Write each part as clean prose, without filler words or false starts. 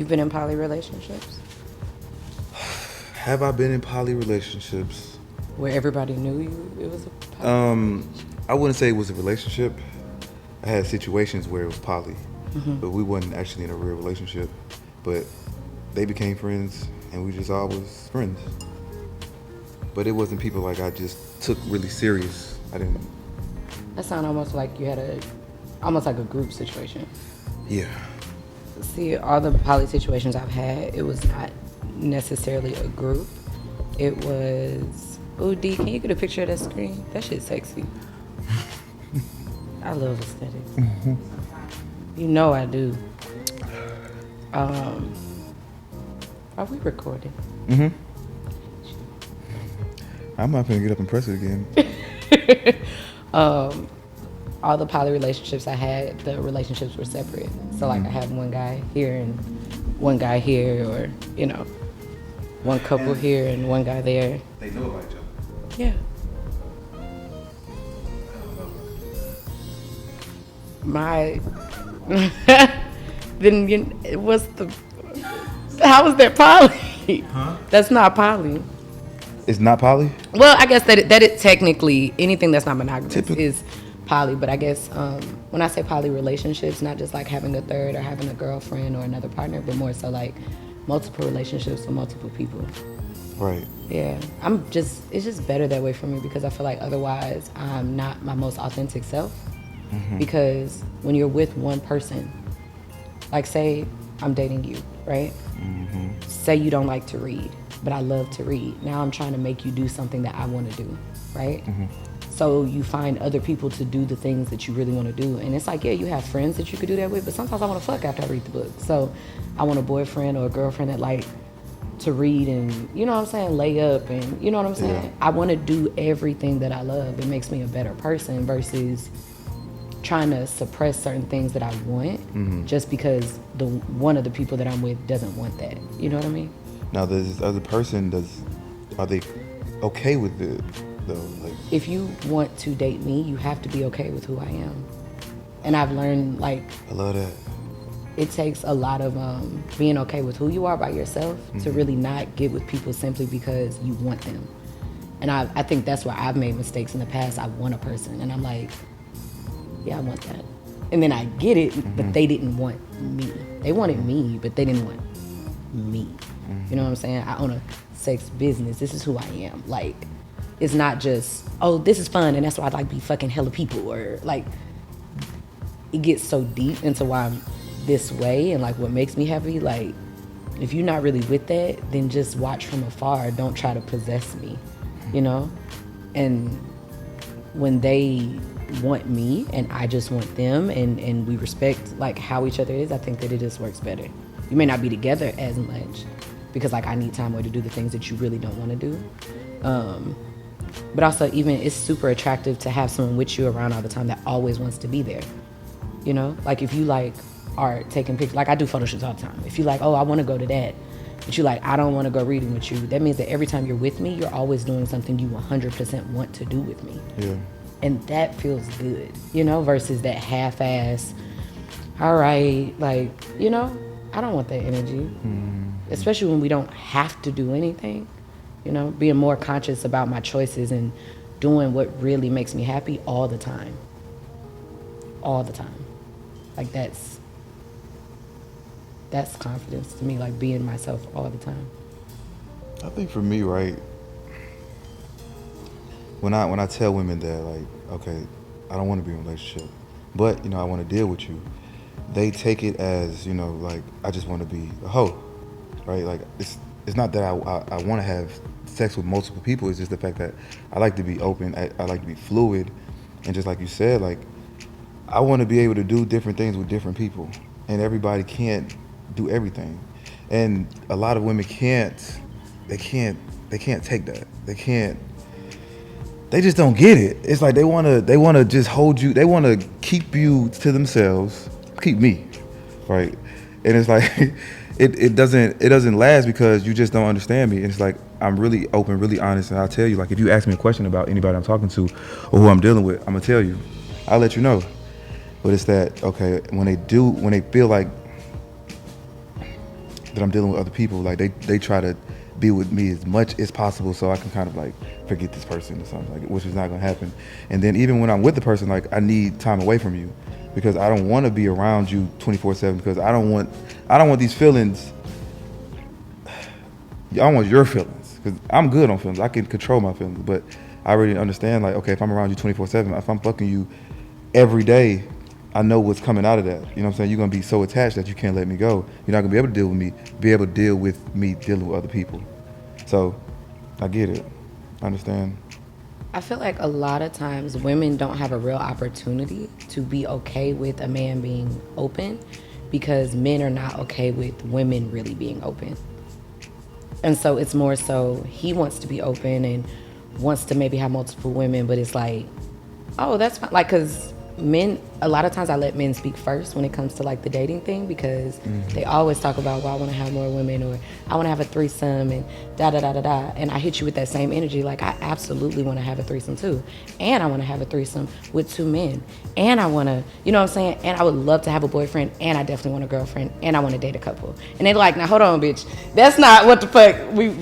been in poly relationships? Have I been in poly relationships? Where everybody knew you? It was a poly I wouldn't say it was a relationship. I had situations where it was poly, but we wasn't actually in a real relationship. But they became friends, and we just always friends. But it wasn't people like I just took really serious. I didn't. That sounded almost like you had almost like a group situation. Yeah. See, all the poly situations I've had, it was not necessarily a group. It was, oh, D, can you get a picture of that screen? That shit's sexy. I love aesthetics. You know I do. Are we recording? I'm not gonna get up and press it again. All the poly relationships I had, the relationships were separate. So like I have one guy here and one guy here, or you know, one couple here and one guy there. They know about each other. Yeah. My then you, what's the? How is that poly? Huh? That's not poly. It's not poly? Well, I guess that it technically anything that's not monogamous is poly, but I guess when I say poly relationships, not just like having a third or having a girlfriend or another partner, but more so like multiple relationships with multiple people. Right. Yeah, it's just better that way for me because I feel like otherwise I'm not my most authentic self. Because when you're with one person, like say I'm dating you, right? Say you don't like to read, but I love to read. Now I'm trying to make you do something that I want to do, right? So you find other people to do the things that you really want to do. And it's like, yeah, you have friends that you could do that with, but sometimes I want to fuck after I read the book. So I want a boyfriend or a girlfriend that like to read and, you know what I'm saying, lay up and, you know what I'm saying? Yeah. I want to do everything that I love. It makes me a better person versus trying to suppress certain things that I want just because one of the people that I'm with doesn't want that. You know what I mean? Now, does this other person, are they okay with it though? Like, if you want to date me, you have to be okay with who I am. And I've learned, like, I love that. It takes a lot of being okay with who you are by yourself to really not get with people simply because you want them. And I think that's where I've made mistakes in the past. I want a person, and I'm like, yeah, I want that. And then I get it, but they didn't want me. They wanted me, but they didn't want me. You know what I'm saying? I own a sex business. This is who I am. Like, it's not just, oh, this is fun, and that's why I like be fucking hella people. Or, like, it gets so deep into why I'm this way and, like, what makes me happy. Like, if you're not really with that, then just watch from afar. Don't try to possess me, you know? And when they want me and I just want them and we respect like how each other is, I think that it just works better. You may not be together as much because like I need time away to do the things that you really don't want to do. But also even it's super attractive to have someone with you around all the time that always wants to be there. You know, like if you like are taking pictures, like I do photo shoots all the time. If you like, oh, I want to go to that, but you like, I don't want to go reading with you, that means that every time you're with me, you're always doing something you 100% want to do with me. Yeah. And that feels good, you know, versus that half-ass, all right, like, you know, I don't want that energy. Especially when we don't have to do anything, you know, being more conscious about my choices and doing what really makes me happy all the time. All the time. Like that's confidence to me, like being myself all the time. I think for me, right, when I tell women that, like, okay, I don't want to be in a relationship, but, you know, I want to deal with you, they take it as, you know, like, I just want to be a hoe, right? Like, it's not that I want to have sex with multiple people. It's just the fact that I like to be open. I like to be fluid. And just like you said, like, I want to be able to do different things with different people. And everybody can't do everything. And a lot of women can't take that. They just don't get it. It's like they wanna just hold you, they wanna keep you to themselves, keep me, right? And it's like it doesn't last because you just don't understand me. And it's like I'm really open, really honest, and I'll tell you, like, if you ask me a question about anybody I'm talking to or who I'm dealing with, I'm gonna tell you. I'll let you know. But it's that, okay, when they feel like that I'm dealing with other people, like they try to be with me as much as possible so I can kind of like forget this person or something, like, which is not gonna happen. And then even when I'm with the person, like I need time away from you because I don't want to be around you 24/7 because I don't want these feelings. I don't want your feelings because I'm good on feelings. I can control my feelings, but I already understand, like, okay, if I'm around you 24/7, if I'm fucking you every day, I know what's coming out of that. You know what I'm saying? You're gonna be so attached that you can't let me go. You're not gonna be able to deal with me dealing with other people. So I get it. I understand. I feel like a lot of times women don't have a real opportunity to be okay with a man being open because men are not okay with women really being open. And so it's more so he wants to be open and wants to maybe have multiple women, but it's like, oh, that's fine. Like, because men, a lot of times I let men speak first when it comes to like the dating thing because they always talk about, well, I want to have more women or I want to have a threesome and da da da da da. And I hit you with that same energy. Like, I absolutely want to have a threesome too. And I want to have a threesome with 2 men. And I want to, you know what I'm saying? And I would love to have a boyfriend and I definitely want a girlfriend and I want to date a couple. And they're like, now hold on, bitch. That's not what the fuck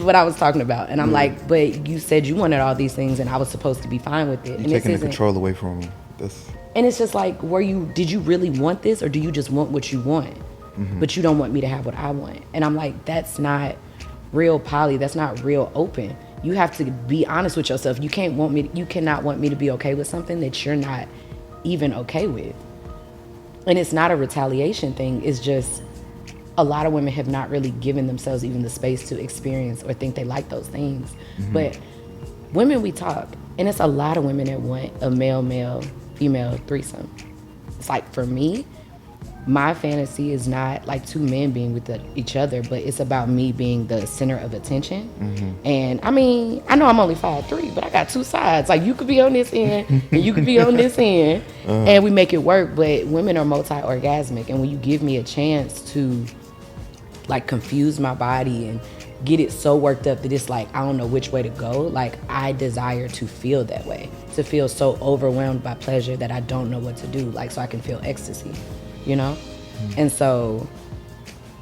what I was talking about. And I'm like, but you said you wanted all these things and I was supposed to be fine with it. You're taking the control away from them. And it's just like, did you really want this or do you just want what you want? But you don't want me to have what I want. And I'm like, that's not real poly. That's not real open. You have to be honest with yourself. You cannot want me to be okay with something that you're not even okay with. And it's not a retaliation thing. It's just a lot of women have not really given themselves even the space to experience or think they like those things. But women, we talk. And it's a lot of women that want a male, female threesome. It's like, for me, my fantasy is not like 2 men being with each other, but it's about me being the center of attention. And I mean, I know I'm only 5'3", but I got 2 sides. Like, you could be on this end and you could be on this end, and we make it work. But women are multi-orgasmic, and when you give me a chance to like confuse my body and get it so worked up that it's like I don't know which way to go, like I desire to feel that way, to feel so overwhelmed by pleasure that I don't know what to do, like so I can feel ecstasy, you know? And so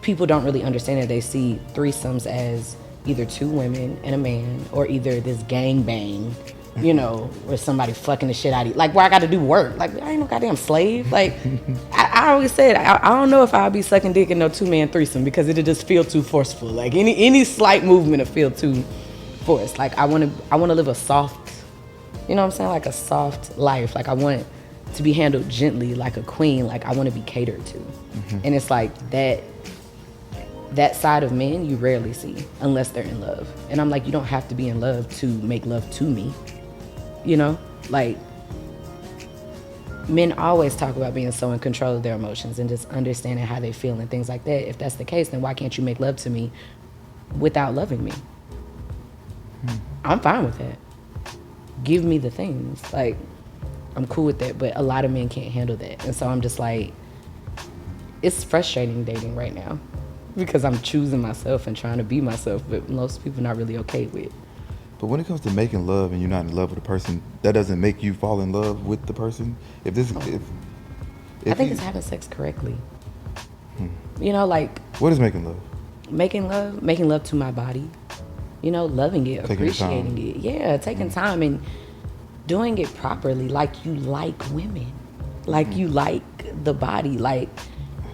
people don't really understand that. They see threesomes as either 2 women and a man, or either this gang bang, you know, or somebody fucking the shit out of you, like where I got to do work. Like, I ain't no goddamn slave. Like, I always said, I don't know if I'll be sucking dick in no 2-man threesome because it'll just feel too forceful. Like any slight movement will feel too forced. Like, I want to live a soft, you know what I'm saying, like a soft life. Like, I want to be handled gently, like a queen. Like, I want to be catered to. And it's like that side of men you rarely see unless they're in love. And I'm like, you don't have to be in love to make love to me. You know, like, men always talk about being so in control of their emotions and just understanding how they feel and things like that. If that's the case, then why can't you make love to me without loving me? I'm fine with that. Give me the things. Like, I'm cool with that, but a lot of men can't handle that. And so I'm just like, it's frustrating dating right now because I'm choosing myself and trying to be myself, but most people not really okay with. But when it comes to making love and you're not in love with a person, that doesn't make you fall in love with the person. I think it's having sex correctly. You know, like, what is making love? Making love to my body. You know, loving it, appreciating it. Yeah, taking time and doing it properly, like you like women, like you like the body, like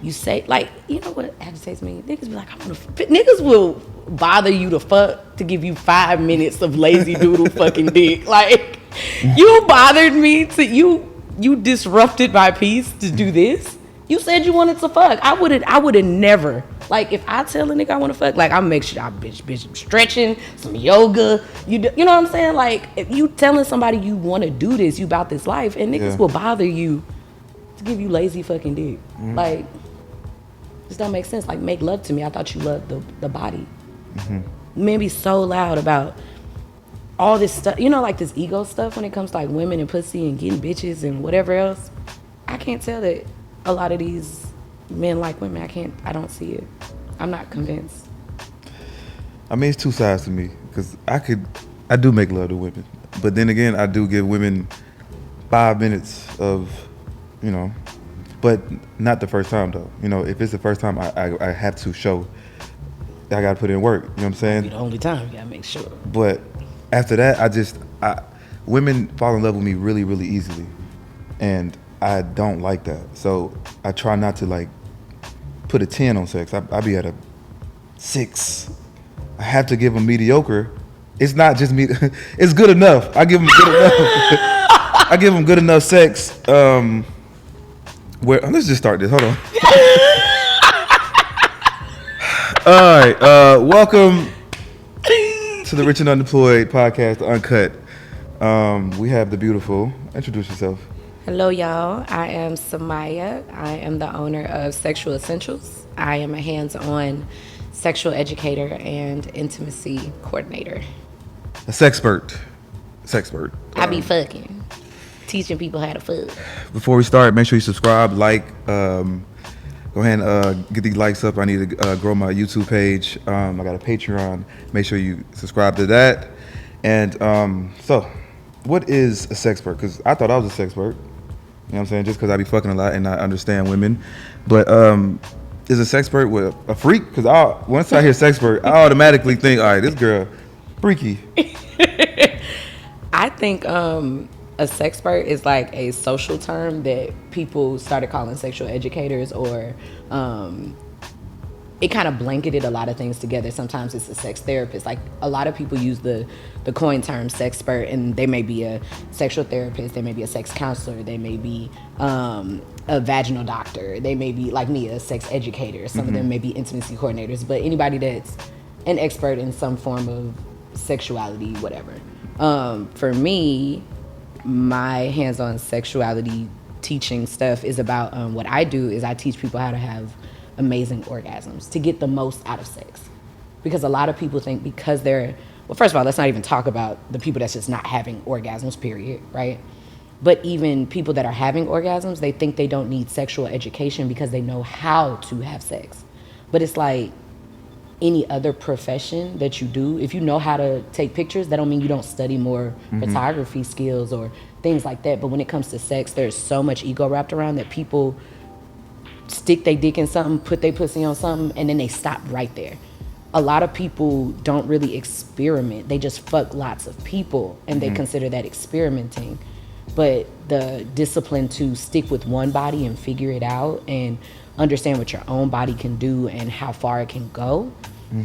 you say, like, you know what agitates me? Niggas be like, niggas will bother you to fuck to give you 5 minutes of lazy doodle fucking dick. Like, you bothered me to, you disrupted my peace to do this. You said you wanted to fuck. I would have never. Like, if I tell a nigga I want to fuck, like, I make sure I bitch stretching, some yoga. You know what I'm saying? Like, if you telling somebody you want to do this, you about this life, and niggas will bother you to give you lazy fucking dick. Like, this don't make sense. Like, make love to me. I thought you loved the body. Men be so loud about all this stuff, you know, like this ego stuff when it comes to like women and pussy and getting bitches and whatever else. I can't tell that a lot of these men like women. I don't see it. I'm not convinced. I mean, it's 2 sides to me because I do make love to women, but then again, I do give women 5 minutes of, you know, but not the first time though. You know, if it's the first time, I have to show I got to put in work. You know what I'm saying? The only time you gotta make sure. But after that, women fall in love with me really, really easily, and I don't like that. So I try not to like put a 10 on sex. I be at a 6. I have to give them mediocre. It's not just me. It's good enough. I give them good enough. I give them good enough sex. Let's just start this. Hold on. All right. Welcome to the Rich and Unemployed podcast, Uncut. We have the beautiful. Introduce yourself. Hello, y'all. I am Samia. I am the owner of Sexual Essentials. I am a hands-on sexual educator and intimacy coordinator. A sexpert. I be fucking, teaching people how to fuck. Before we start, make sure you subscribe, like, go ahead and get these likes up. I need to grow my YouTube page. I got a Patreon. Make sure you subscribe to that. And so, what is a sexpert? Because I thought I was a sexpert. You know what I'm saying? Just because I be fucking a lot and I understand women. But is a sexpert with a freak? Because once I hear sexpert, I automatically think, all right, this girl, freaky. I think a sexpert is like a social term that people started calling sexual educators, or it kind of blanketed a lot of things together. Sometimes it's a sex therapist. Like a lot of people use the coin term sexpert, and they may be a sexual therapist, they may be a sex counselor, they may be a vaginal doctor, they may be like me, a sex educator. Some of them may be intimacy coordinators, but anybody that's an expert in some form of sexuality, whatever. For me, my hands-on sexuality teaching stuff is about what I do is I teach people how to have amazing orgasms, to get the most out of sex. Because a lot of people think because they're, well, first of all, let's not even talk about the people that's just not having orgasms, period, right? But even people that are having orgasms, they think they don't need sexual education because they know how to have sex. But it's like any other profession that you do, if you know how to take pictures, that don't mean you don't study more photography skills or things like that. But when it comes to sex, there's so much ego wrapped around that people stick their dick in something, put their pussy on something, and then they stop right there. A lot of people don't really experiment. They just fuck lots of people, and they consider that experimenting. But the discipline to stick with one body and figure it out and understand what your own body can do and how far it can go,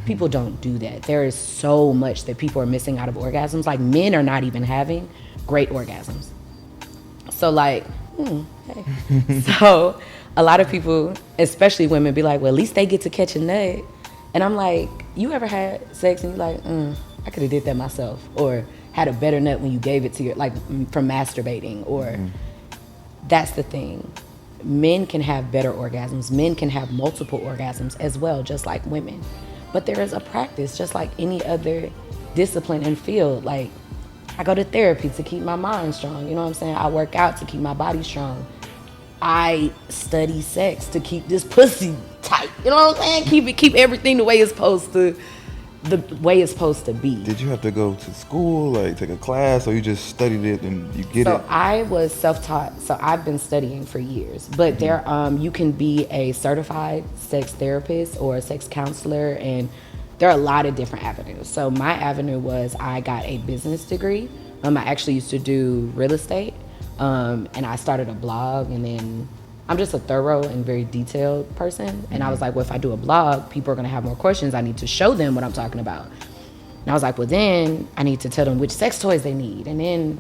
people don't do that. There is so much that people are missing out of orgasms. Like, men are not even having great orgasms. So like, hey. So a lot of people, especially women, be like, well, at least they get to catch a nut. And I'm like, you ever had sex and you're like, I could have did that myself, or had a better nut when you gave it to your, like, from masturbating, or that's the thing. Men can have better orgasms. Men can have multiple orgasms as well, just like women. But there is a practice, just like any other discipline and field. Like, I go to therapy to keep my mind strong. You know what I'm saying? I work out to keep my body strong. I study sex to keep this pussy tight. You know what I'm saying? Keep everything the way it's supposed to be. Did you have to go to school, like take a class, or you just studied it and you get it? So I was self-taught. So I've been studying for years. But there, you can be a certified sex therapist or a sex counselor, and there are a lot of different avenues. So my avenue was I got a business degree. I actually used to do real estate. And I started a blog, and then I'm just a thorough and very detailed person. And I was like, well, if I do a blog, people are going to have more questions. I need to show them what I'm talking about. And I was like, well, then I need to tell them which sex toys they need. And then,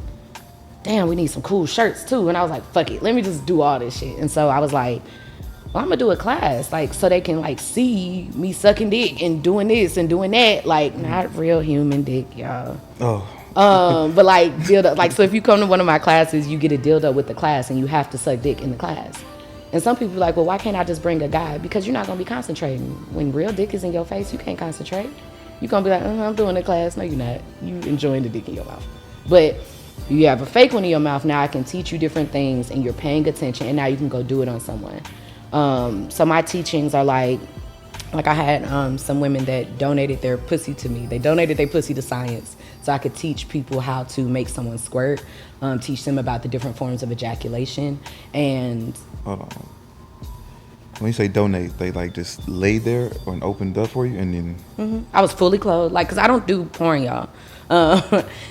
damn, we need some cool shirts too. And I was like, fuck it, let me just do all this shit. And so I was like, well, I'm going to do a class, like, so they can, like, see me sucking dick and doing this and doing that. Like, not real human dick, y'all. Oh. But like dildo, like, so if you come to one of my classes, you get a dildo with the class, and you have to suck dick in the class. And some people are like, well, why can't I just bring a guy? Because you're not gonna be concentrating. When real dick is in your face, you can't concentrate. You're gonna be like, I'm doing the class. No, you're not. You enjoying the dick in your mouth. But you have a fake one in your mouth. Now I can teach you different things, and you're paying attention, and now you can go do it on someone. So my teachings are like I had some women that donated their pussy to me. They donated their pussy to science, so I could teach people how to make someone squirt, teach them about the different forms of ejaculation. And hold on, When you say donate, they like just laid there and opened up for you, and then I was fully clothed, like, cause I don't do porn, y'all.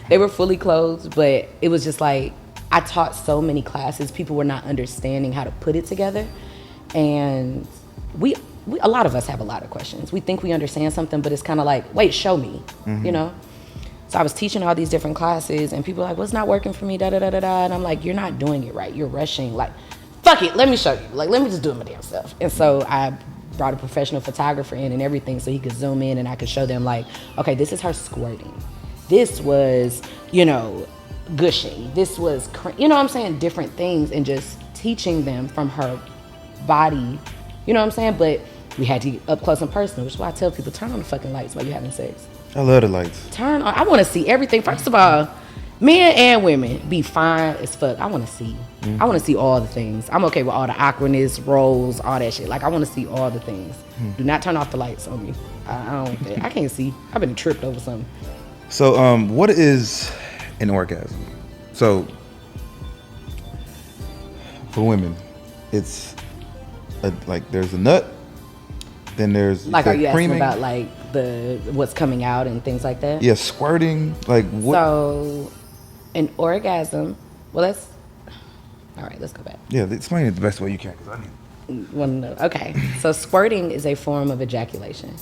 They were fully clothed, but it was just like I taught so many classes. People were not understanding how to put it together, and we a lot of us have a lot of questions. We think we understand something, but it's kind of like, wait, show me, you know. So I was teaching all these different classes, and people were like, what's not working for me, da da da da da, and I'm like, you're not doing it right. You're rushing, like. Fuck it, let me show you. Like, let me just do it my damn self. And so I brought a professional photographer in and everything so he could zoom in and I could show them, like, okay, this is her squirting. This was, you know, gushing. This was, you know what I'm saying? Different things, and just teaching them from her body, you know what I'm saying? But we had to get up close and personal, which is why I tell people, turn on the fucking lights while you're having sex. I love the lights. Turn on, I want to see everything. First of all, men and women be fine as fuck. I want to see. I want to see all the things. I'm okay with all the awkwardness, rolls, all that shit. Like, I want to see all the things. Do not turn off the lights on me. I can't see. I've been tripped over something. So, what is an orgasm? So, for women, it's like there's a nut, then there's like, are you creaming. asking about like what's coming out and things like that? Yeah, squirting. Like what? So, an orgasm. Well, that's all right. Let's go back. Yeah, explain it the best way you can, because I need. Want to know? Okay, so squirting is a form of ejaculation.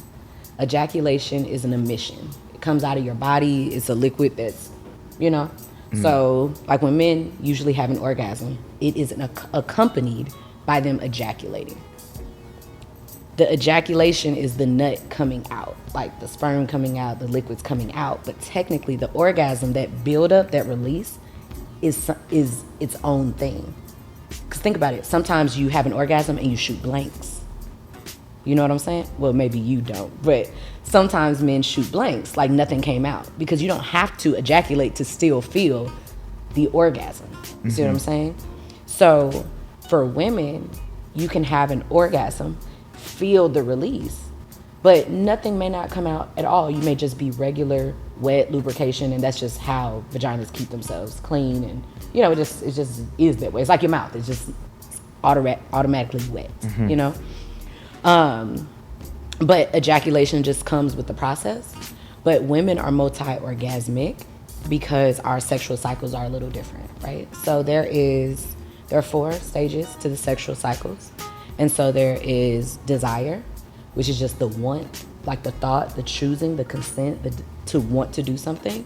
Ejaculation is an emission. It comes out of your body. It's a liquid that's, you know. So, like when men usually have an orgasm, it is accompanied by them ejaculating. The ejaculation is the nut coming out, like the sperm coming out, the liquids coming out. But technically, the orgasm, that build up, that release, is its own thing. Because think about it. Sometimes you have an orgasm and you shoot blanks. You know what I'm saying? Well, maybe you don't, but sometimes men shoot blanks, like nothing came out, because you don't have to ejaculate to still feel the orgasm. You see what I'm saying? So for women, you can have an orgasm, feel the release, but nothing may not come out at all. You may just be regular wet lubrication, and that's just how vaginas keep themselves clean, and you know, it just is that way. It's like your mouth. It's just automatically wet, you know? But ejaculation just comes with the process. But women are multi-orgasmic because our sexual cycles are a little different, right? So there are 4 stages to the sexual cycles. And so there is desire, which is just the want, like the thought, the choosing, the consent, to want to do something.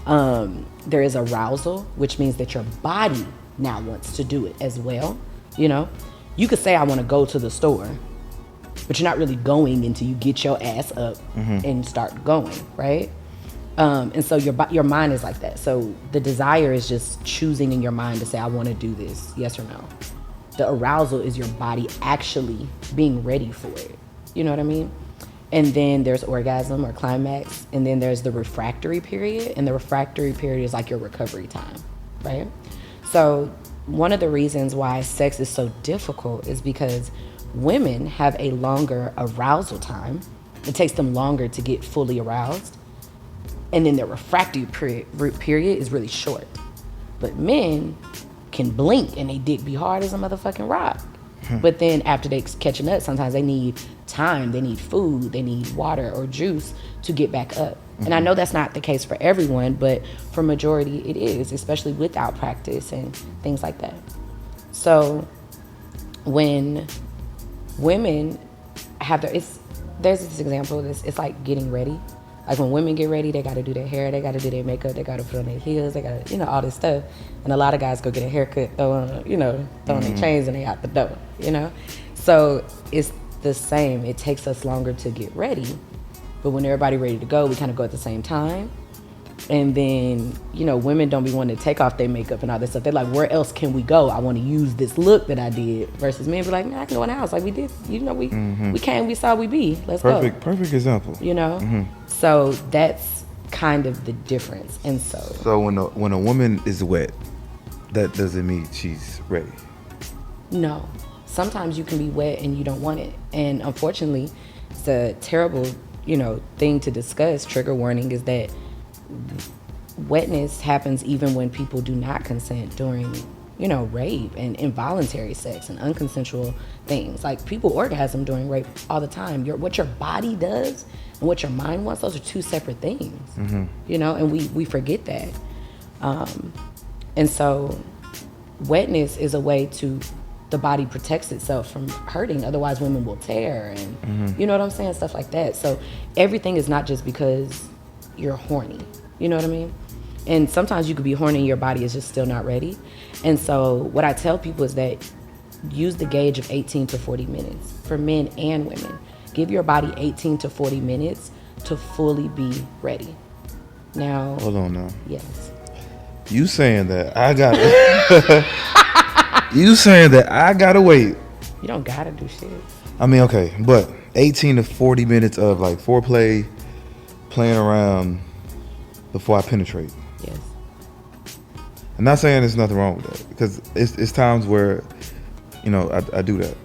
There is arousal, which means that your body now wants to do it as well. You know, you could say, I want to go to the store, but you're not really going until you get your ass up and start going, right? And so your mind is like that. So the desire is just choosing in your mind to say, I want to do this, yes or no. The arousal is your body actually being ready for it. You know what I mean? And then there's orgasm or climax, and then there's the refractory period, and the refractory period is like your recovery time, right? So one of the reasons why sex is so difficult is because women have a longer arousal time. It takes them longer to get fully aroused. And then their refractory period is really short. But men can blink and they dick be hard as a motherfucking rock. But then after they catch a nut, sometimes they need time, they need food, they need water or juice to get back up. And I know that's not the case for everyone, but for majority it is, especially without practice and things like that. So when women have there's this example of this, it's like getting ready. Like when women get ready, they got to do their hair, they got to do their makeup, they got to put on their heels, they got to, you know, all this stuff. And a lot of guys go get a haircut, throwing their chains and they out the door, you know? So it's the same. It takes us longer to get ready, but when everybody ready to go, we kind of go at the same time. And then, you know, women don't be wanting to take off their makeup and all this stuff. They're like, where else can we go? I want to use this look that I did. Versus men be like, man, I can go in the house like we did. You know, we came, we saw, we be. Let's go. Perfect example. You know? So that's kind of the difference. And so when a woman is wet, that doesn't mean she's ready. No. Sometimes you can be wet and you don't want it. And unfortunately, it's a terrible, you know, thing to discuss. Trigger warning is that wetness happens even when people do not consent during rape and involuntary sex and unconsensual things. Like, people orgasm during rape all the time. What your body does and what your mind wants, those are two separate things. And we forget that. And so wetness is a way to, the body protects itself from hurting. Otherwise, women will tear and you know what I'm saying? Stuff like that. So everything is not just because you're horny. You know what I mean? And sometimes you could be horny and your body is just still not ready. And so what I tell people is that use the gauge of 18 to 40 minutes for men and women. Give your body 18 to 40 minutes to fully be ready. Now, hold on now. Yes. You saying that I got You saying that I gotta wait. You don't gotta do shit. I mean, okay, but 18 to 40 minutes of like foreplay, playing around before I penetrate. Yes. I'm not saying there's nothing wrong with that, because it's times where, I do that.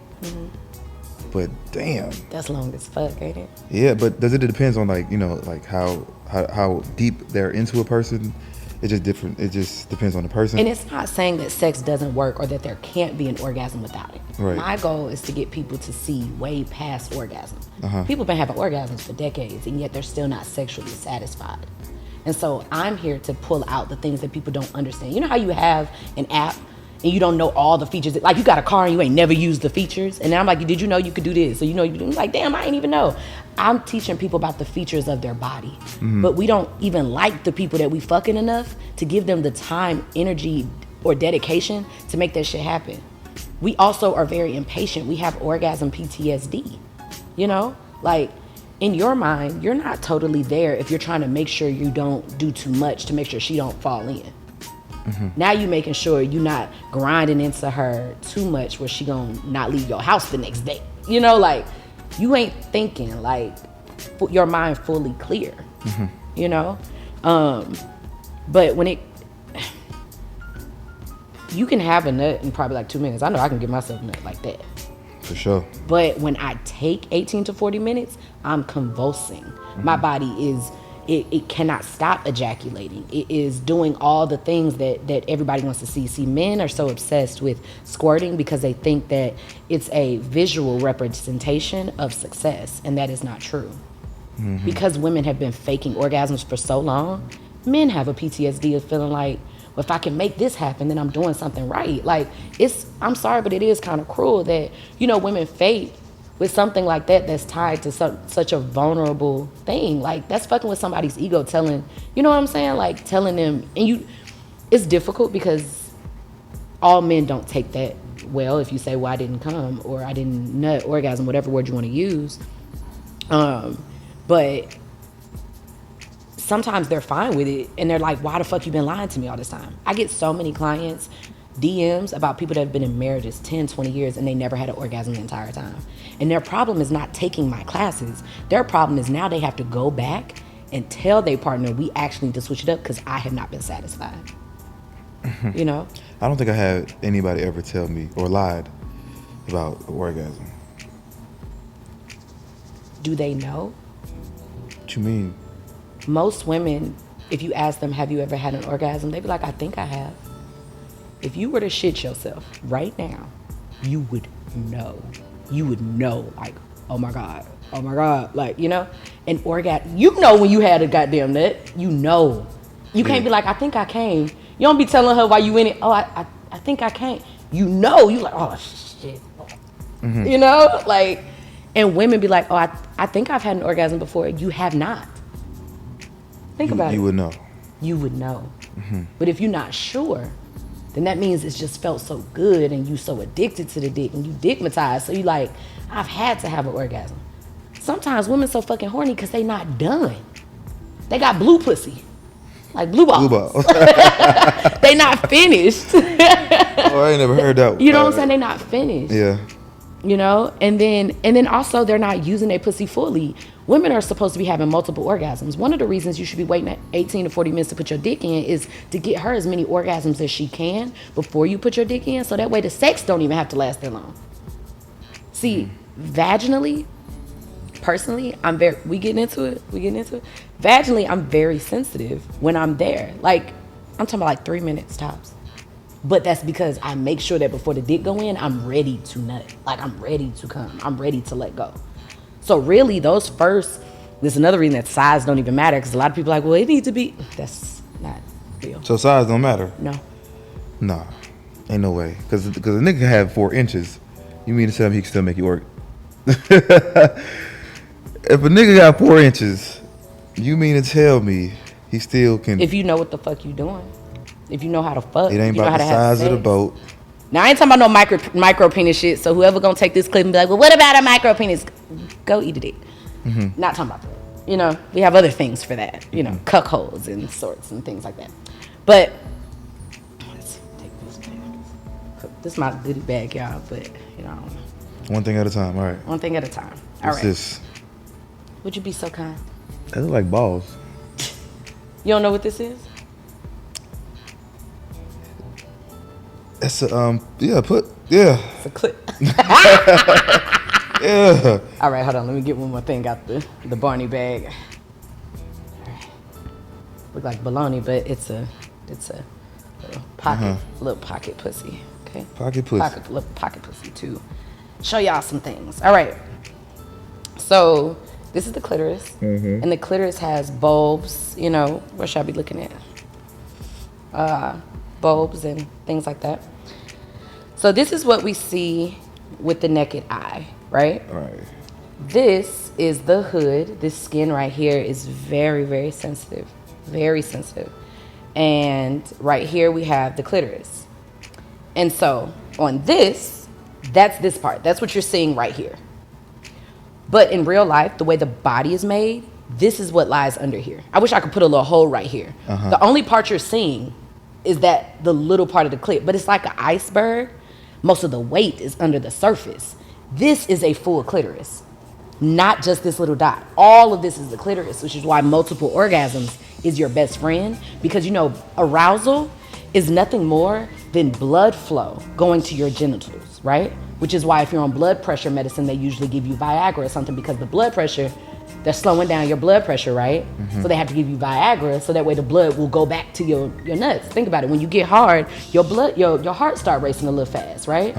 But damn. That's long as fuck, ain't it? Yeah, but it depends on how deep they're into a person. It's just different. It just depends on the person. And it's not saying that sex doesn't work or that there can't be an orgasm without it. Right. My goal is to get people to see way past orgasm. People have been having orgasms for decades, and yet they're still not sexually satisfied. And so I'm here to pull out the things that people don't understand. You know how you have an app and you don't know all the features? Like, you got a car and you ain't never used the features. And then I'm like, did you know you could do this? So I'm like, damn, I ain't even know. I'm teaching people about the features of their body. But we don't even like the people that we fucking enough to give them the time, energy, or dedication to make that shit happen. We also are very impatient. We have orgasm PTSD. Like, in your mind, you're not totally there if you're trying to make sure you don't do too much to make sure she don't fall in. Now you making sure you're not grinding into her too much where she gonna not leave your house the next day. Like, you ain't thinking like your mind fully clear. But when you can have a nut in probably like 2 minutes. I know I can give myself a nut like that. For sure. But when I take 18 to 40 minutes, I'm convulsing. My body is, it cannot stop ejaculating. It is doing all the things that everybody wants to see. See, men are so obsessed with squirting because they think that it's a visual representation of success, and that is not true. Because women have been faking orgasms for so long, men have a PTSD of feeling like, well, if I can make this happen, then I'm doing something right. Like, I'm sorry, but it is kind of cruel that, women fake with something like that that's tied to such a vulnerable thing. Like, that's fucking with somebody's ego, telling, you know what I'm saying? Like, telling them, and it's difficult because all men don't take that well. If you say, well, I didn't come, or I didn't nut, orgasm, whatever word you want to use. But sometimes they're fine with it, and they're like, why the fuck you been lying to me all this time? I get so many clients, DMs, about people that have been in marriages 10, 20 years, and they never had an orgasm the entire time. And their problem is not taking my classes. Their problem is now they have to go back and tell their partner, we actually need to switch it up because I have not been satisfied. I don't think I had anybody ever tell me or lied about orgasm. Do they know? What you mean? Most women, if you ask them, have you ever had an orgasm? They'd be like, I think I have. If you were to shit yourself right now, you would know. You would know, like, oh my God, like, an orgasm. When you had a goddamn nut, You can't be like, I think I came. You don't be telling her why you in it, oh, I think I came. You like, oh, shit. Like, and women be like, oh, I think I've had an orgasm before. You have not. Think about it. You would know. You would know. But if you're not sure, then that means it's just felt so good and you so addicted to the dick and you dickmatized. So you like, I've had to have an orgasm. Sometimes women so fucking horny because they not done. They got blue pussy. Like blue balls. They not finished. Oh, I ain't never heard that. You know what I'm saying? They not finished. Yeah. And then also they're not using their pussy fully. Women are supposed to be having multiple orgasms. One of the reasons you should be waiting at 18 to 40 minutes to put your dick in is to get her as many orgasms as she can before you put your dick in, so that way the sex don't even have to last that long. See, vaginally, personally, we getting into it. Vaginally, I'm very sensitive when I'm there. Like, I'm talking about like 3 minutes tops. But that's because I make sure that before the dick go in, I'm ready to nut. Like, I'm ready to come. I'm ready to let go. So really, those first, there's another reason that size don't even matter, because a lot of people are like, well, it needs to be. That's not real. So size don't matter? No. Nah, ain't no way. Because a nigga can have 4 inches. You mean to tell me he can still make you work? If a nigga got 4 inches, you mean to tell me he still can? If you know what the fuck you doing. If you know how to fuck. It ain't you know about how the to size have of the boat. Now, I ain't talking about no micro penis shit, so whoever gonna take this clip and be like, well, what about a micro penis? Go eat a dick. Mm-hmm. Not talking about that. You know, we have other things for that. You know, cuck holes and sorts and things like that. But, let's take this bag. This is my goodie bag, y'all, but, you know. One thing at a time, all right. One thing at a time. All What's right. this? Would you be so kind? That look like balls. You don't know what this is? That's a, yeah. It's a clip. Yeah. All right, hold on. Let me get one more thing out the Barney bag. All right. Look like baloney, but it's a little pocket pussy. Okay. Pocket pussy. Little pocket pussy to show y'all some things. All right. So this is the clitoris, and the clitoris has bulbs. You know, what should I be looking at? Bulbs and things like that. So this is what we see with the naked eye, right? All right. This is the hood. This skin right here is very, very sensitive. Very sensitive. And right here we have the clitoris. And so on this, that's this part. That's what you're seeing right here. But in real life, the way the body is made, this is what lies under here. I wish I could put a little hole right here. The only part you're seeing is that the little part of the clit, but it's like an iceberg. Most of the weight is under the surface. This is a full clitoris, not just this little dot. All of this is the clitoris, which is why multiple orgasms is your best friend, because you know, arousal is nothing more than blood flow going to your genitals, right? Which is why if you're on blood pressure medicine, they usually give you Viagra or something, because the blood pressure, they're slowing down your blood pressure, right? So they have to give you Viagra, so that way the blood will go back to your nuts. Think about it. When you get hard, your heart start racing a little fast, right?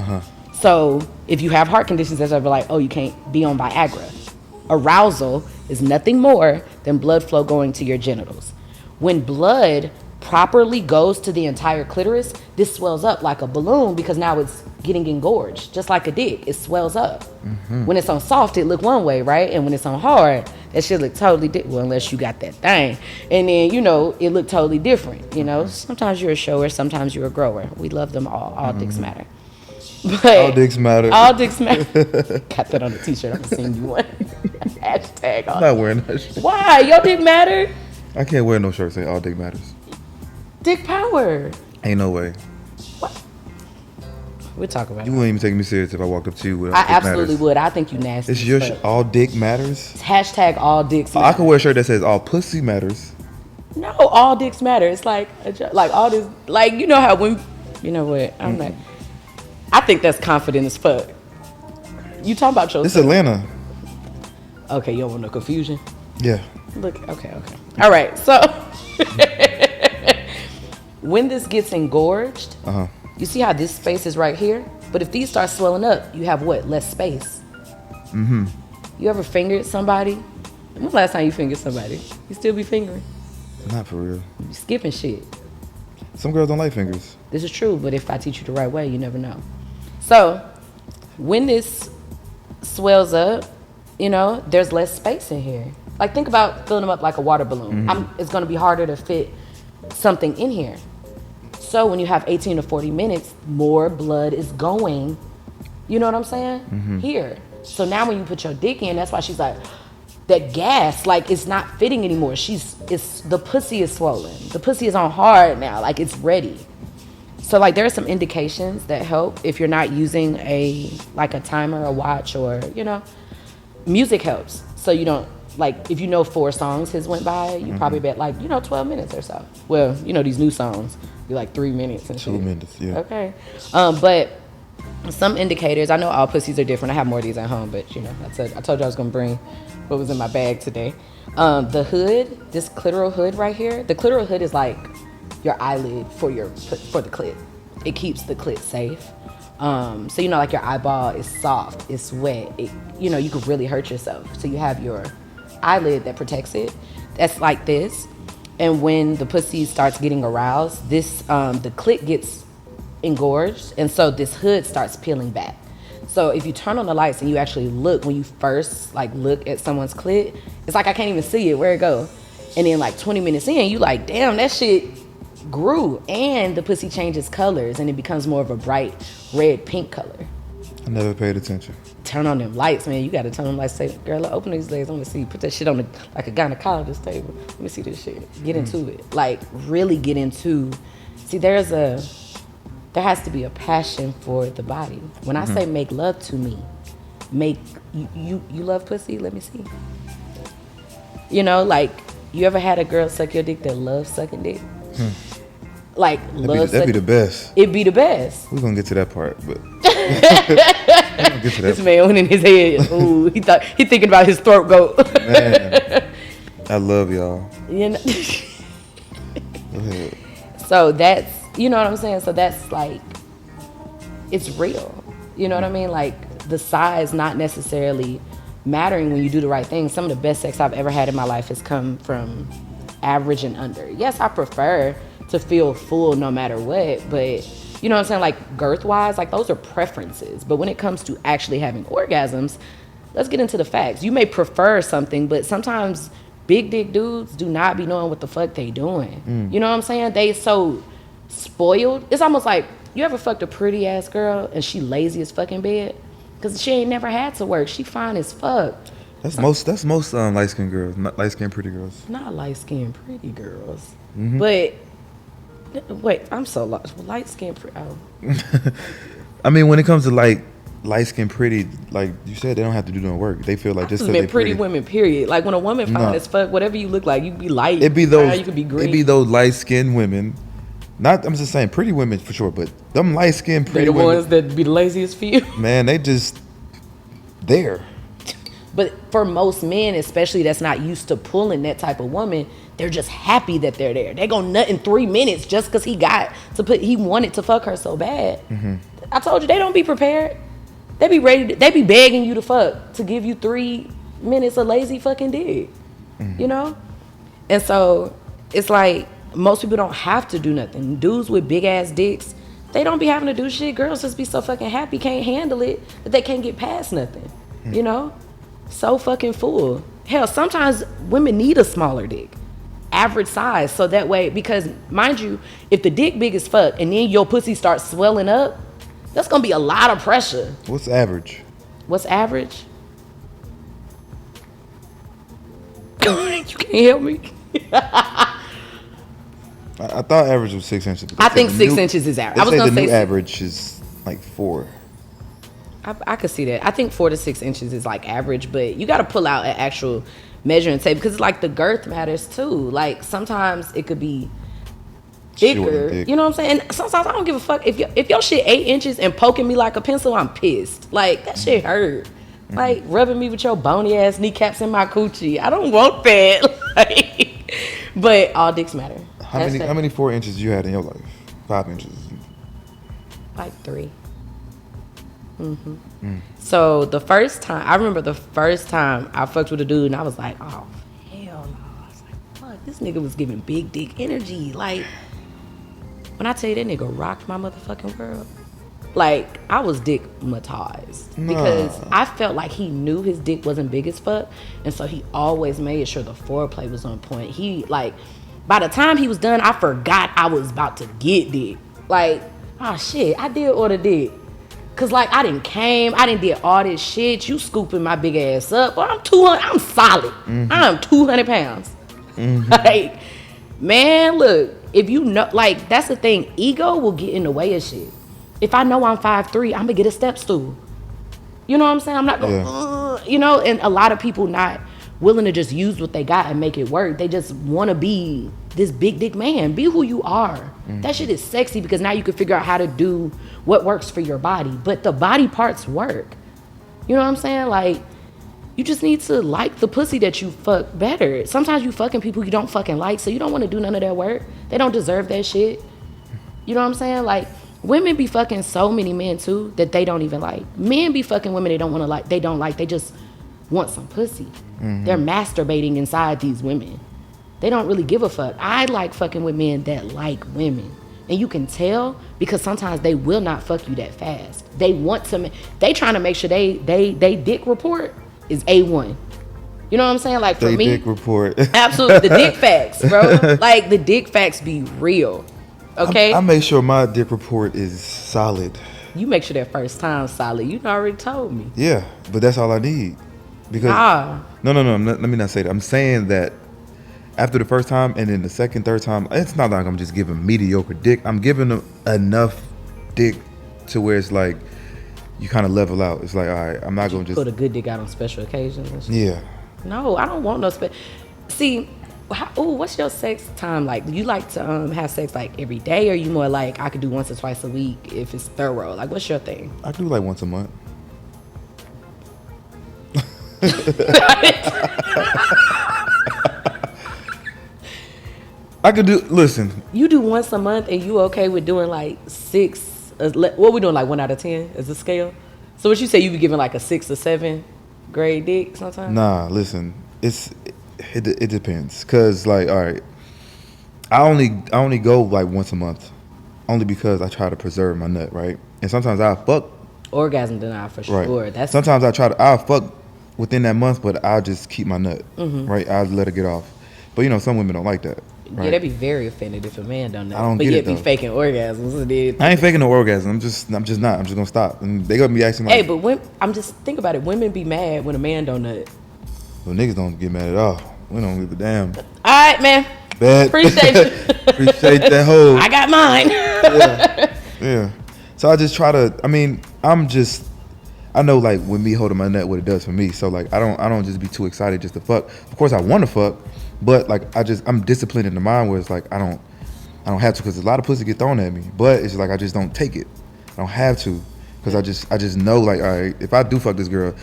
So if you have heart conditions, that's ever like, oh, you can't be on Viagra. Arousal is nothing more than blood flow going to your genitals. When blood properly goes to the entire clitoris, this swells up like a balloon, because now it's getting engorged, just like a dick. It swells up. When it's on soft, it look one way, right? And when it's on hard, that shit look totally different. Well, unless you got that thing, and then you know it look totally different. You know, sometimes you're a shower, sometimes you're a grower. We love them all. All dicks matter. But All dicks matter. All dicks matter. Got that on the t-shirt. I'm seeing you one. Hashtag. I'm not wearing that shit. Why? Your dick matter? I can't wear no shirt saying all dick matters. Dick power. Ain't no way. What? We'll talk about You it. wouldn't even take me serious if I walked up to you with all I dick absolutely matters. would. I think you nasty. It's your as fuck. all dick matters. It's hashtag all dicks I matter. could wear a shirt that says all pussy matters. No, all dicks matter. It's like all this, like, you know how when, you know what? I'm like, I think that's confident as fuck. You talking about yourself? This is Atlanta. Okay, you don't want no confusion. Yeah. Look, okay. All right, so when this gets engorged, you see how this space is right here? But if these start swelling up, you have what? Less space. You ever fingered somebody? When was the last time you fingered somebody? You still be fingering? Not for real. You skipping shit. Some girls don't like fingers. This is true, but if I teach you the right way, you never know. So when this swells up, you know, there's less space in here. Like, think about filling them up like a water balloon. It's going to be harder to fit something in here. So when you have 18 to 40 minutes, more blood is going, you know what I'm saying? Here. So now when you put your dick in, that's why she's like, that gas, like, it's not fitting anymore. The pussy is swollen. The pussy is on hard now, like, it's ready. So, like, there are some indications that help if you're not using a timer, a watch, or, you know, music helps. So you don't, like, if you know 4 songs his went by, you probably bet, like, 12 minutes or so. Well, these new songs be like 3 minutes and shit. 2 minutes, yeah. Okay. But some indicators, I know all pussies are different. I have more of these at home, but, I told you I was going to bring what was in my bag today. The hood, this clitoral hood right here, the clitoral hood is like your eyelid for the clit. it keeps the clit safe. So, you know, like your eyeball is soft, it's wet. You know, you could really hurt yourself. So you have your eyelid that protects it. That's like this. And when the pussy starts getting aroused, the clit gets engorged. And so this hood starts peeling back. So if you turn on the lights and you actually look, when you first like look at someone's clit, it's like I can't even see it, where it go. And then like 20 minutes in, you like, damn, that shit grew. And the pussy changes colors and it becomes more of a bright red pink color. I never paid attention. Turn on them lights, man. You gotta turn them lights. Say, girl, open these legs. I wanna see. Put that shit on like a gynecologist table. Let me see this shit. Get into it. Like really get into. See, there has to be a passion for the body. When I say make love to me, you love pussy? Let me see. You know, like, you ever had a girl suck your dick that loves sucking dick? Like, that'd be the best. It'd be the best. We're gonna get to that part, but this man went in his head. Ooh, he thinking about his throat goat. Man, I love y'all. You know. Go ahead. So that's, you know what I'm saying? So that's like, it's real. You know what I mean? Like, the size not necessarily mattering when you do the right thing. Some of the best sex I've ever had in my life has come from average and under. Yes, I prefer to feel full no matter what, but you know what I'm saying? Like, girth wise, like, those are preferences. But when it comes to actually having orgasms, let's get into the facts. You may prefer something, but sometimes big dick dudes do not be knowing what the fuck they doing. You know what I'm saying? They so spoiled. It's almost like, you ever fucked a pretty ass girl and she lazy as fucking bed? Cause she ain't never had to work. She fine as fuck. That's most light skinned girls, not light skinned pretty girls. Not light skinned pretty girls, but wait, I'm so lost. Light skinned pretty. Oh. I mean, when it comes to like light skinned pretty, like you said, they don't have to do no work. They feel like just so they pretty women. Period. Like when a woman fine as fuck, whatever you look like, you be light. It be those. You could be green. It be those light skinned women. Not, I'm just saying, pretty women for sure, but them light skinned pretty women. They're the ones that be the laziest for you. Man, they just there. But for most men, especially that's not used to pulling that type of woman, they're just happy that they're there. They go nut in 3 minutes just because he wanted to fuck her so bad. I told you, they don't be prepared. They be ready. They be begging you to fuck to give you 3 minutes of lazy fucking dick. You know? And so it's like, most people don't have to do nothing. Dudes with big ass dicks, they don't be having to do shit. Girls just be so fucking happy, can't handle it, that they can't get past nothing. You know? So fucking full. Hell, sometimes women need a smaller dick. Average size. So that way, because mind you, if the dick big as fuck and then your pussy starts swelling up, that's gonna be a lot of pressure. What's average? What's average? You can't help me. I thought average was 6 inches. I think 6 inches is average. I was gonna say the new average is like 4. I could see that. I think 4 to 6 inches is like average, but you got to pull out an actual measuring tape because it's like the girth matters too. Like sometimes it could be thicker. You know what I'm saying? And sometimes I don't give a fuck if your shit 8 inches and poking me like a pencil. I'm pissed. Like that shit hurt. Like rubbing me with your bony ass kneecaps in my coochie. I don't want that. Like, but all dicks matter. How many 4 inches you had in your life? 5 inches? Like 3. So I remember the first time I fucked with a dude and I was like, oh hell no. I was like, fuck, this nigga was giving big dick energy. Like, when I tell you that nigga rocked my motherfucking world, like I was dickmatized because I felt like he knew his dick wasn't big as fuck, and so he always made sure the foreplay was on point. He like, by the time he was done, I forgot I was about to get dick. Like, oh shit, I did order dick. Cause like I didn't did all this shit. You scooping my big ass up. Well, I'm 200. I'm solid. I'm 200 pounds. Like, man, look. If you know, like that's the thing. Ego will get in the way of shit. If I know I'm 5'3", I'm gonna get a step stool. You know what I'm saying? I'm not gonna, you know. And a lot of people not willing to just use what they got and make it work. They just want to be this big dick man. Be who you are. That shit is sexy because now you can figure out how to do what works for your body. But the body parts work. You know what I'm saying? Like, you just need to like the pussy that you fuck better. Sometimes you fucking people you don't fucking like, so you don't want to do none of that work. They don't deserve that shit. You know what I'm saying? Like, Women be fucking so many men too that they don't even like. Men be fucking women they don't want to like. They don't like. They just want some pussy. They're masturbating inside these women. They don't really give a fuck. I like fucking with men that like women. And you can tell because sometimes they will not fuck you that fast. They want to, they trying to make sure they dick report is A1. You know what I'm saying? Like for They me, dick report. absolutely, the dick facts, bro. Like the dick facts be real. Okay? I make sure my dick report is solid. You make sure that first time solid. You already told me. Yeah, but that's all I need. Because no, let me not say that. I'm saying that after the first time and then the second, third time, it's not like I'm just giving mediocre dick. I'm giving them enough dick to where it's like you kind of level out. It's like, all right, I'm not going to just put a good dick out on special occasions and shit. Yeah. No, I don't want no See, what's your sex time like? Do you like to have sex like every day, or you more like I could do once or twice a week if it's thorough? Like, what's your thing? I do like once a month. I could do. Listen, you do once a month, and you okay with doing like 6? What we doing? Like 1 out of 10 as a scale? So what you say? You be giving like a 6 or 7 grade dick sometimes? Nah, listen, it depends. Cause like, all right, I only go like once a month, only because I try to preserve my nut, right? And sometimes I fuck. Orgasm denial for sure. Right. That's sometimes I'll fuck within that month, but I'll just keep my nut, right? I'll let it get off. But you know, some women don't like that. Right? Yeah, they'd be very offended if a man don't know. I don't but get yet it, though. be faking orgasms. I ain't faking no orgasm. I'm just not. I'm just gonna stop. And they gonna be asking like, hey, but when I'm just think about it, women be mad when a man don't nut. Well, niggas don't get mad at all. We don't give a damn. All right, man. Bad. Appreciate you. Appreciate that hoe. I got mine. Yeah. So I just try to. I mean, I know like when me holding my nut, what it does for me. So like I don't just be too excited just to fuck. Of course I want to fuck, but like I'm disciplined in the mind where it's like I don't have to, because a lot of pussy get thrown at me. But it's like I just don't take it. I don't have to, because I just know like, all right, if I do fuck this girl,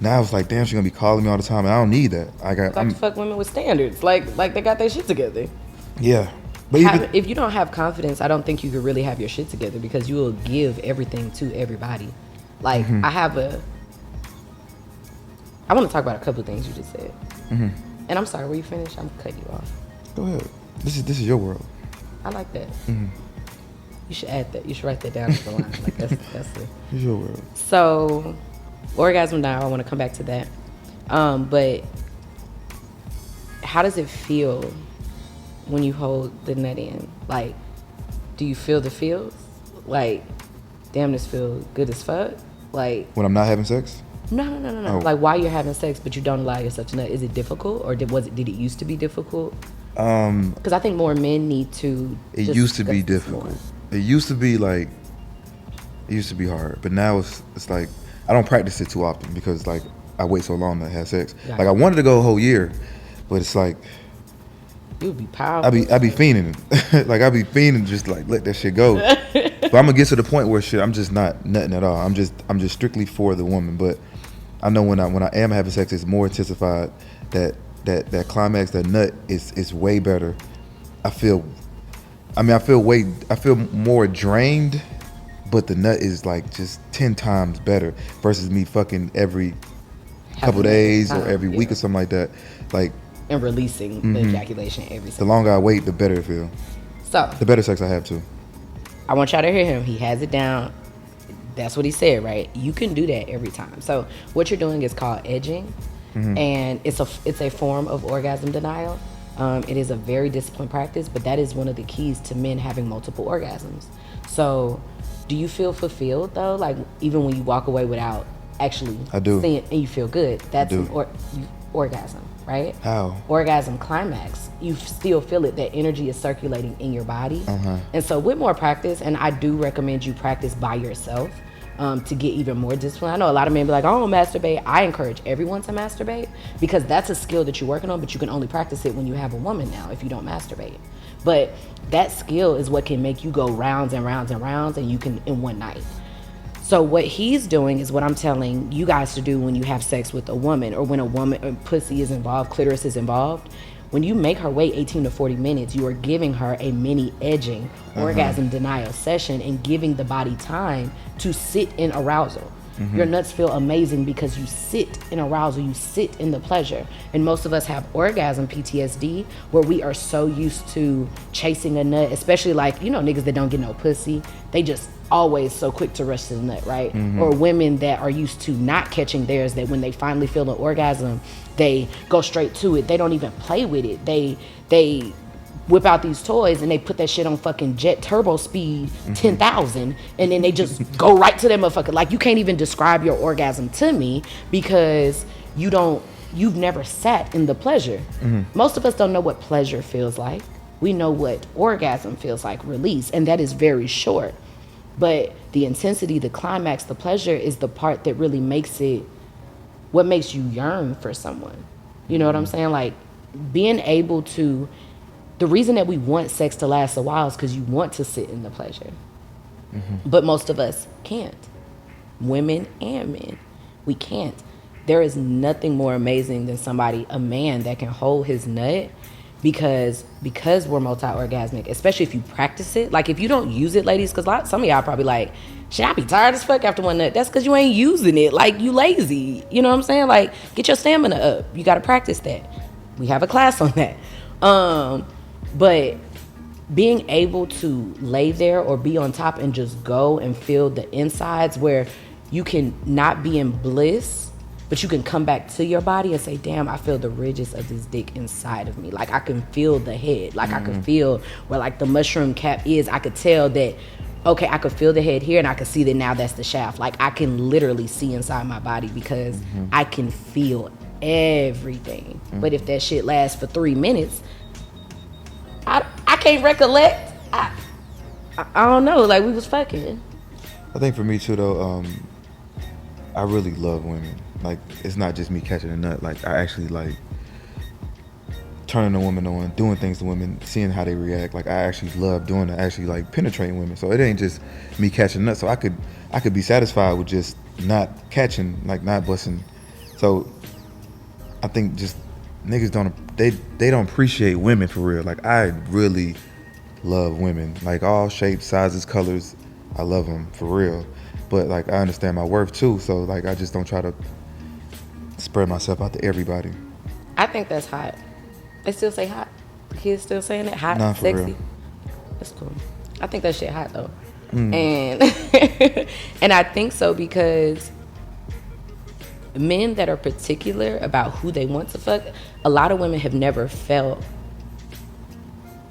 now it's like, damn, she's gonna be calling me all the time, and I don't need that. I'm fuck women with standards, like they got their shit together. Yeah. But if you don't have confidence, I don't think you could really have your shit together, because you will give everything to everybody. Like I want to talk about a couple of things you just said. And I'm sorry, were you finished? I'm cutting you off. Go ahead. This is your world. I like that. You should add that. You should write that down as the line. Like that's it. It's your world. So, orgasm now. I want to come back to that. But how does it feel when you hold the nut in? Like, do you feel the feels? Like, damn, this feel good as fuck. Like when I'm not having sex. No. Oh. Like while you're having sex, but you don't allow yourself to nut. Is it difficult, or did it used to be difficult? Because I think more men need to. It used to be difficult. It used to be like. It used to be hard, but now it's like I don't practice it too often because like I wait so long to have sex. Got like I wanted to go a whole year, but it's like. You would be powerful. I be fiending. Like I be fiending, just like let that shit go. But I'm gonna get to the point where shit, I'm just not nutting at all. I'm just strictly for the woman. But I know when I am having sex, it's more intensified. That climax, that nut is way better. I feel more drained, but the nut is like just 10 times better versus me fucking every couple days or every week or something like that. Like. And releasing the ejaculation every The longer I wait, the better it feels. So the better sex I have too. I want y'all to hear him. He has it down. That's what he said, right? You can do that every time. So what you're doing is called edging, and it's a form of orgasm denial. It is a very disciplined practice, but that is one of the keys to men having multiple orgasms. So do you feel fulfilled though? Like even when you walk away without actually seeing, and you feel good, that's an orgasm. Right? How? Orgasm climax. You still feel it. That energy is circulating in your body. And so with more practice, and I do recommend you practice by yourself to get even more discipline. I know a lot of men be like, I don't masturbate. I encourage everyone to masturbate because that's a skill that you're working on, but you can only practice it when you have a woman now if you don't masturbate. But that skill is what can make you go rounds and rounds and rounds, and you can in one night. So what he's doing is what I'm telling you guys to do when you have sex with a woman, or when a woman or pussy is involved, clitoris is involved. When you make her wait 18 to 40 minutes, you are giving her a mini edging orgasm denial session and giving the body time to sit in arousal. Your nuts feel amazing because you sit in arousal, you sit in the pleasure. And most of us have orgasm PTSD, where we are so used to chasing a nut, especially like, you know, niggas that don't get no pussy. They just always so quick to rush to the nut, right? Or women that are used to not catching theirs, that when they finally feel the orgasm, they go straight to it. They don't even play with it. They whip out these toys and they put that shit on fucking jet turbo speed 10,000, and then they just go right to that motherfucker. Like, you can't even describe your orgasm to me because you've never sat in the pleasure. Most of us don't know what pleasure feels like. We know what orgasm feels like, release, and that is very short. But the intensity, the climax, the pleasure is the part that really makes it what makes you yearn for someone. You know what I'm saying? Like, being able to, the reason that we want sex to last a while is because you want to sit in the pleasure. But most of us can't. Women and men, we can't. There is nothing more amazing than a man that can hold his nut, because we're multi-orgasmic, especially if you practice it. Like, if you don't use it, ladies, because some of y'all probably like, shit, I be tired as fuck after one nut. That's because you ain't using it. Like, you lazy. You know what I'm saying? Like, get your stamina up. You got to practice that. We have a class on that. But being able to lay there or be on top and just go and feel the insides, where you can not be in bliss, but you can come back to your body and say, damn, I feel the ridges of this dick inside of me. Like, I can feel the head. Like, I can feel where, like, the mushroom cap is. I could tell that, okay, I could feel the head here, and I could see that now that's the shaft. Like, I can literally see inside my body because I can feel everything. But if that shit lasts for 3 minutes, I can't recollect. I don't know. Like, we was fucking. I think for me too, though, I really love women. Like, it's not just me catching a nut. Like, I actually like turning a woman on, doing things to women, seeing how they react. Like, I actually love doing that. I actually like penetrating women. So it ain't just me catching nuts. So I could be satisfied with just not catching, like, not busting. So I think just niggas don't appreciate women for real. Like, I really love women, like, all shapes, sizes, colors. I love them for real. But, like, I understand my worth too. So, like, I just don't try to spread myself out to everybody. I think that's hot. They still say hot. The kids still saying it. Hot, nah, for sexy. real. That's cool. I think that shit hot though. And and I think so because men that are particular about who they want to fuck, a lot of women have never felt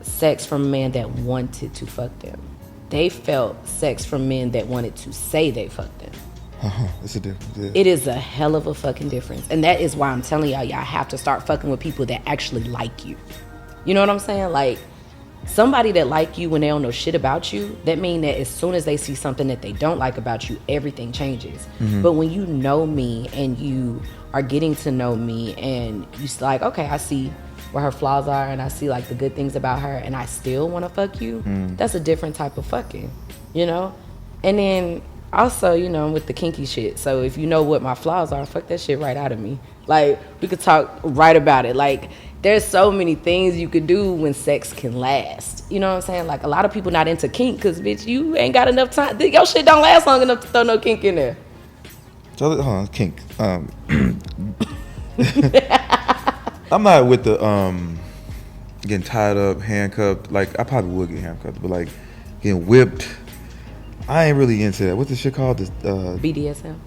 sex from a man that wanted to fuck them. They felt sex from men that wanted to say they fucked them. It's a difference. Yeah. It is a hell of a fucking difference. And that is why I'm telling y'all have to start fucking with people that actually like you. You know what I'm saying? Like, somebody that like you when they don't know shit about you, that mean that as soon as they see something that they don't like about you, everything changes. But when you know me and you are getting to know me and you like, okay, I see where her flaws are and I see like the good things about her and I still want to fuck you, that's a different type of fucking, you know? And then also, you know, with the kinky shit. So if you know what my flaws are, fuck that shit right out of me. Like, we could talk right about it. Like, there's so many things you could do when sex can last. You know what I'm saying? Like, a lot of people not into kink because, bitch, you ain't got enough time. Your shit don't last long enough to throw no kink in there. So, hold on, kink. I'm not with the getting tied up, handcuffed. Like, I probably would get handcuffed, but like getting whipped, I ain't really into that. What's the shit called? This BDSM.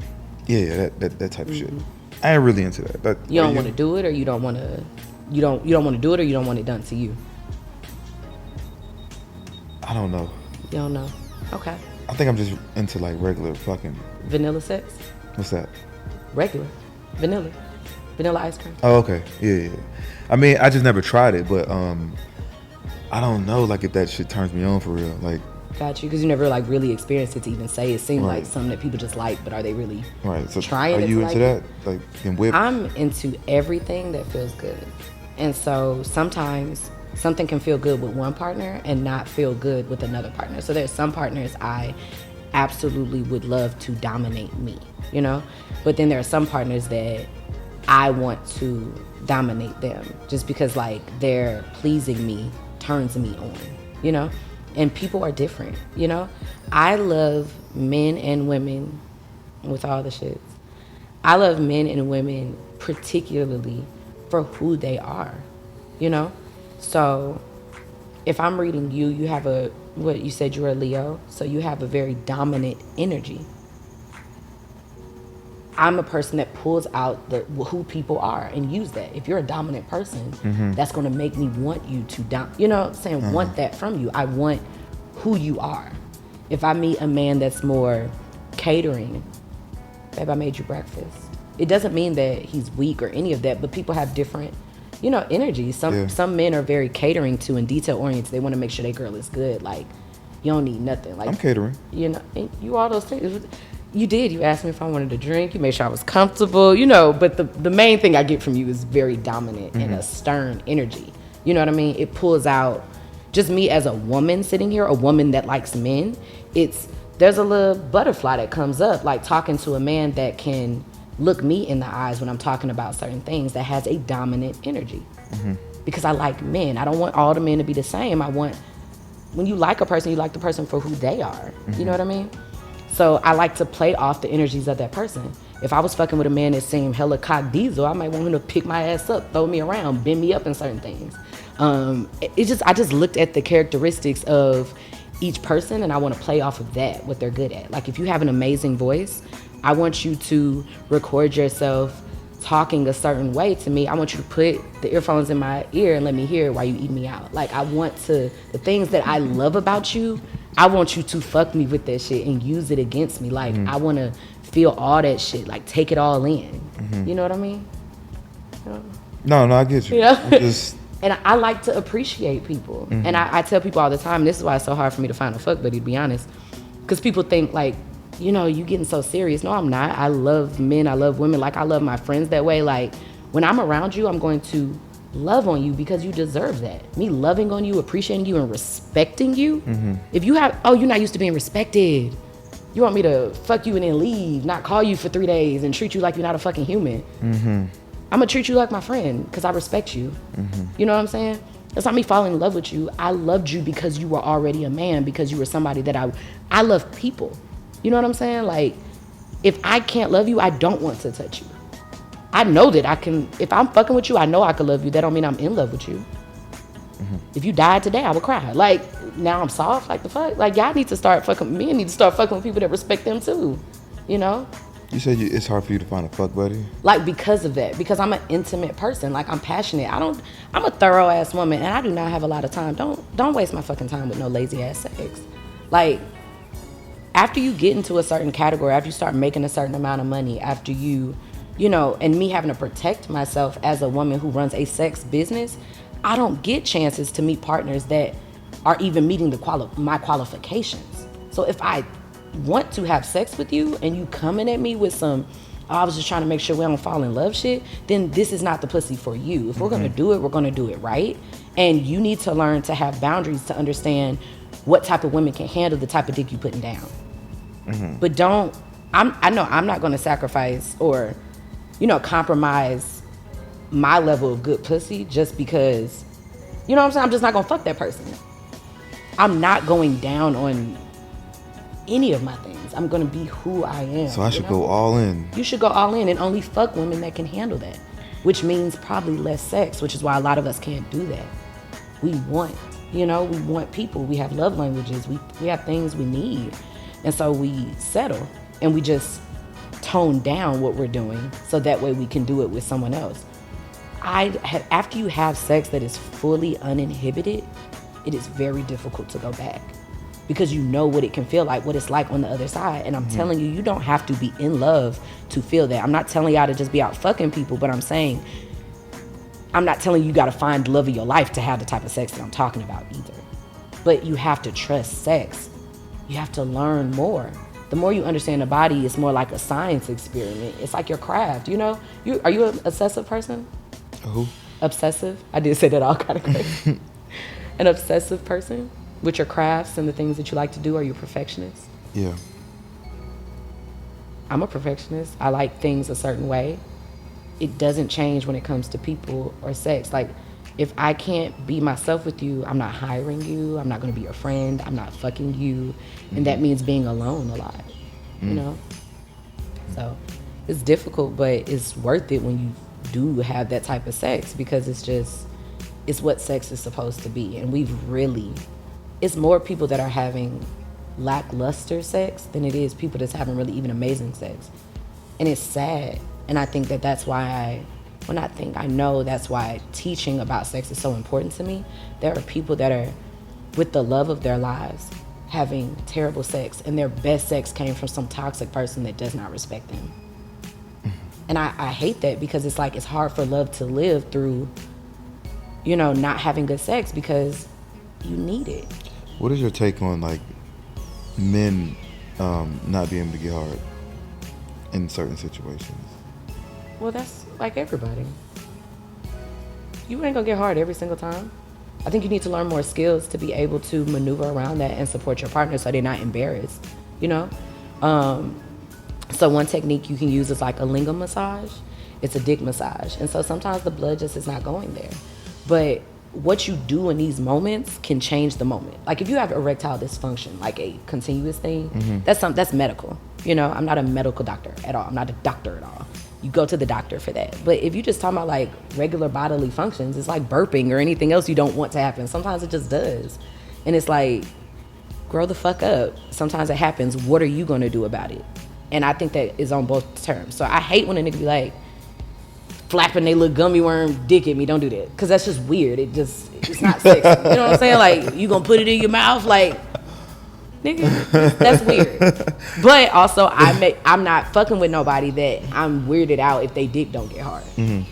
Yeah, that type of shit. I ain't really into that. You don't want to do it, or you don't want to. You don't want to do it, or you don't want it done to you. I don't know. You don't know. Okay. I think I'm just into like regular fucking vanilla sex. What's that? Regular, vanilla ice cream. Oh, okay. Yeah. I mean, I just never tried it, but I don't know, like, if that shit turns me on for real. Like, got you, because you never like really experienced it to even say. It seemed like something that people just like, but are they really so trying? Are you into that? Like, getting whipped? I'm into everything that feels good, and so sometimes something can feel good with one partner and not feel good with another partner. So there's some partners I absolutely would love to dominate me, you know, but then there are some partners that I want to dominate them just because like they're pleasing me turns me on, you know? And people are different, you know? I love men and women with all the shits. I love men and women particularly for who they are, you know? So if I'm reading you, you have what you said you're a Leo, so you have a very dominant energy. I'm a person that pulls out who people are and use that. If you're a dominant person, that's going to make me want you to, you know what I'm saying, want that from you. I want who you are. If I meet a man that's more catering, babe, I made you breakfast. It doesn't mean that he's weak or any of that, but people have different, you know, energies. Some men are very catering to and detail oriented. They want to make sure their girl is good. Like, you don't need nothing. Like, I'm catering. You know, you all those things. You did. You asked me if I wanted to drink. You made sure I was comfortable, you know. But the main thing I get from you is very dominant and a stern energy. You know what I mean? It pulls out just me as a woman sitting here, a woman that likes men. There's a little butterfly that comes up, like talking to a man that can look me in the eyes when I'm talking about certain things, that has a dominant energy. Because I like men. I don't want all the men to be the same. I want, when you like a person, you like the person for who they are. You know what I mean? So I like to play off the energies of that person. If I was fucking with a man that seemed hella cock diesel, I might want him to pick my ass up, throw me around, bend me up in certain things. I just looked at the characteristics of each person and I want to play off of that, what they're good at. Like if you have an amazing voice, I want you to record yourself talking a certain way to me. I want you to put the earphones in my ear and let me hear it while you eat me out. Like the things that I love about you, I want you to fuck me with that shit and use it against me. Like I want to feel all that shit, like take it all in. You know what I mean? No, I get you. You know? And I like to appreciate people. And I tell people all the time, this is why it's so hard for me to find a fuck buddy, to be honest. Because people think like, you know, you getting so serious. No, I'm not. I love men. I love women. Like I love my friends that way. Like when I'm around you, I'm going to love on you because you deserve that. Me loving on you, appreciating you, and respecting you. If you have, you're not used to being respected. You want me to fuck you and then leave, not call you for 3 days and treat you like you're not a fucking human. I'm gonna treat you like my friend because I respect you. You know what I'm saying? It's not me falling in love with you. I loved you because you were already a man, because you were somebody that I love people. You know what I'm saying? Like, if I can't love you, I don't want to touch you. I know that I can, if I'm fucking with you, I know I can love you. That don't mean I'm in love with you. If you died today, I would cry. Like, now I'm soft, like the fuck? Like, y'all need to start fucking, men need to start fucking with people that respect them too. You know? You said it's hard for you to find a fuck buddy? Like, because of that. Because I'm an intimate person. Like, I'm passionate. I'm a thorough ass woman, and I do not have a lot of time. Don't waste my fucking time with no lazy ass sex. Like, after you get into a certain category, after you start making a certain amount of money, after you know, and me having to protect myself as a woman who runs a sex business, I don't get chances to meet partners that are even meeting my qualifications. So if I want to have sex with you and you coming at me with some, I was just trying to make sure we don't fall in love shit, then this is not the pussy for you. If we're gonna do it, we're gonna do it right. And you need to learn to have boundaries to understand what type of women can handle the type of dick you putting down. But I know I'm not gonna sacrifice or, you know, compromise my level of good pussy just because, you know what I'm saying? I'm just not gonna fuck that person. I'm not going down on any of my things. I'm gonna be who I am. So I should go all in. You should go all in and only fuck women that can handle that, which means probably less sex, which is why a lot of us can't do that. We want people. We have love languages. We have things we need. And so we settle and we just tone down what we're doing so that way we can do it with someone else. After you have sex that is fully uninhibited, it is very difficult to go back because you know what it can feel like, what it's like on the other side. And I'm telling you, you don't have to be in love to feel that. I'm not telling y'all to just be out fucking people, but I'm saying, I'm not telling you got to find the love of your life to have the type of sex that I'm talking about either. But you have to trust sex. You have to learn more. The more you understand the body, it's more like a science experiment. It's like your craft, you know? Are you an obsessive person? Who? Obsessive? I did say that all kind of crazy. An obsessive person with your crafts and the things that you like to do? Are you a perfectionist? Yeah. I'm a perfectionist. I like things a certain way. it doesn't change when it comes to people or sex. Like, if I can't be myself with you, I'm not hiring you. I'm not going to be your friend. I'm not fucking you. And that means being alone a lot, you know? So it's difficult, but it's worth it when you do have that type of sex, because it's what sex is supposed to be. And it's more people that are having lackluster sex than it is people that's having really even amazing sex. And it's sad. And I think that's why I know that's why teaching about sex is so important to me. There are people that are, with the love of their lives, having terrible sex, and their best sex came from some toxic person that does not respect them. And I hate that, because it's like, it's hard for love to live through, you know, not having good sex, because you need it. What is your take on, like, men not being able to get hard in certain situations? Well, that's like everybody. You ain't gonna get hard every single time. I think you need to learn more skills to be able to maneuver around that and support your partner so they're not embarrassed, you know? So one technique you can use is like a lingam massage. It's a dick massage. And so sometimes the blood just is not going there. But what you do in these moments can change the moment. Like, if you have erectile dysfunction, like a continuous thing, that's medical. You know, I'm not a medical doctor at all. I'm not a doctor at all. You go to the doctor for that. But if you just talking about like regular bodily functions, it's like burping or anything else you don't want to happen. Sometimes it just does. And it's like, grow the fuck up. Sometimes it happens. What are you going to do about it? And I think that is on both terms. So I hate when a nigga be like, flapping they little gummy worm dick at me. Don't do that, because that's just weird. It's not sexy. You know what I'm saying? Like, you gonna put it in your mouth, like, nigga, that's weird. But also, I'm not fucking with nobody that I'm weirded out if they dick don't get hard.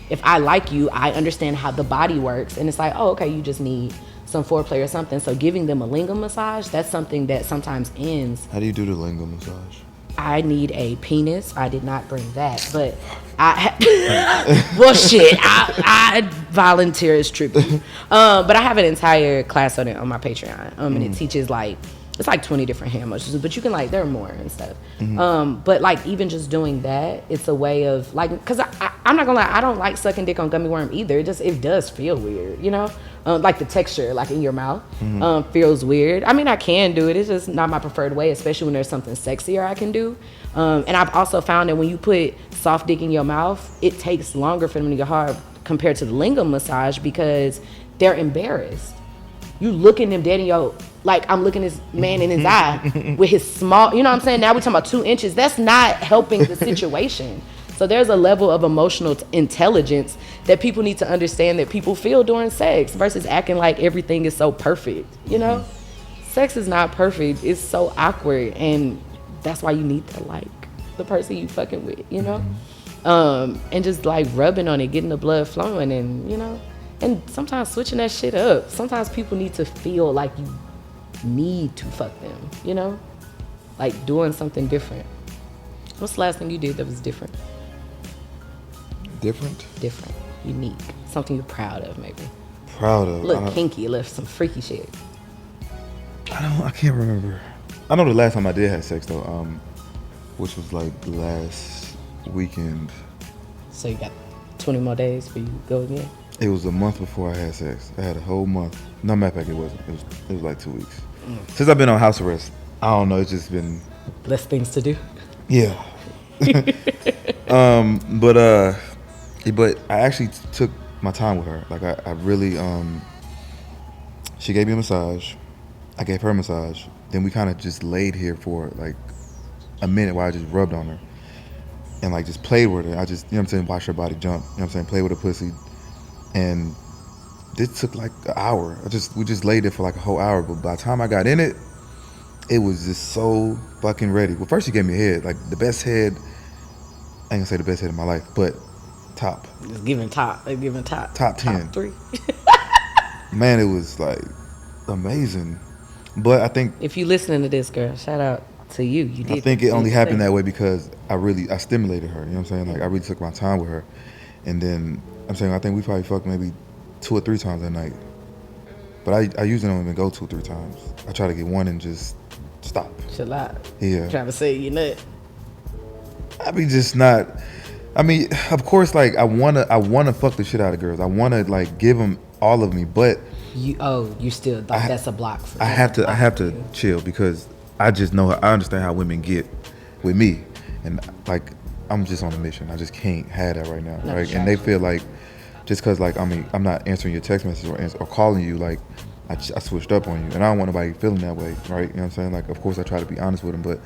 If I like you, I understand how the body works, and it's like, oh, okay, you just need some foreplay or something. So giving them a lingam massage, that's something that sometimes ends. How do you do the lingam massage? I need a penis. I did not bring that, but well, shit, I volunteer as tribute. But I have an entire class on it on my Patreon, and it teaches like, it's like 20 different hand motions, but you can like, there are more and stuff. But like, even just doing that, it's a way of like, because I'm not gonna lie, I don't like sucking dick on gummy worm either. It does feel weird, you know? Like the texture, like in your mouth, feels weird. I mean, I can do it. It's just not my preferred way, especially when there's something sexier I can do. And I've also found that when you put soft dick in your mouth, it takes longer for them to get hard compared to the lingam massage, because they're embarrassed. You looking them dead in your, like, I'm looking this man in his eye with his small, you know what I'm saying? Now we're talking about 2 inches. That's not helping the situation. So there's a level of emotional intelligence that people need to understand that people feel during sex, versus acting like everything is so perfect, you know? Sex is not perfect. It's so awkward, and that's why you need to like the person you fucking with, you know? And just like rubbing on it, getting the blood flowing, and, you know? And sometimes switching that shit up. Sometimes people need to feel like you need to fuck them, you know? Like doing something different. What's the last thing you did that was different? Different, unique, something you're proud of, maybe. Proud of? Look kinky, left some freaky shit. I can't remember. I know the last time I did have sex though, which was like last weekend. So you got 20 more days for you to go again? It was a month before I had sex. I had a whole month. No, matter of fact, it wasn't. It was like 2 weeks. Since I've been on house arrest, I don't know. It's just been less things to do. Yeah. But I actually took my time with her. Like I really, she gave me a massage. I gave her a massage. Then we kind of just laid here for like a minute while I just rubbed on her and like just played with her. I just, you know what I'm saying, watch her body jump. You know what I'm saying, play with her pussy. And this took like an hour. We just laid there for like a whole hour. But by the time I got in it, it was just so fucking ready. Well, first she gave me a head, like the best head. I ain't gonna say the best head of my life, but top. It's giving top. It's giving top. Top 10. Top 3. Man, it was like amazing. But I think if you listening to this, girl, shout out to you. You did. I think it only happened that way because I stimulated her. You know what I'm saying? Like I really took my time with her, and then I'm saying I think we probably fucked maybe 2 or 3 times that night. But I usually don't even go 2 or 3 times. I try to get one and just stop. Chill out. Yeah. Trying to say you nut. I be just not. I mean, of course, like I wanna fuck the shit out of girls. I wanna like give them all of me, but you still like that's a block for. I have to chill because I just know I understand how women get with me, and like I'm just on a mission. I just can't have that right now, right? And they feel like just because like I'm not answering your text message or calling you, like I switched up on you, and I don't want nobody feeling that way, right? You know what I'm saying? Like, of course I try to be honest with them, but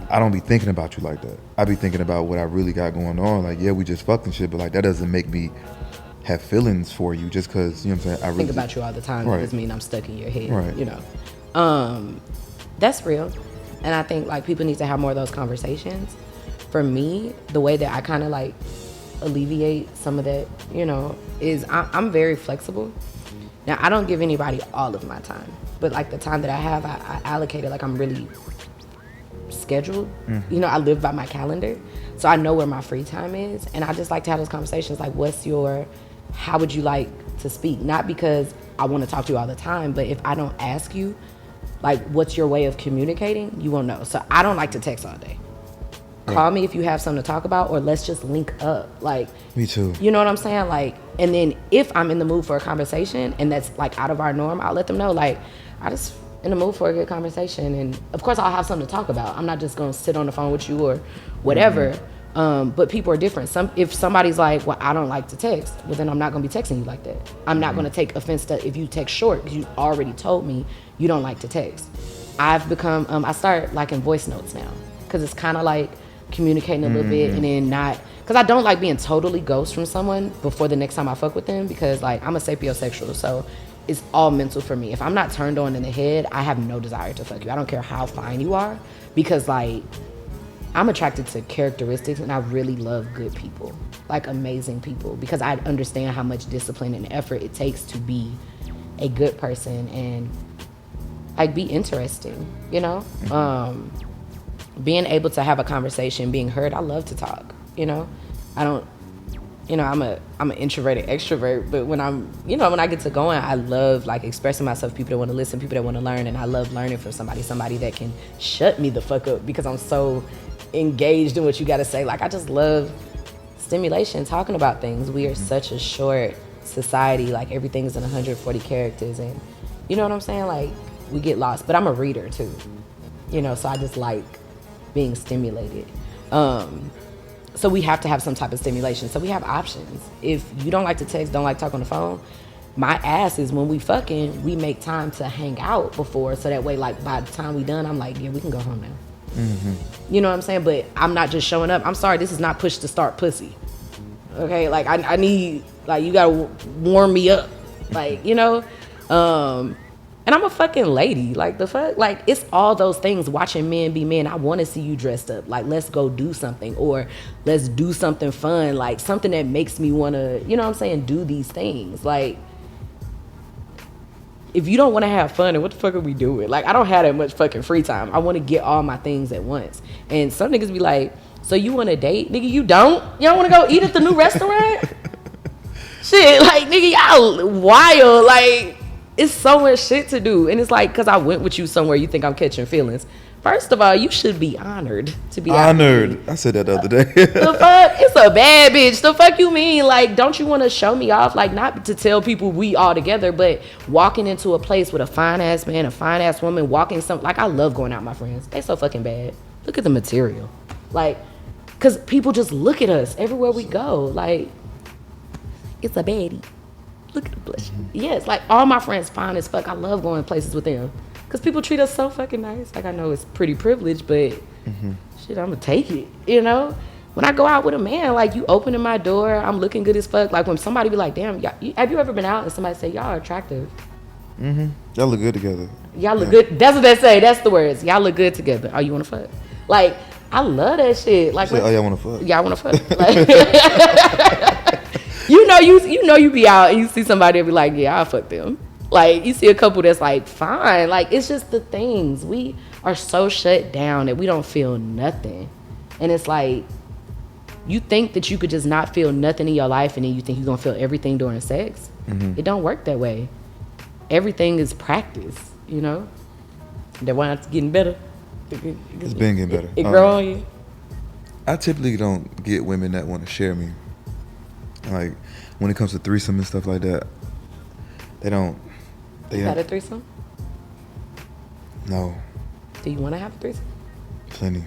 I don't be thinking about you like that. I be thinking about what I really got going on. Like, yeah, we just fucking shit, but like that doesn't make me have feelings for you just because, you know what I'm saying? I really think about you all the time. Right. It doesn't mean I'm stuck in your head, right. You know. That's real. And I think like people need to have more of those conversations. For me, the way that I kind of like alleviate some of that, you know, is I'm very flexible. Now, I don't give anybody all of my time, but like the time that I have, I allocate it like I'm really scheduled. You know, I live by my calendar, so I know where my free time is, and I just like to have those conversations like, how would you like to speak? Not because I want to talk to you all the time, but if I don't ask you like what's your way of communicating, you won't know. So I don't like to text all day. Call me if you have something to talk about, or let's just link up. Like, me too. You know what I'm saying? Like, and then if I'm in the mood for a conversation and that's like out of our norm, I'll let them know like I just in the mood for a good conversation, and of course I'll have something to talk about. I'm not just gonna sit on the phone with you or whatever. But people are different. If somebody's like, well, I don't like to text, well then I'm not gonna be texting you like that. I'm not gonna take offense to if you text short because you already told me you don't like to text. I've become I start liking voice notes now because it's kind of like communicating a little bit and then not, because I don't like being totally ghost from someone before the next time I fuck with them, because like I'm a sapiosexual, so it's all mental for me. If I'm not turned on in the head, I have no desire to fuck you. I don't care how fine you are, because like I'm attracted to characteristics, and I really love good people, like amazing people, because I understand how much discipline and effort it takes to be a good person and like be interesting, you know? Being able to have a conversation, being heard. I love to talk, you know? I don't, you know, I'm an introverted extrovert, but when when I get to going, I love like expressing myself, people that want to listen, people that want to learn, and I love learning from somebody that can shut me the fuck up because I'm so engaged in what you got to say. Like, I just love stimulation, talking about things. We are such a short society, like everything's in 140 characters, and you know what I'm saying? Like, we get lost, but I'm a reader too, you know, so I just like being stimulated. So we have to have some type of stimulation. So we have options. If you don't like to text, don't like talk on the phone, my ass is when we fucking, we make time to hang out before, so that way, like, by the time we done, I'm like, yeah, we can go home now. You know what I'm saying? But I'm not just showing up. I'm sorry, this is not push to start pussy. Okay, like I need, like, you gotta warm me up, like, you know. And I'm a fucking lady. Like, the fuck? Like, it's all those things. Watching men be men. I want to see you dressed up. Like, let's go do something. Or let's do something fun. Like, something that makes me want to, you know what I'm saying, do these things. Like, if you don't want to have fun, then what the fuck are we doing? Like, I don't have that much fucking free time. I want to get all my things at once. And some niggas be like, so you want to date? Nigga, you don't? You don't want to go eat at the new restaurant? Shit, like, nigga, y'all wild. Like, it's so much shit to do. And it's like, because I went with you somewhere, you think I'm catching feelings. First of all, you should be honored to be honored. I said that the other day. The fuck? It's a bad bitch. The fuck you mean? Like, don't you want to show me off? Like, not to tell people we all together, but walking into a place with a fine ass man, a fine ass woman, walking some, like, I love going out with my friends. They so fucking bad. Look at the material. Like, because people just look at us everywhere we go. Like, it's a baddie. Look at the blush. Yes, like, all my friends fine as fuck. I love going places with them because people treat us so fucking nice. Like, I know it's pretty privileged, but shit, I'm gonna take it, you know? When I go out with a man, like, you opening my door, I'm looking good as fuck. Like, when somebody be like, damn, have you ever been out and somebody say, y'all are attractive? Y'all look good together. Y'all look good. That's what they say. That's the words. Y'all look good together. Oh, you wanna fuck? Like, I love that shit. Like, say, oh, y'all wanna fuck? Y'all wanna fuck? Like, you know you be out and you see somebody and be like, yeah, I'll fuck them. Like, you see a couple that's like, fine. Like, it's just the things. We are so shut down that we don't feel nothing. And it's like, you think that you could just not feel nothing in your life and then you think you're gonna feel everything during sex. It don't work that way. Everything is practice, you know? That why it's getting better. It's been getting better. It grow on you. I typically don't get women that want to share me. Like, when it comes to threesome and stuff like that, they don't. You had a threesome? No. Do you want to have a threesome? Plenty.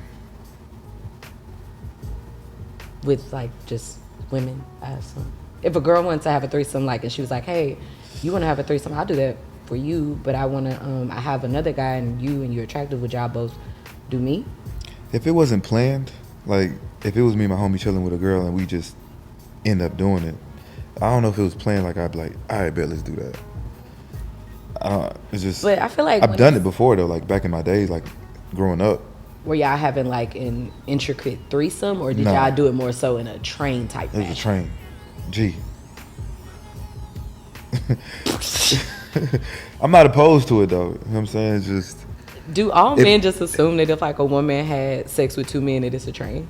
With, like, just women, I assume. If a girl wants to have a threesome, like, and she was like, hey, you want to have a threesome, I'll do that for you, but I want to, I have another guy and you're attractive, would y'all both do me? If it wasn't planned, like, if it was me and my homie chilling with a girl and we just end up doing it, I don't know if it was planned, like, I'd be like, all right, bet, let's do that. It's just, but I feel like I've done it before, though, like, back in my days, like, growing up. Were y'all having, like, an intricate threesome, or did y'all do it more so in a train type fashion? It was a train. G. I'm not opposed to it, though. You know what I'm saying? It's just... Do all men just assume that if, like, a woman had sex with two men, that it's a train?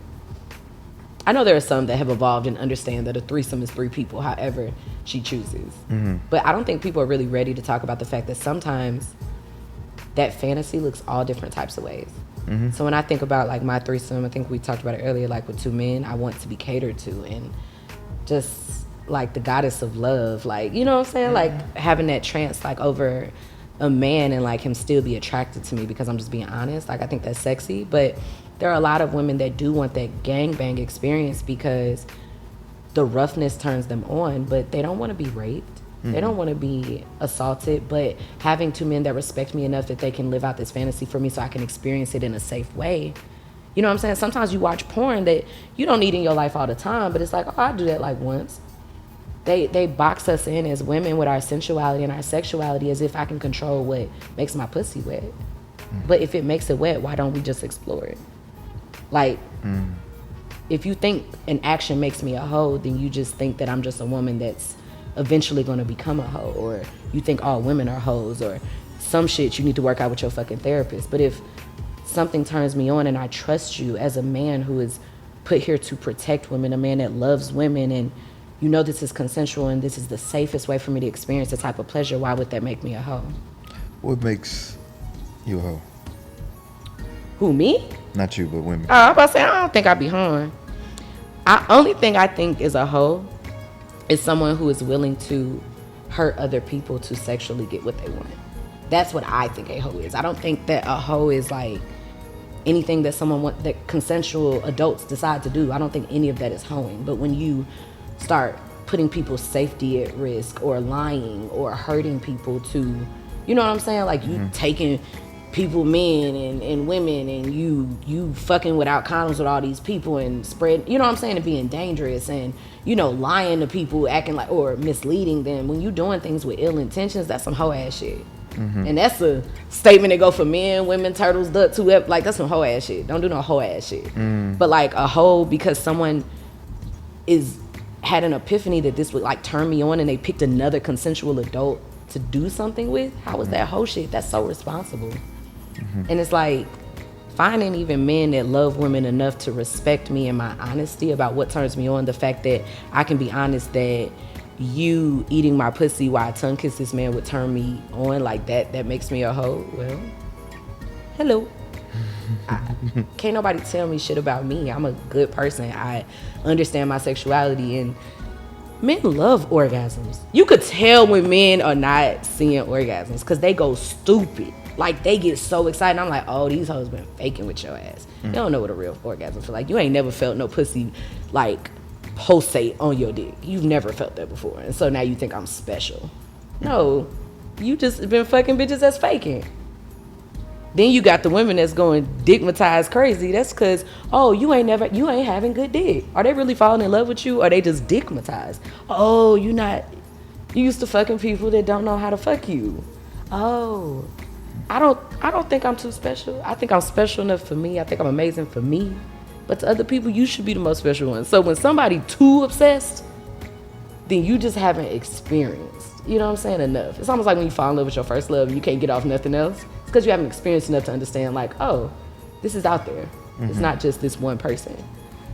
I know there are some that have evolved and understand that a threesome is 3 people, however she chooses. Mm-hmm. But I don't think people are really ready to talk about the fact that sometimes that fantasy looks all different types of ways. Mm-hmm. So when I think about, like, my threesome, I think we talked about it earlier, like, with 2 men, I want to be catered to, and just, like, the goddess of love, like, you know what I'm saying? Like, having that trance, like, over a man and, like, him still be attracted to me because I'm just being honest. Like, I think that's sexy, but there are a lot of women that do want that gangbang experience because the roughness turns them on, but they don't want to be raped. Mm-hmm. They don't want to be assaulted, but having 2 men that respect me enough that they can live out this fantasy for me so I can experience it in a safe way. You know what I'm saying? Sometimes you watch porn that you don't need in your life all the time, but it's like, oh, I do that, like, once. They box us in as women with our sensuality and our sexuality as if I can control what makes my pussy wet. Mm. But if it makes it wet, why don't we just explore it? Like, if you think an action makes me a hoe, then you just think that I'm just a woman that's eventually going to become a hoe, or you think all women are hoes, or some shit you need to work out with your fucking therapist. But if something turns me on and I trust you as a man who is put here to protect women, a man that loves women, and you know this is consensual and this is the safest way for me to experience the type of pleasure, why would that make me a hoe? What makes you a hoe? Who, me? Not you, but women. I'm about to say, I don't think I'd be hoeing. Only thing I think is a hoe is someone who is willing to hurt other people to sexually get what they want. That's what I think a hoe is. I don't think that a hoe is like anything that that consensual adults decide to do. I don't think any of that is hoeing. But when you start putting people's safety at risk, or lying, or hurting people to, you know what I'm saying? Like, you taking people, men and women, and you fucking without condoms with all these people and spread, you know what I'm saying, and being dangerous, and, you know, lying to people, acting like, or misleading them. When you doing things with ill intentions, that's some hoe ass shit. Mm-hmm. And that's a statement that go for men, women, turtles, ducks, whoever. Like, that's some hoe ass shit. Don't do no hoe ass shit. But like a hoe because someone had an epiphany that this would, like, turn me on, and they picked another consensual adult to do something with. How is that hoe shit? That's so responsible. And it's like finding even men that love women enough to respect me and my honesty about what turns me on. The fact that I can be honest that you eating my pussy while I tongue kiss this man would turn me on, like that makes me a hoe. Well, hello. Can't nobody tell me shit about me. I'm a good person. I understand my sexuality, and men love orgasms. You could tell when men are not seeing orgasms because they go stupid. Like, they get so excited. I'm like, oh, these hoes been faking with your ass. You don't know what a real orgasm feel like. You ain't never felt no pussy, like, pulsate on your dick. You've never felt that before. And so now you think I'm special. No, you just been fucking bitches that's faking. Then you got the women that's going dickmatized crazy. That's because, oh, you ain't having good dick. Are they really falling in love with you, or are they just dickmatized? Oh, you used to fucking people that don't know how to fuck you. Oh, I don't think I'm too special. I think I'm special enough for me. I think I'm amazing for me. But to other people, you should be the most special one. So when somebody too obsessed, then you just haven't experienced, you know what I'm saying, enough. It's almost like when you fall in love with your first love and you can't get off nothing else. It's because you haven't experienced enough to understand, like, oh, this is out there. It's not just this one person.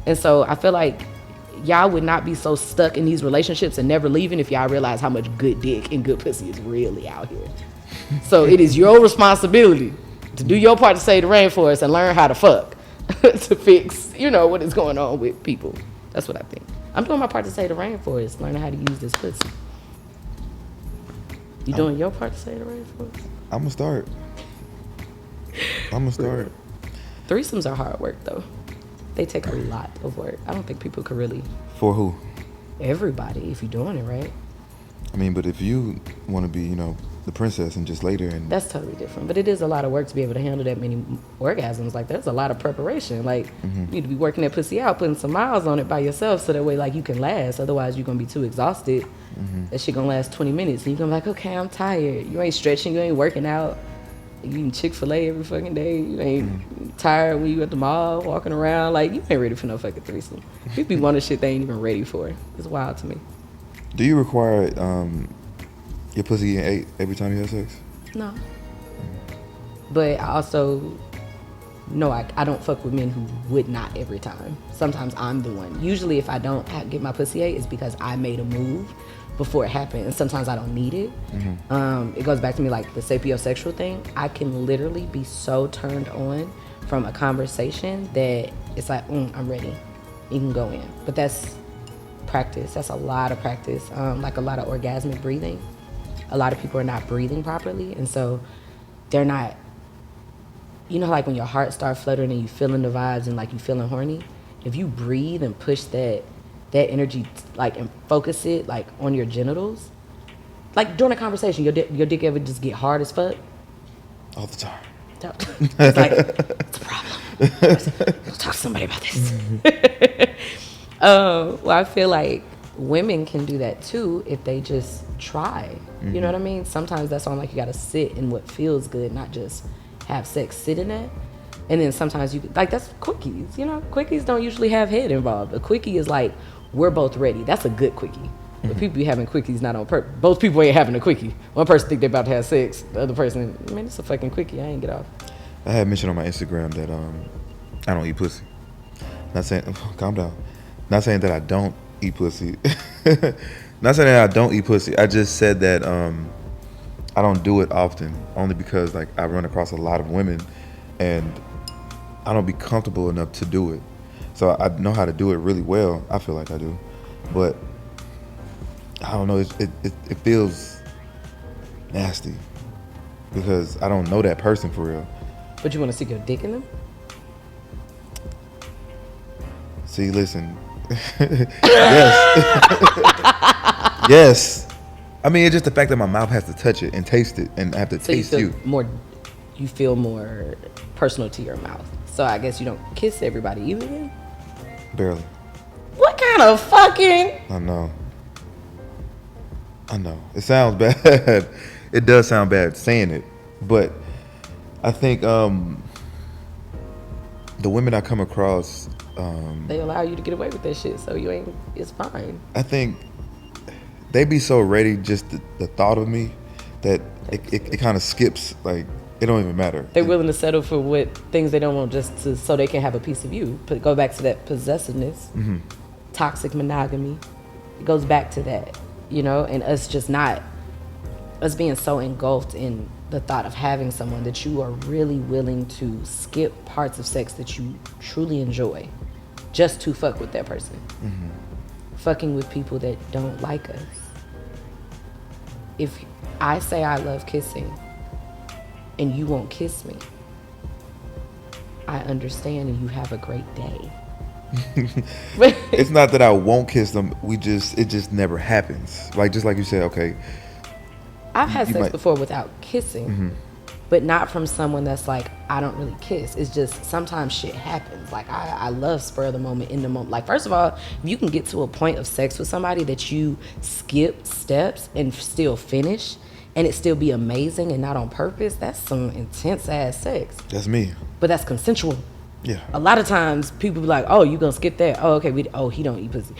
And so I feel like y'all would not be so stuck in these relationships and never leaving if y'all realize how much good dick and good pussy is really out here. So it is your responsibility to do your part to save the rainforest and learn how to fuck. to fix, what is going on with people. That's what I think. I'm doing my part to save the rainforest, learning how to use this pussy. You doing your part to save the rainforest? I'm gonna start. Threesomes are hard work, though. They take a lot of work. I don't think people could really. For who? Everybody, if you're doing it right. I mean, but if you want to be, the princess and just later and... That's totally different. But it is a lot of work to be able to handle that many orgasms. Like, there's a lot of preparation. Like, you need to be working that pussy out, putting some miles on it by yourself so that way, like, you can last. Otherwise, you're going to be too exhausted. That shit going to last 20 minutes. And you're going to be like, okay, I'm tired. You ain't stretching. You ain't working out. You eating Chick-fil-A every fucking day. You ain't tired when you at the mall walking around. Like, you ain't ready for no fucking threesome. People be wanting shit they ain't even ready for. It's wild to me. Do you require your pussy getting ate every time you have sex? No. But I also know I don't fuck with men who would not every time. Sometimes I'm the one. Usually if I don't get my pussy ate, it's because I made a move before it happened, and sometimes I don't need it. It goes back to me like the sapiosexual thing. I can literally be so turned on from a conversation that it's like, I'm ready. You can go in. But that's practice. That's a lot of practice. Like a lot of orgasmic breathing. A lot of people are not breathing properly, and so they're not, like when your heart starts fluttering and you feeling the vibes and like you feeling horny, if you breathe and push that energy, like, and focus it like on your genitals, like during a conversation, your dick ever just get hard as fuck? All the time. It's like, it's a problem. Let's talk to somebody about this. Well, I feel like women can do that too if they just try. You know what I mean? Sometimes that's on, like, you gotta sit in what feels good, not just have sex, sit in it. And then sometimes that's quickies, quickies don't usually have head involved. A quickie is like, we're both ready. That's a good quickie. But people be having quickies not on purpose. Both people ain't having a quickie. One person think they're about to have sex, the other person, man, it's a fucking quickie, I ain't get off. I had mentioned on my Instagram that I don't eat pussy. Not saying, calm down. Not saying that I don't eat pussy. Not saying that I don't eat pussy. I just said that I don't do it often, only because, like, I run across a lot of women and I don't be comfortable enough to do it. So I know how to do it really well. I feel like I do, but I don't know. It feels nasty because I don't know that person for real. But you want to stick your dick in them? See, listen. Yes. Yes. I mean, it's just the fact that my mouth has to touch it and taste it, and I have to taste you. You feel more personal to your mouth. So I guess you don't kiss everybody either then? Barely. What kind of fucking? I know. It sounds bad. It does sound bad saying it, but I think the women I come across, they allow you to get away with that shit, so it's fine. I think they be so ready, just the thought of me, that it kind of skips, like, it don't even matter. They're willing to settle for what things they don't want so they can have a piece of you. Go back to that possessiveness, toxic monogamy. It goes back to that, and us being so engulfed in the thought of having someone that you are really willing to skip parts of sex that you truly enjoy just to fuck with that person. Fucking with people that don't like us. If I say I love kissing and you won't kiss me, I understand and you have a great day. It's not that I won't kiss them. It just never happens. Like, just like you said, okay. I've had sex before without kissing, but not from someone that's like, I don't really kiss. It's just sometimes shit happens. Like, I love spur of the moment, in the moment. Like, first of all, if you can get to a point of sex with somebody that you skip steps and still finish, and it still be amazing and not on purpose, that's some intense ass sex. That's me. But that's consensual. Yeah. A lot of times people be like, oh, you gonna skip that? Oh, okay. He don't eat pussy.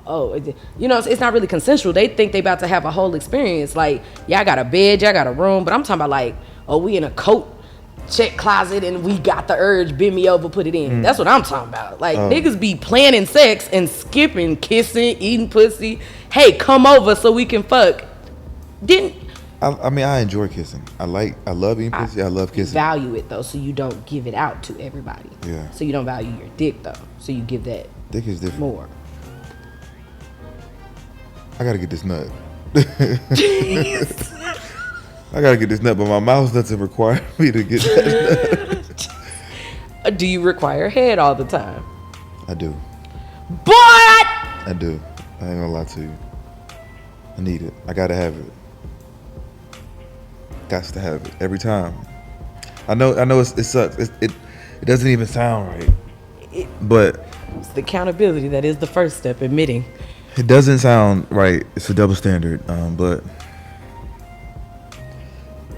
Oh, it's not really consensual. They think they about to have a whole experience. Like, yeah, I got a bed, yeah, I got a room, but I'm talking about like, oh, we in a coat check closet and we got the urge, bend me over, put it in. That's what I'm talking about. Like, niggas be planning sex and skipping, kissing, eating pussy. Hey, come over so we can fuck. I mean, I enjoy kissing. I love eating pussy. I love You kissing. value it though, so you don't give it out to everybody. Yeah. So you don't value your dick though, so you give that Dick is different. more. I gotta get this nut. I gotta get this nut, but my mouth doesn't require me to get that nut. Do you require head all the time? I do. But I do. I ain't gonna lie to you. I need it. I gotta have it. Gots to have it every time. I know. It sucks. It doesn't even sound right. But it's the accountability that is the first step. Admitting it doesn't sound right. It's a double standard. But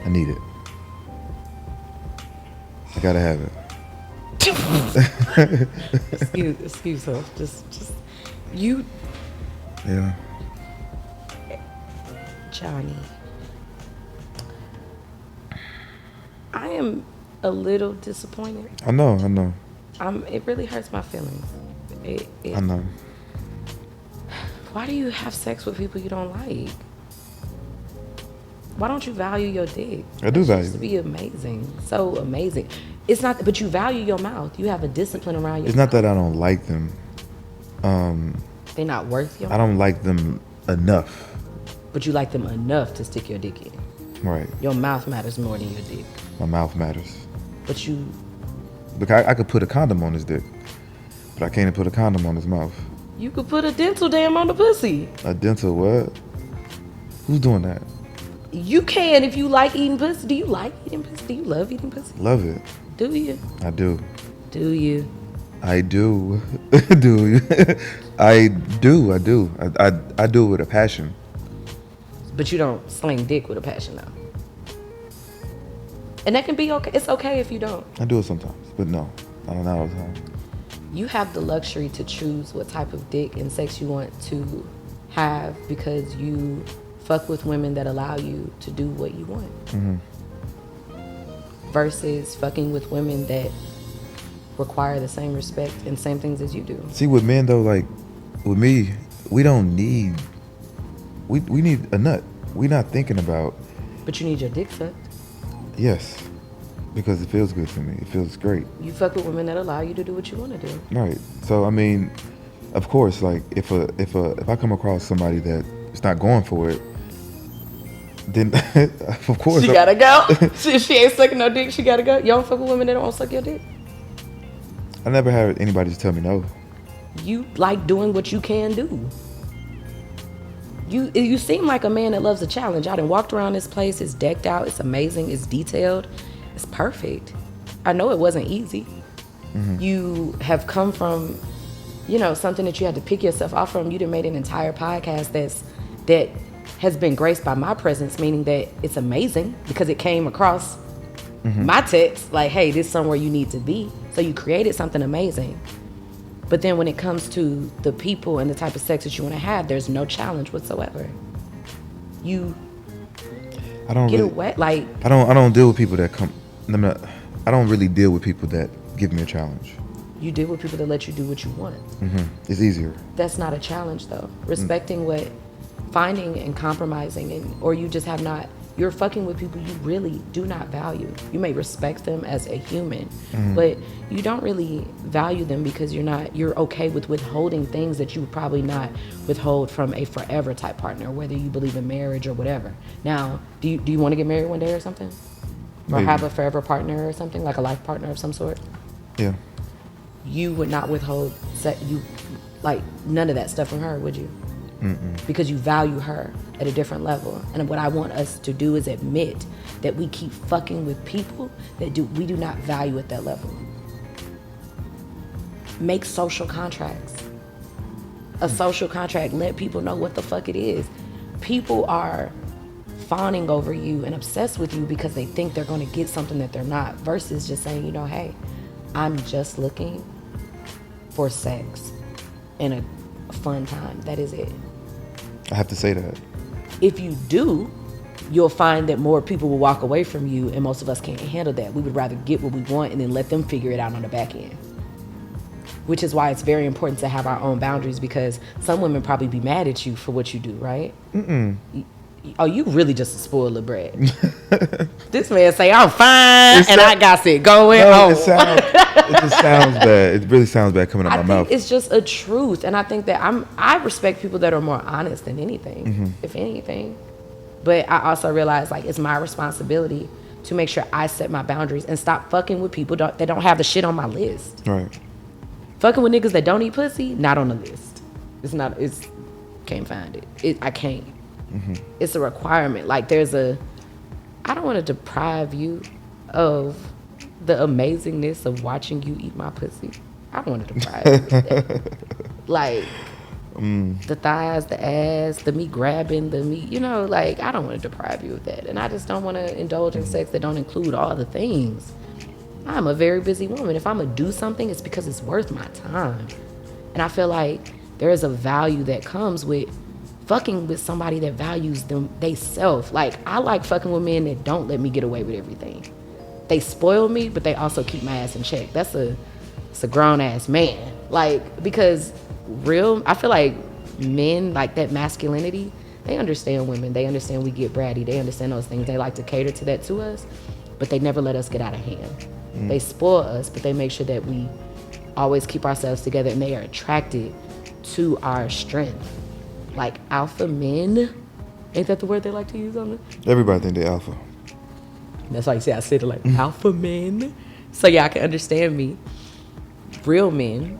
I need it. I gotta have it. excuse her. Just you, Yeah. Johnny. I am a little disappointed. I know. It really hurts my feelings. I know. Why do you have sex with people you don't like? Why don't you value your dick? I do value it. To be amazing, so amazing. It's not, but you value your mouth. You have a discipline around your. It's not that I don't like them. They're not worth your. I don't like them enough. But you like them enough to stick your dick in. Right. Your mouth matters more than your dick. My mouth matters. But you. Because I could put a condom on his dick, but I can't put a condom on his mouth. You could put a dental dam on the pussy. A dental what? Who's doing that? You can if you like eating pussy. Do you like eating pussy? Do you love eating pussy? Love it. Do you? I do. Do you? I do. Do you? I do. I do it with a passion. But you don't sling dick with a passion though. And that can be okay. It's okay if you don't. I do it sometimes, but no, I don't know all the time. You have the luxury to choose what type of dick and sex you want to have because you fuck with women that allow you to do what you want. Mm-hmm. Versus fucking with women that require the same respect and same things as you do. See, with men though, like with me, we don't need. We need a nut. We're not thinking about. But you need your dick sucked. Yes, because it feels good for me. It feels great. You fuck with women that allow you to do what you want to do. Right. So I mean, of course, like if I come across somebody that is not going for it, then of course she gotta go. She ain't sucking no dick. She gotta go. You don't fuck with women that don't suck your dick. I never had anybody just tell me no. You like doing what you can do. You seem like a man that loves a challenge. I done walked around this place. It's decked out. It's amazing. It's detailed. It's perfect. I know it wasn't easy. Mm-hmm. You have come from, something that you had to pick yourself off from. You done made an entire podcast that has been graced by my presence, meaning that it's amazing because it came across my text like, hey, this is somewhere you need to be. So you created something amazing. But then when it comes to the people and the type of sex that you want to have, there's no challenge whatsoever. I don't deal with people that come. I don't really deal with people that give me a challenge. You deal with people that let you do what you want. Mm-hmm. It's easier. That's not a challenge though. Respecting finding and compromising, or you just have not. You're fucking with people you really do not value. You may respect them as a human, but you don't really value them because you're okay with withholding things that you would probably not withhold from a forever type partner, whether you believe in marriage or whatever. Now, do you want to get married one day or something? Or Maybe. have a forever partner or something, like a life partner of some sort? Yeah. You would not withhold none of that stuff from her, would you? Mm-mm. Because you value her at a different level. And what I want us to do is admit that we keep fucking with people that we do not value at that level. Make social contracts. A social contract, let people know what the fuck it is. People are fawning over you and obsessed with you because they think they're going to get something that they're not, versus just saying, hey, I'm just looking for sex and a fun time. That is it. I have to say that. If you do, you'll find that more people will walk away from you, and most of us can't handle that. We would rather get what we want and then let them figure it out on the back end. Which is why it's very important to have our own boundaries, because some women probably be mad at you for what you do, right? Mm-mm. oh, you really just a spoiler brat. This man say, I'm fine, and I got it going on. It just sounds bad. It really sounds bad coming out my mouth. It's just a truth, and I think that I respect people that are more honest than anything, if anything. But I also realize, like, it's my responsibility to make sure I set my boundaries and stop fucking with people that don't have the shit on my list. Right. Fucking with niggas that don't eat pussy, not on the list. Can't find it. I can't. It's a requirement. Like, I don't want to deprive you of the amazingness of watching you eat my pussy. I don't want to deprive you of that. Like, the thighs, the ass, the meat grabbing, the meat, like, I don't want to deprive you of that. And I just don't want to indulge in sex that don't include all the things. I'm a very busy woman. If I'm going to do something, it's because it's worth my time. And I feel like there is a value that comes with fucking with somebody that values they self. Like, I like fucking with men that don't let me get away with everything. They spoil me, but they also keep my ass in check. It's a grown ass man. Like, because I feel like men, like that masculinity, they understand women. They understand we get bratty. They understand those things. They like to cater to that to us, but they never let us get out of hand. They spoil us, but they make sure that we always keep ourselves together, and they are attracted to our strength. Like, alpha men, ain't that the word they like to use on it? Everybody think they alpha. That's why you say I said it like alpha men. So yeah, I can understand me. Real men,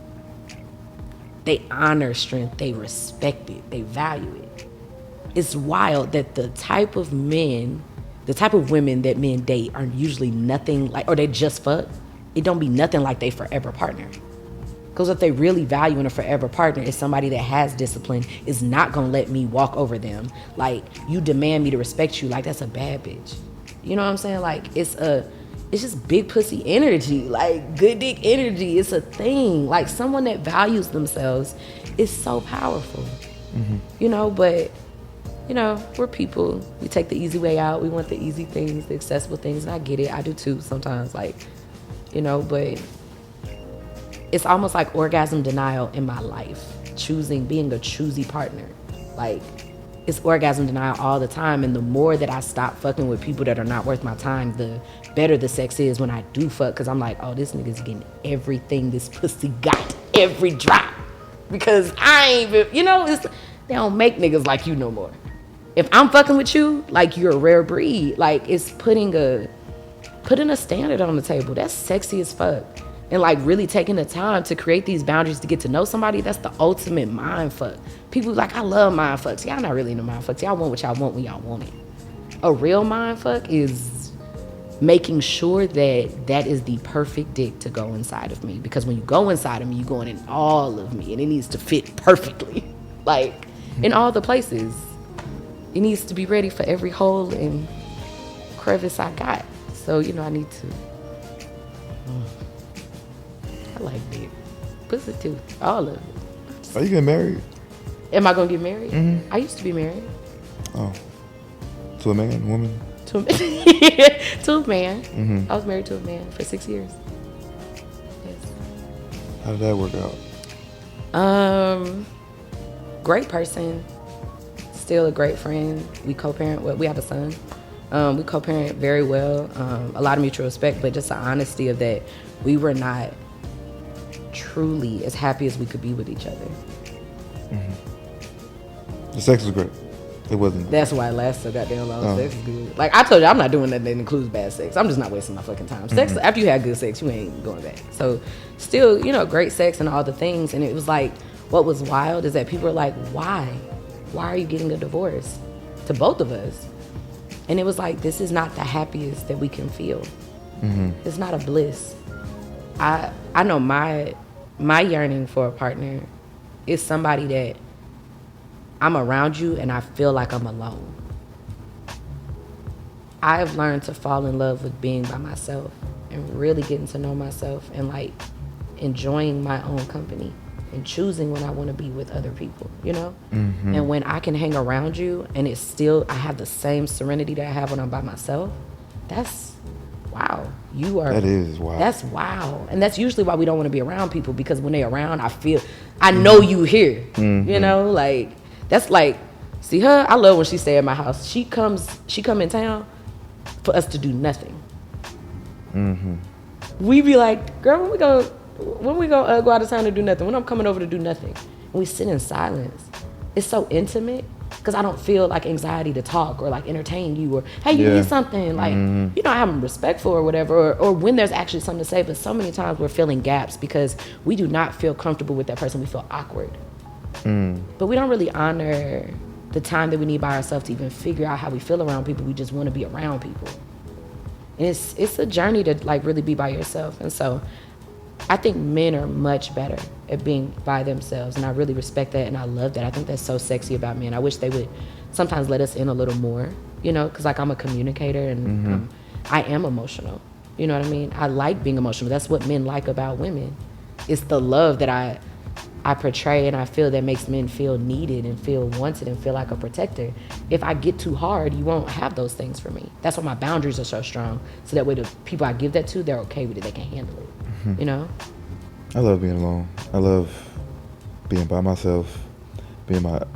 they honor strength, they respect it, they value it. It's wild that the type of women that men date are usually nothing like, or they just fuck. It don't be nothing like they forever partner. Because what they really value in a forever partner is somebody that has discipline, is not gonna let me walk over them. Like, you demand me to respect you, like that's a bad bitch. You know what I'm saying? Like, it's just big pussy energy, like good dick energy. It's a thing. Like, someone that values themselves is so powerful. But we're people. We take the easy way out. We want the easy things, the accessible things, and I get it. I do too sometimes, like, but it's almost like orgasm denial in my life. Being a choosy partner. Like, it's orgasm denial all the time, and the more that I stop fucking with people that are not worth my time, the better the sex is when I do fuck, because I'm like, oh, this nigga's getting everything this pussy got, every drop. Because I ain't even, they don't make niggas like you no more. If I'm fucking with you, like, you're a rare breed. Like, it's putting a standard on the table. That's sexy as fuck. And, like, really taking the time to create these boundaries to get to know somebody, that's the ultimate mind fuck. People like, I love mind fucks. Y'all not really into mind fucks. Y'all want what y'all want when y'all want it. A real mind fuck is making sure that is the perfect dick to go inside of me. Because when you go inside of me, you're going in all of me. And it needs to fit perfectly. Like, in all the places. It needs to be ready for every hole and crevice I got. So, I need to. I like dick. Pussy too. All of it. Are you getting married? Am I going to get married? I used to be married. Oh. To a man, woman? To a man. I was married to a man for 6 years. Yes. How did that work out? Great person. Still a great friend. We co-parent. We have a son. We co-parent very well. A lot of mutual respect, but just the honesty of that we were not truly as happy as we could be with each other. The sex was great. It wasn't. That's why it lasted so goddamn long. Sex is good. Like, I told you, I'm not doing nothing that includes bad sex. I'm just not wasting my fucking time. Sex, after you had good sex, you ain't going back. So still, great sex and all the things. And it was like, what was wild is that people were like, why? Why are you getting a divorce? To both of us. And it was like, this is not the happiest that we can feel. It's not a bliss. I know my yearning for a partner is somebody that I'm around you and I feel like I'm alone. I've learned to fall in love with being by myself and really getting to know myself and, like, enjoying my own company and choosing when I want to be with other people, And when I can hang around you and it's still, I have the same serenity that I have when I'm by myself, that's wow. That is wow. That's wow. And that's usually why we don't want to be around people, because when they're around, I know you here, like, that's like See her, I love when she stay at my house. She come in town for us to do nothing. Mm-hmm. We be like, girl, when we go out of town to do nothing? When I'm coming over to do nothing? And we sit in silence. It's so intimate because I don't feel like anxiety to talk or like entertain you or, hey, you need something. Like, you know, I have respect for or whatever, or when there's actually something to say. But so many times we're filling gaps because we do not feel comfortable with that person. We feel awkward. But we don't really honor the time that we need by ourselves to even figure out how we feel around people. We just want to be around people. And it's a journey to like really be by yourself. And so I think men are much better at being by themselves, and I really respect that, and I love that. I think that's so sexy about men. I wish they would sometimes let us in a little more, you know, because like I'm a communicator and I am emotional. You know what I mean? I like being emotional. That's what men like about women. It's the love that I portray, and I feel that makes men feel needed and feel wanted and feel like a protector. If I get too hard, you won't have those things for me. That's why my boundaries are so strong. So that way the people I give that to, they're okay with it. They can handle it. You know? I love being alone. I love being by myself,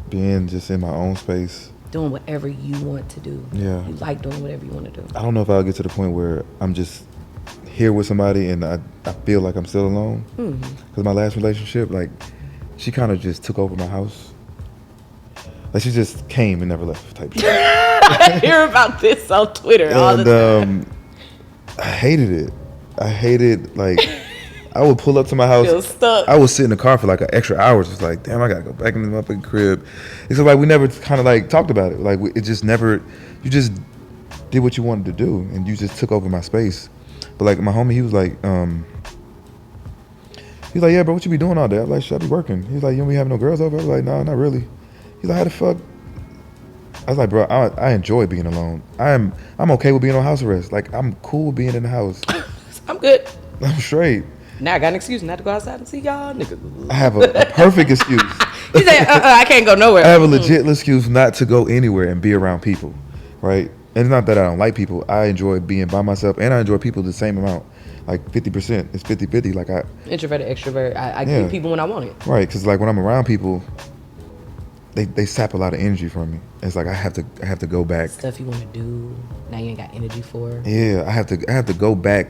being just in my own space. Doing whatever you want to do. Yeah. You like doing whatever you want to do. I don't know if I'll get to the point where I'm just here with somebody and I feel like I'm still alone. Because my last relationship, like, she kind of just took over my house. Like, she just came and never left type shit. I hear about this on Twitter all the time. I hated it. Like, I would pull up to my house. Feel stuck. I would sit in the car for like an extra hour, just like, damn, I gotta go back in the motherfucking crib. It's like we never kind of like talked about it. Like, it just never. You just did what you wanted to do, and you just took over my space. But like my homie, he was like, yeah, bro, what you be doing all day? I'm like, shit, I be working. He's like, you don't be having no girls over? I was like, no, not really. He's like, how the fuck? I was like, bro, I enjoy being alone. I'm okay with being on house arrest. Like, I'm cool being in the house. I'm good. I'm straight. Now I got an excuse not to go outside and see y'all niggas. I have a perfect excuse. He said, I can't go nowhere. I have a legit excuse not to go anywhere and be around people, right? And it's not that I don't like people. I enjoy being by myself, and I enjoy people the same amount. Like 50%. It's 50-50. Like introverted, extrovert. I get people when I want it. Right, because like when I'm around people, they sap a lot of energy from me. It's like I have to go back. Stuff you want to do, now you ain't got energy for. Yeah, I have to go back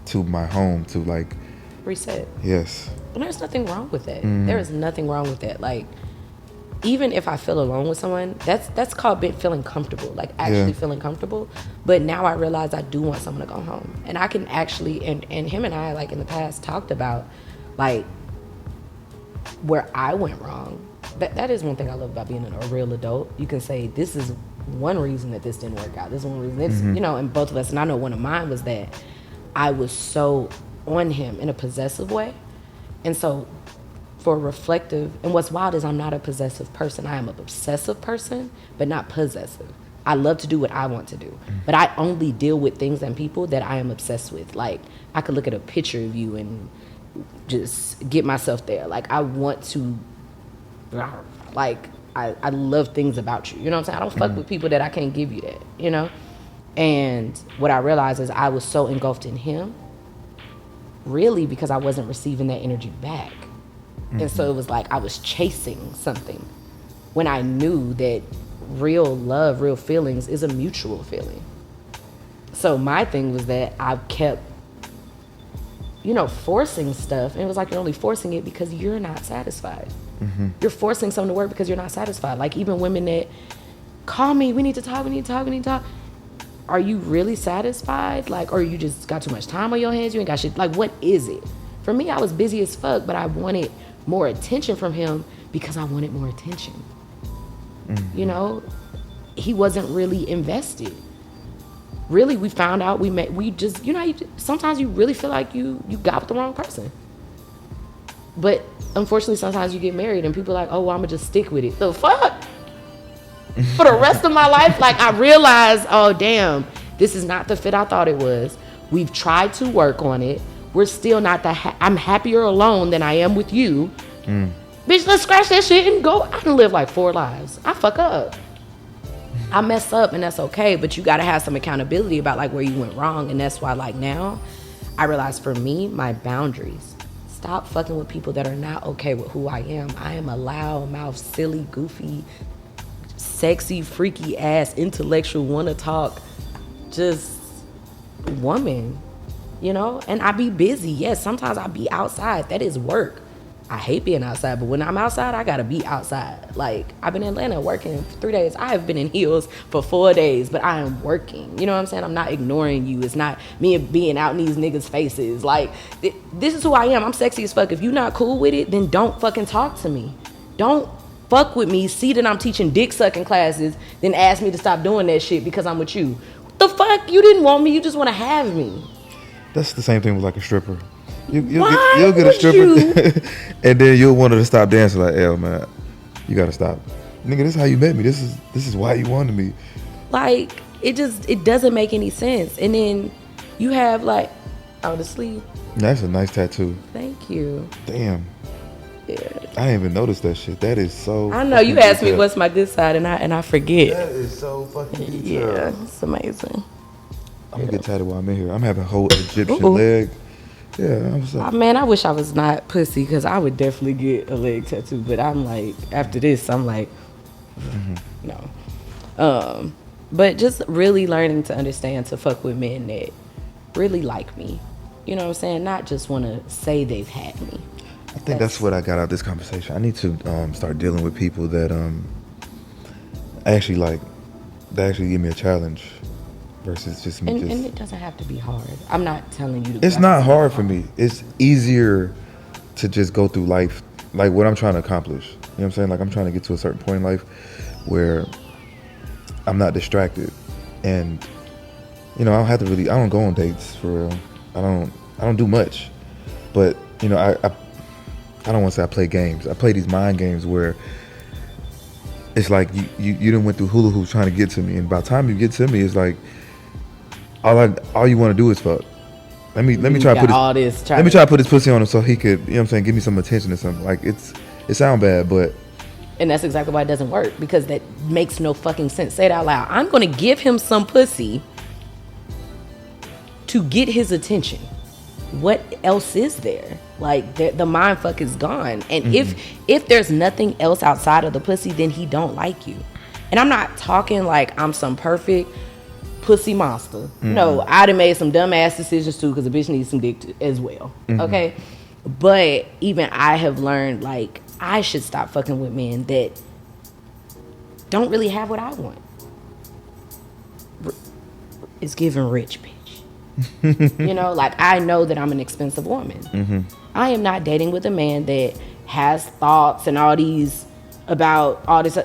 to my home to like reset. Yes. And there's nothing wrong with that. There is nothing wrong with that. Like, even if I feel alone with someone, that's called feeling comfortable, like actually feeling comfortable. But now I realize I do want someone to go home, and I can actually, and him and I, like in the past, talked about like where I went wrong. That is one thing I love about being a real adult. You can say, this is one reason that this didn't work out. This is one reason. It's, you know, and both of us, and I know one of mine was that I was so on him in a possessive way. And so for reflective, and what's wild is I'm not a possessive person. I am an obsessive person, but not possessive. I love to do what I want to do, but I only deal with things and people that I am obsessed with. Like, I could look at a picture of you and just get myself there. Like, I want to, like, I love things about you. You know what I'm saying? I don't fuck with people that I can't give you that, you know? And what I realized is I was so engulfed in him, really because I wasn't receiving that energy back. And so it was like I was chasing something when I knew that real love, real feelings is a mutual feeling. So my thing was that I kept, you know, forcing stuff. And it was like, you're only forcing it because you're not satisfied. You're forcing something to work because you're not satisfied. Like, even women that call me, we need to talk. Are you really satisfied? Like, or you just got too much time on your hands? You ain't got shit. Like, what is it? For me, I was busy as fuck, but I wanted more attention from him because I wanted more attention. You know, he wasn't really invested. Really, we found out, we just, you know, sometimes you really feel like you got with the wrong person. But unfortunately, sometimes you get married and people are like, oh, well, I'm gonna just stick with it. The fuck? For the rest of my life, like, I realized, oh, damn, this is not the fit I thought it was. We've tried to work on it. We're still not I'm happier alone than I am with you. Bitch, let's scratch that shit and go. I can live like 4 lives. I fuck up. I mess up, and that's okay, but you gotta have some accountability about like where you went wrong. And that's why, like, now I realize, for me, my boundaries. Stop fucking with people that are not okay with who I am. I am a loud mouth, silly, goofy, sexy, freaky ass, intellectual, wanna talk, just woman, you know? And I be busy. Yes, sometimes I be outside. That is work. I hate being outside, but when I'm outside, I gotta be outside. Like, I've been in Atlanta working for 3 days. I have been in heels for 4 days, but I am working. You know what I'm saying? I'm not ignoring you. It's not me being out in these niggas' faces. Like, this is who I am. I'm sexy as fuck. If you're not cool with it, then don't fucking talk to me. Don't fuck with me, see that I'm teaching dick sucking classes, then ask me to stop doing that shit because I'm with you. What the fuck? You didn't want me. You just want to have me. That's the same thing with like a stripper. You'll get a stripper, and then you'll want her to stop dancing. Like, hell, man, you gotta stop, nigga. This is how you met me. This is why you wanted me. Like, it doesn't make any sense. And then you have like, the sleeve. That's a nice tattoo. Thank you. Damn. Yeah. I didn't even notice that shit. That is so. I know you asked me what's my good side, and I forget. That is so fucking detailed. Yeah, it's amazing. I'm gonna get tatted while I'm in here. I'm having a whole Egyptian leg. Yeah, I'm sorry. Man, I wish I was not pussy because I would definitely get a leg tattoo. But I'm like, after this, I'm like, no. But just really learning to understand to fuck with men that really like me. You know what I'm saying? Not just want to say they've had me. I think that's what I got out of this conversation. I need to start dealing with people that actually like, that actually give me a challenge. Versus just me. And it doesn't have to be hard. I'm not telling you to. It's not hard for me. It's easier to just go through life, like what I'm trying to accomplish. You know what I'm saying? Like, I'm trying to get to a certain point in life where I'm not distracted, and I don't go on dates for real. I don't do much, but I don't want to say I play games. I play these mind games where it's like you done went through hula hoops trying to get to me, and by the time you get to me, it's like. All you want to do is fuck. Let me try to put this pussy on him so he could, give me some attention or something. Like, it sound bad, but. And that's exactly why it doesn't work, because that makes no fucking sense. Say it out loud. I'm going to give him some pussy to get his attention. What else is there? Like, the mind fuck is gone. And if there's nothing else outside of the pussy, then he don't like you. And I'm not talking like I'm some perfect pussy monster. No, I done made some dumbass decisions too, because a bitch needs some dick as well. Okay? But even I have learned, like, I should stop fucking with men that don't really have what I want. It's giving rich bitch. Like, I know that I'm an expensive woman. I am not dating with a man that has thoughts and all these about all this.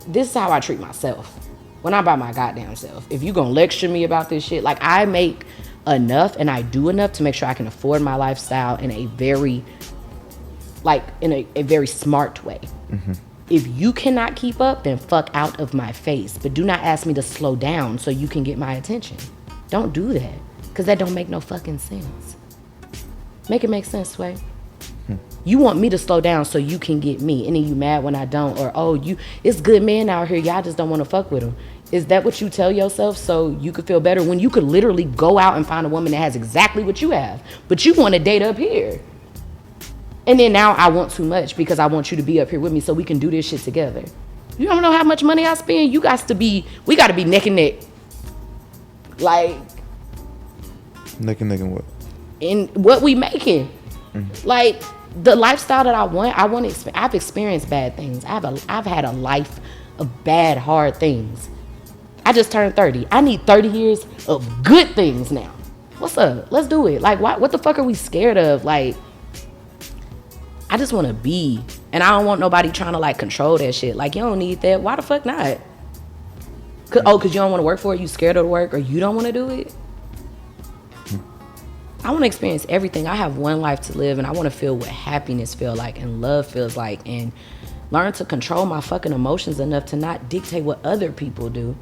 This is how I treat myself. When I'm by my goddamn self. If you gonna lecture me about this shit, like, I make enough and I do enough to make sure I can afford my lifestyle in a very, a very smart way. If you cannot keep up, then fuck out of my face. But do not ask me to slow down so you can get my attention. Don't do that, because that don't make no fucking sense. Make it make sense, Sway. You want me to slow down so you can get me, and then you mad when I don't, or it's good men out here, y'all just don't want to fuck with them. Is that what you tell yourself so you could feel better, when you could literally go out and find a woman that has exactly what you have, but you want to date up here? And then now I want too much because I want you to be up here with me so we can do this shit together. You don't know how much money I spend? We got to be neck and neck. Like, neck and neck and what? In what we making. Like, the lifestyle that I want I've experienced bad things. I've had a life of bad, hard things. I just turned 30. I need 30 years of good things now. What's up? Let's do it. Like, what the fuck are we scared of? Like, I just want to be. And I don't want nobody trying to, like, control that shit. Like, you don't need that. Why the fuck not? Because you don't want to work for it? You scared of the work, or you don't want to do it? I want to experience everything. I have one life to live, and I want to feel what happiness feels like and love feels like, and learn to control my fucking emotions enough to not dictate what other people do,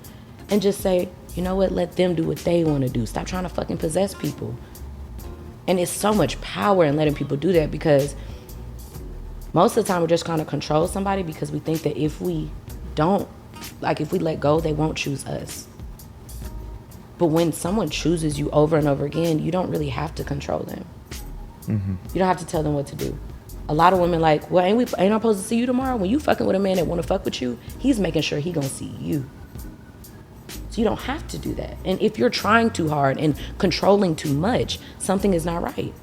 and just say, you know what, let them do what they want to do. Stop trying to fucking possess people. And it's so much power in letting people do that, because most of the time we're just trying to control somebody because we think that if we let go, they won't choose us. But when someone chooses you over and over again, you don't really have to control them. You don't have to tell them what to do. A lot of women like, well, ain't I supposed to see you tomorrow? When you fucking with a man that want to fuck with you, he's making sure he gonna see you. So you don't have to do that. And if you're trying too hard and controlling too much, something is not right.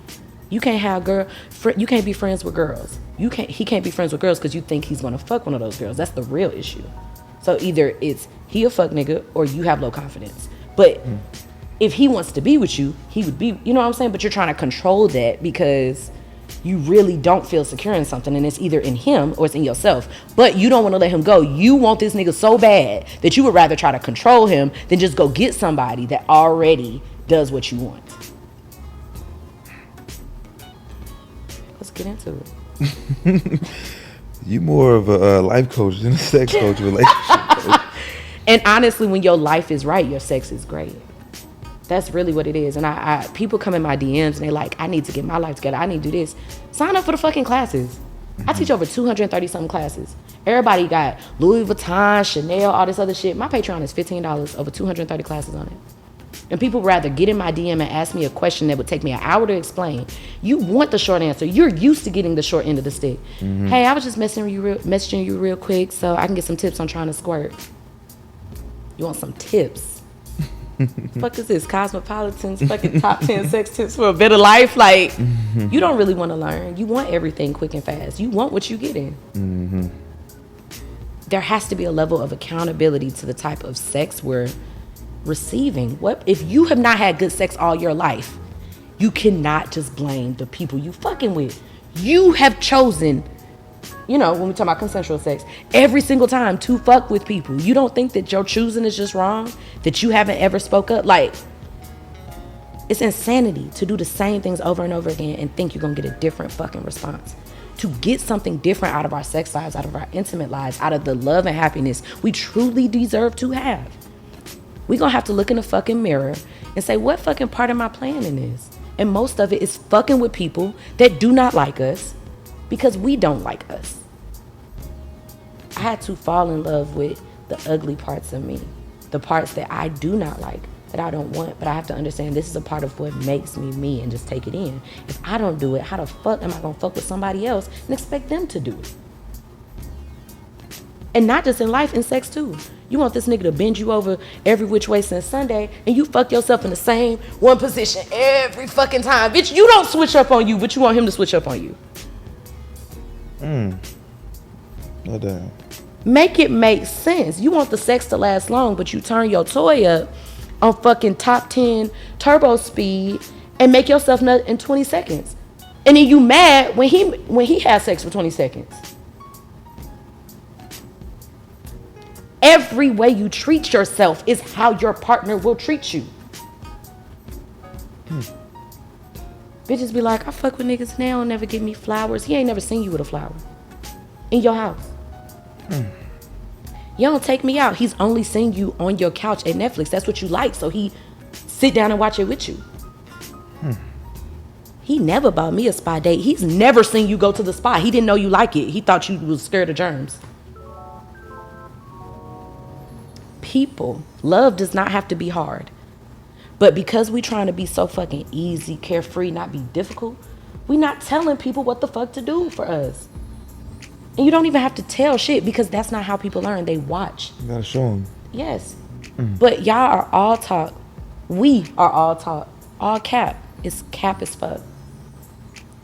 You can't have you can't be friends with girls. He can't be friends with girls because you think he's gonna fuck one of those girls. That's the real issue. So either it's he a fuck nigga or you have low confidence. But if he wants to be with you, he would be, you know what I'm saying? But you're trying to control that because you really don't feel secure in something, and it's either in him or it's in yourself. But you don't want to let him go. You want this nigga so bad that you would rather try to control him than just go get somebody that already does what you want. Let's get into it. You more of a life coach than a sex coach, relationship coach. And honestly, when your life is right, your sex is great. That's really what it is. And I people come in my DMs and they like, I need to get my life together. I need to do this. Sign up for the fucking classes. I teach over 230 something classes. Everybody got Louis Vuitton, Chanel, all this other shit. My Patreon is $15, over 230 classes on it. And people rather get in my DM and ask me a question that would take me an hour to explain. You want the short answer. You're used to getting the short end of the stick. Hey, I was just messaging you real quick so I can get some tips on trying to squirt. You want some tips? Fuck is this? Cosmopolitan's fucking top 10 sex tips for a better life? Like, you don't really want to learn. You want everything quick and fast. You want what you get in. There has to be a level of accountability to the type of sex we're receiving. What if you have not had good sex all your life? You cannot just blame the people you fucking with. You have chosen, you know, when we talk about consensual sex, every single time to fuck with people. You don't think that your choosing is just wrong? That you haven't ever spoke up? Like, it's insanity to do the same things over and over again and think you're gonna get a different fucking response. To get something different out of our sex lives, out of our intimate lives, out of the love and happiness we truly deserve to have, we gonna have to look in the fucking mirror and say, what fucking part am I playing in this? And most of it is fucking with people that do not like us because we don't like us. I had to fall in love with the ugly parts of me, the parts that I do not like, that I don't want, but I have to understand this is a part of what makes me me and just take it in. If I don't do it, how the fuck am I gonna fuck with somebody else and expect them to do it? And not just in life, in sex too. You want this nigga to bend you over every which way since Sunday and you fuck yourself in the same one position every fucking time. Bitch, you don't switch up on you, but you want him to switch up on you. No damn. Make it make sense. You want the sex to last long, but you turn your toy up on fucking top 10 turbo speed and make yourself nut in 20 seconds. And then you mad when he has sex for 20 seconds. Every way you treat yourself is how your partner will treat you. Bitches be like, I fuck with niggas now and never give me flowers. He ain't never seen you with a flower in your house. You don't take me out. He's only seen you on your couch at Netflix. That's what you like. So he sit down and watch it with you. He never bought me a spa date. He's never seen you go to the spa. He didn't know you like it. He thought you was scared of germs. People, love does not have to be hard. But because we trying to be so fucking easy, carefree, not be difficult, we not telling people what the fuck to do for us. And you don't even have to tell shit because that's not how people learn. They watch. You gotta show them. Yes. But y'all are all taught. We are all taught. All cap. It's cap as fuck.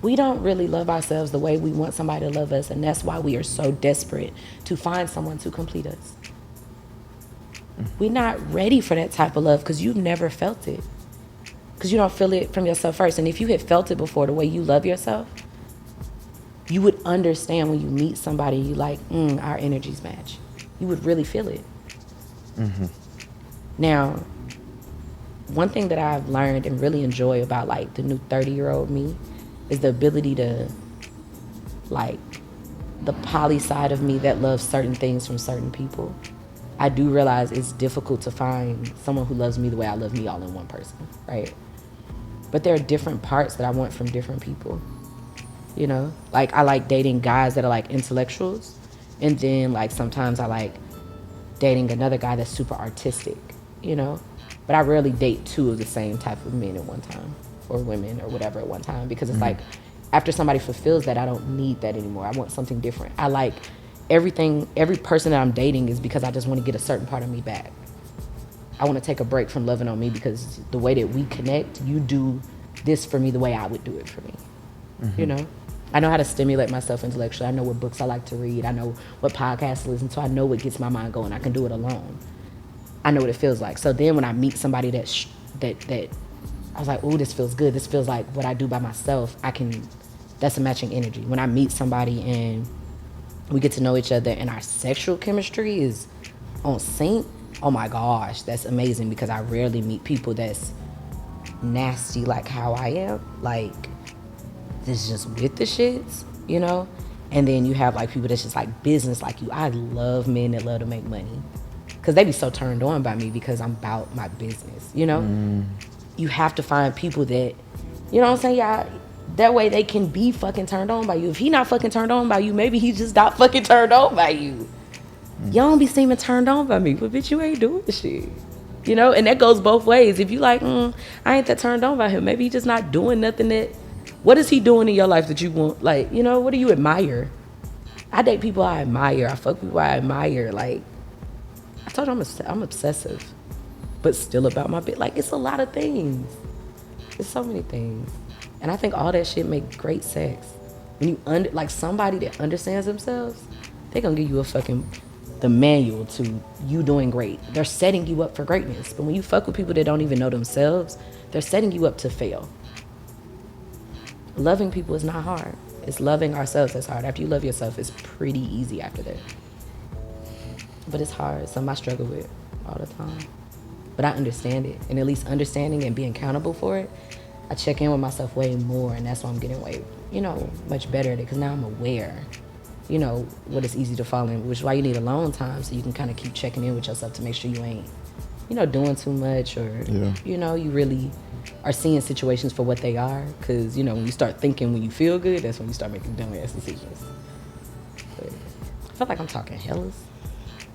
We don't really love ourselves the way we want somebody to love us. And that's why we are so desperate to find someone to complete us. We're not ready for that type of love because you've never felt it. Because you don't feel it from yourself first. And if you had felt it before, the way you love yourself, you would understand when you meet somebody you like, our energies match. You would really feel it. Now, one thing that I've learned and really enjoy about like the new 30-year-old me is the ability to, like, the poly side of me that loves certain things from certain people. I do realize it's difficult to find someone who loves me the way I love me all in one person, right? But there are different parts that I want from different people, you know? Like, I like dating guys that are like intellectuals, and then like sometimes I like dating another guy that's super artistic, you know? But I rarely date two of the same type of men at one time, or women or whatever at one time, because it's like, after somebody fulfills that, I don't need that anymore. I want something different. I like everything, every person that I'm dating is because I just want to get a certain part of me back. I want to take a break from loving on me because the way that we connect, you do this for me the way I would do it for me. You know? I know how to stimulate myself intellectually. I know what books I like to read. I know what podcasts to listen to. I know what gets my mind going. I can do it alone. I know what it feels like. So then when I meet somebody that I was like, ooh, this feels good. This feels like what I do by myself. That's a matching energy. When I meet somebody and we get to know each other and our sexual chemistry is on sync, oh my gosh, that's amazing, because I rarely meet people that's nasty like how I am. Like, this just with the shits, you know? And then you have like people that's just like business like you. I love men that love to make money because they be so turned on by me because I'm about my business, you know? You have to find people that, you know what I'm saying? Yeah, that way they can be fucking turned on by you. If he not fucking turned on by you, maybe he's just not fucking turned on by you. Y'all don't be seeming turned on by me, but bitch, you ain't doing shit. You know, and that goes both ways. If you like, I ain't that turned on by him, maybe he just not doing nothing that, what is he doing in your life that you want? Like, you know, what do you admire? I date people I admire. I fuck people I admire. Like, I told you I'm obsessive, but still about my bit. Like, it's a lot of things. It's so many things. And I think all that shit make great sex. When you like somebody that understands themselves, they gonna give you the manual to you doing great. They're setting you up for greatness. But when you fuck with people that don't even know themselves, they're setting you up to fail. Loving people is not hard. It's loving ourselves that's hard. After you love yourself, it's pretty easy after that. But it's hard. Something I struggle with all the time. But I understand it. And at least understanding and being accountable for it, I check in with myself way more. And that's why I'm getting way, much better at it. Because now I'm aware, what is easy to fall in. Which is why you need alone time. So you can kind of keep checking in with yourself to make sure you ain't, doing too much. Or, you really are seeing situations for what they are. Because, when you start thinking when you feel good, that's when you start making dumbass decisions. But I feel like I'm talking hellas.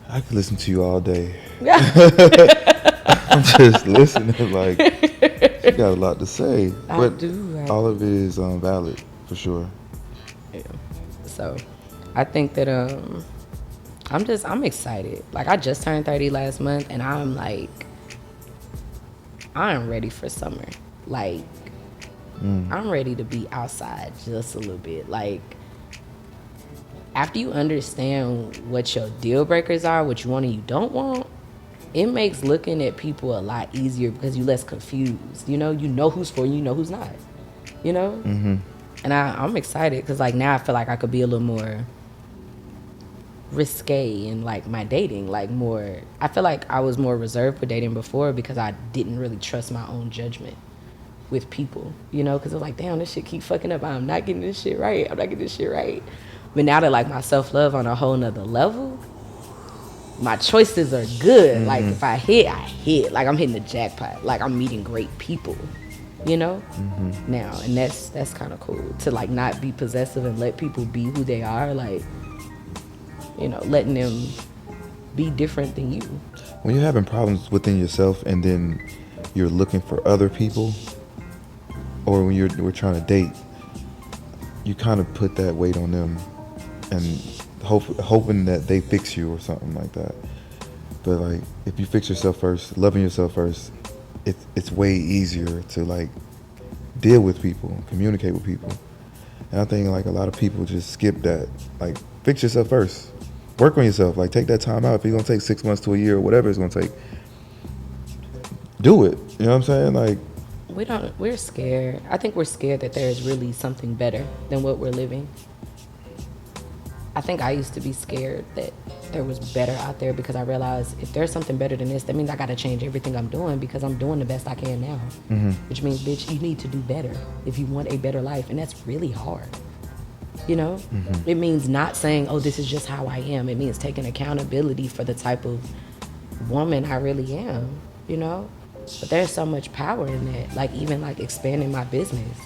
I could listen to you all day. I'm just listening, like, you got a lot to say. I do. Right? All of it is valid, for sure. Yeah. So, I think that I'm excited. Like, I just turned 30 last month, and I'm like, I'm ready for summer. Like, I'm ready to be outside just a little bit. Like, after you understand what your deal breakers are, what you want and you don't want, it makes looking at people a lot easier because you're less confused. You know who's for you, you know who's not. And I'm excited because, like, now I feel like I could be a little more risque in, like, my dating. Like, more, I feel like I was more reserved with dating before because I didn't really trust my own judgment with people, because it was like, damn, this shit keep fucking up. I'm not getting this shit right. But now that, like, my self-love on a whole nother level, my choices are good. Like, if I hit. Like, I'm hitting the jackpot. Like, I'm meeting great people, now. And that's kind of cool to, like, not be possessive and let people be who they are. Like, letting them be different than you. When you're having problems within yourself and then you're looking for other people, or when we're trying to date, you kind of put that weight on them and hoping that they fix you or something like that. But, like, if you fix yourself first, loving yourself first, it's way easier to, like, deal with people, communicate with people. And I think, like, a lot of people just skip that. Like, fix yourself first. Work on yourself. Like, take that time out. If it's gonna take 6 months to a year or whatever it's gonna take, do it. You know what I'm saying? Like, we're scared. I think we're scared that there's really something better than what we're living. I think I used to be scared that there was better out there because I realized if there's something better than this, that means I got to change everything I'm doing because I'm doing the best I can now. Which means, bitch, you need to do better if you want a better life. And that's really hard. It means not saying, oh, this is just how I am. It means taking accountability for the type of woman I really am, But there's so much power in that. Like, even, like, expanding my business,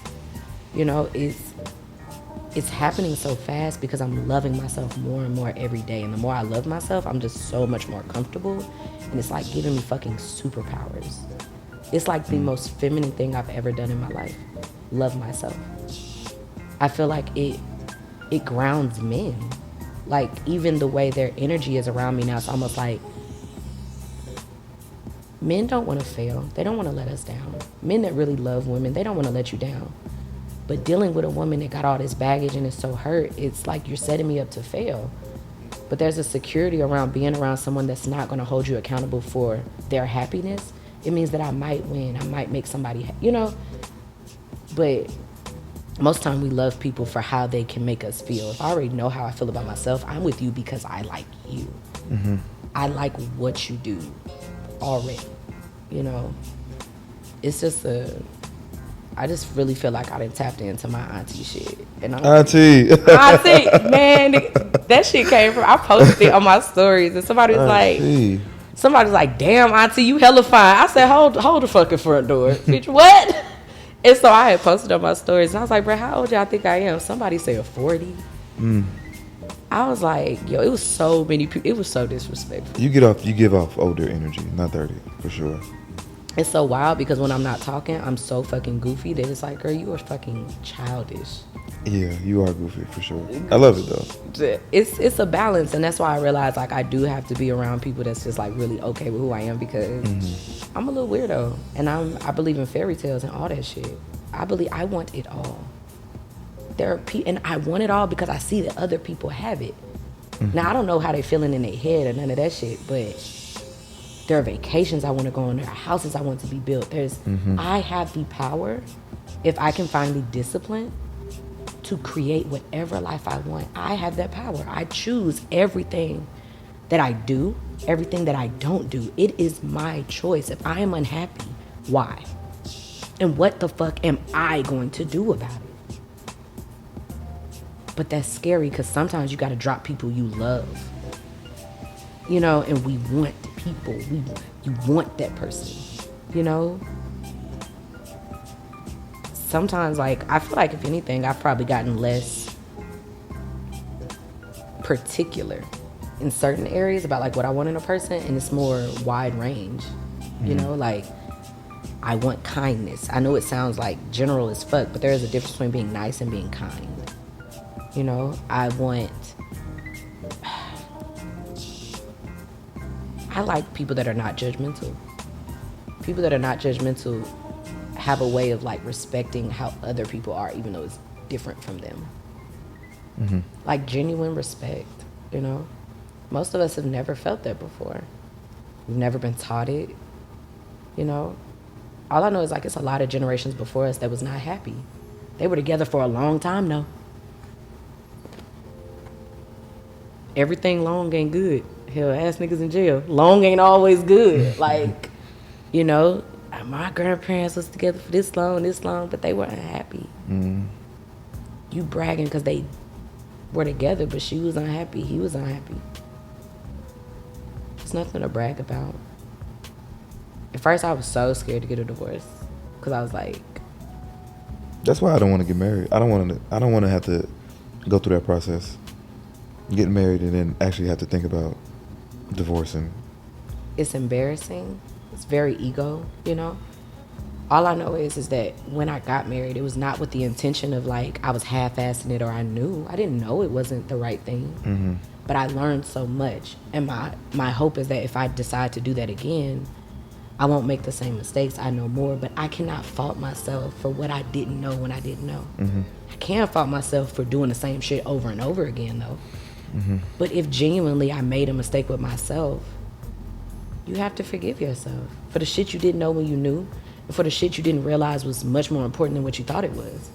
it's happening so fast because I'm loving myself more and more every day. And the more I love myself, I'm just so much more comfortable. And it's like giving me fucking superpowers. It's like the most feminine thing I've ever done in my life. Love myself. I feel like it grounds men. Like, even the way their energy is around me now, it's almost like men don't want to fail. They don't want to let us down. Men that really love women, they don't want to let you down. But dealing with a woman that got all this baggage and is so hurt, it's like you're setting me up to fail. But there's a security around being around someone that's not going to hold you accountable for their happiness. It means that I might win. I might make somebody, But most time we love people for how they can make us feel. If I already know how I feel about myself, I'm with you because I like you. Mm-hmm. I like what you do already. It's just I just really feel like I done tapped into my auntie shit. And auntie, man, that shit came from, I posted it on my stories and somebody was like, damn, auntie, you hella fine. I said, hold the fucking front door. Bitch, what? And so I had posted on my stories and I was like, bro, how old y'all think I am? Somebody said 40. I was like, yo, it was so many people. It was so disrespectful. You give off older energy, not 30, for sure. It's so wild because when I'm not talking, I'm so fucking goofy that it's like, girl, you are fucking childish. Yeah, you are goofy for sure. I love it though. It's a balance, and that's why I realize like I do have to be around people that's just like really okay with who I am because I'm a little weirdo, and I believe in fairy tales and all that shit. I want it all. And I want it all because I see that other people have it. Now I don't know how they feeling in their head or none of that shit, but there are vacations I want to go on. There are houses I want to be built. I have the power, if I can find the discipline, to create whatever life I want. I have that power. I choose everything that I do, everything that I don't do. It is my choice. If I am unhappy, why? And what the fuck am I going to do about it? But that's scary because sometimes you got to drop people you love. And we want people. You want that person, Sometimes, like, I feel like if anything, I've probably gotten less particular in certain areas about, like, what I want in a person, and it's more wide range, Like, I want kindness. I know it sounds, like, general as fuck, but there is a difference between being nice and being kind, I like people that are not judgmental. People that are not judgmental have a way of like respecting how other people are, even though it's different from them. Like genuine respect, Most of us have never felt that before. We've never been taught it, All I know is like it's a lot of generations before us that was not happy. They were together for a long time though. Everything long ain't good. Hell, ass niggas in jail. Long ain't always good. Like, my grandparents was together for this long, but they weren't happy. You bragging because they were together, but she was unhappy. He was unhappy. It's nothing to brag about. At first, I was so scared to get a divorce because I was like, that's why I don't want to get married. I don't want to have to go through that process. Get married and then actually have to think about divorcing. It's embarrassing. It's very ego, All I know is that when I got married, it was not with the intention of like I was half-assing it or I didn't know it wasn't the right thing. But I learned so much, and my hope is that if I decide to do that again, I won't make the same mistakes. I know more, but I cannot fault myself for what I didn't know when I didn't know. I can't fault myself for doing the same shit over and over again though. But if genuinely I made a mistake with myself, you have to forgive yourself for the shit you didn't know when you knew, and for the shit you didn't realize was much more important than what you thought it was.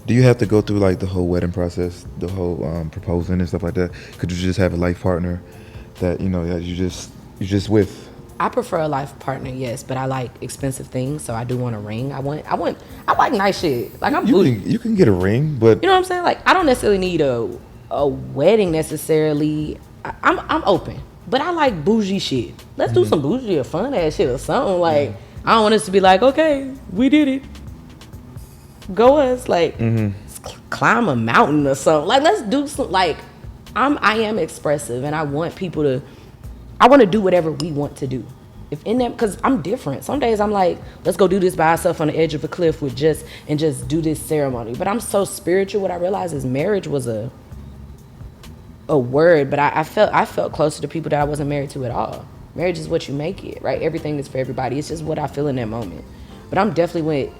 Do you have to go through like the whole wedding process, the whole proposing and stuff like that? Could you just have a life partner that that you just with? I prefer a life partner, yes, but I like expensive things, so I do want a ring. I like nice shit. Like you can get a ring, but you know what I'm saying? Like I don't necessarily need a wedding necessarily. I'm open, but I like bougie shit. Let's do some bougie or fun ass shit or something. Like I don't want us to be like, okay, we did it. Go us, like climb a mountain or something. Like let's do some. Like I am expressive, and I want people to. I want to do whatever we want to do. If in that, because I'm different. Some days I'm like, let's go do this by ourselves on the edge of a cliff with just do this ceremony. But I'm so spiritual. What I realized is marriage was a word, but I felt closer to people that I wasn't married to at all. Marriage is what you make it, right? Everything is for everybody. It's just what I feel in that moment. But I'm definitely with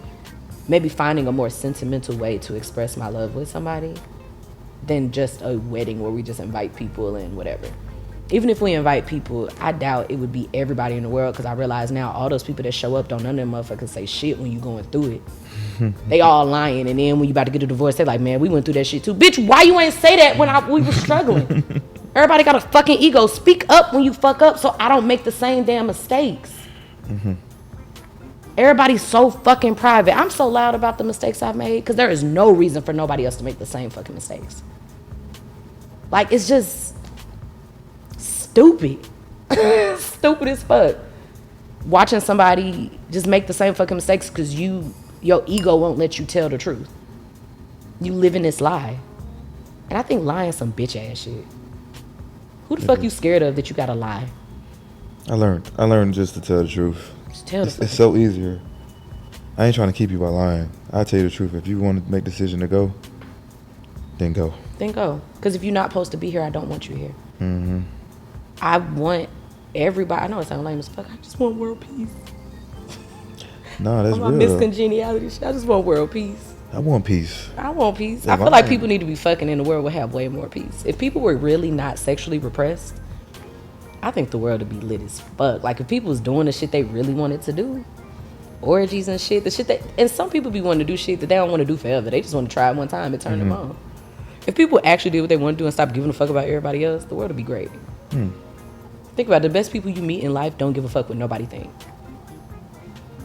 maybe finding a more sentimental way to express my love with somebody than just a wedding where we just invite people and whatever. Even if we invite people, I doubt it would be everybody in the world, because I realize now all those people that show up, don't none of them motherfuckers say shit when you going through it. They all lying, and then when you about to get a divorce, they like, man, we went through that shit too. Bitch, why you ain't say that when we were struggling? Everybody got a fucking ego. Speak up when you fuck up so I don't make the same damn mistakes. Everybody's so fucking private. I'm so loud about the mistakes I've made because there is no reason for nobody else to make the same fucking mistakes. Like, it's just stupid. Stupid as fuck. Watching somebody just make the same fucking mistakes because your ego won't let you tell the truth. You live in this lie. And I think lying some bitch ass shit. Who the fuck you scared of that you gotta lie? I learned just to tell the truth. Just tell the truth. It's so easier. I ain't trying to keep you by lying. I'll tell you the truth. If you want to make the decision to go, then go. Then go. Because if you're not supposed to be here, I don't want you here. I want everybody. I know it sounds lame as fuck. I just want world peace. No, that's my real. Miscongeniality shit. I just want world peace. I want peace. I want peace. I feel like people need to be fucking in the world would have way more peace. If people were really not sexually repressed, I think the world would be lit as fuck. Like, if people was doing the shit they really wanted to do, orgies and shit, the shit that, and some people be wanting to do shit that they don't want to do forever. They just want to try it one time and turn them on. If people actually did what they want to do and stop giving a fuck about everybody else, the world would be great. Think about it. The best people you meet in life don't give a fuck what nobody think.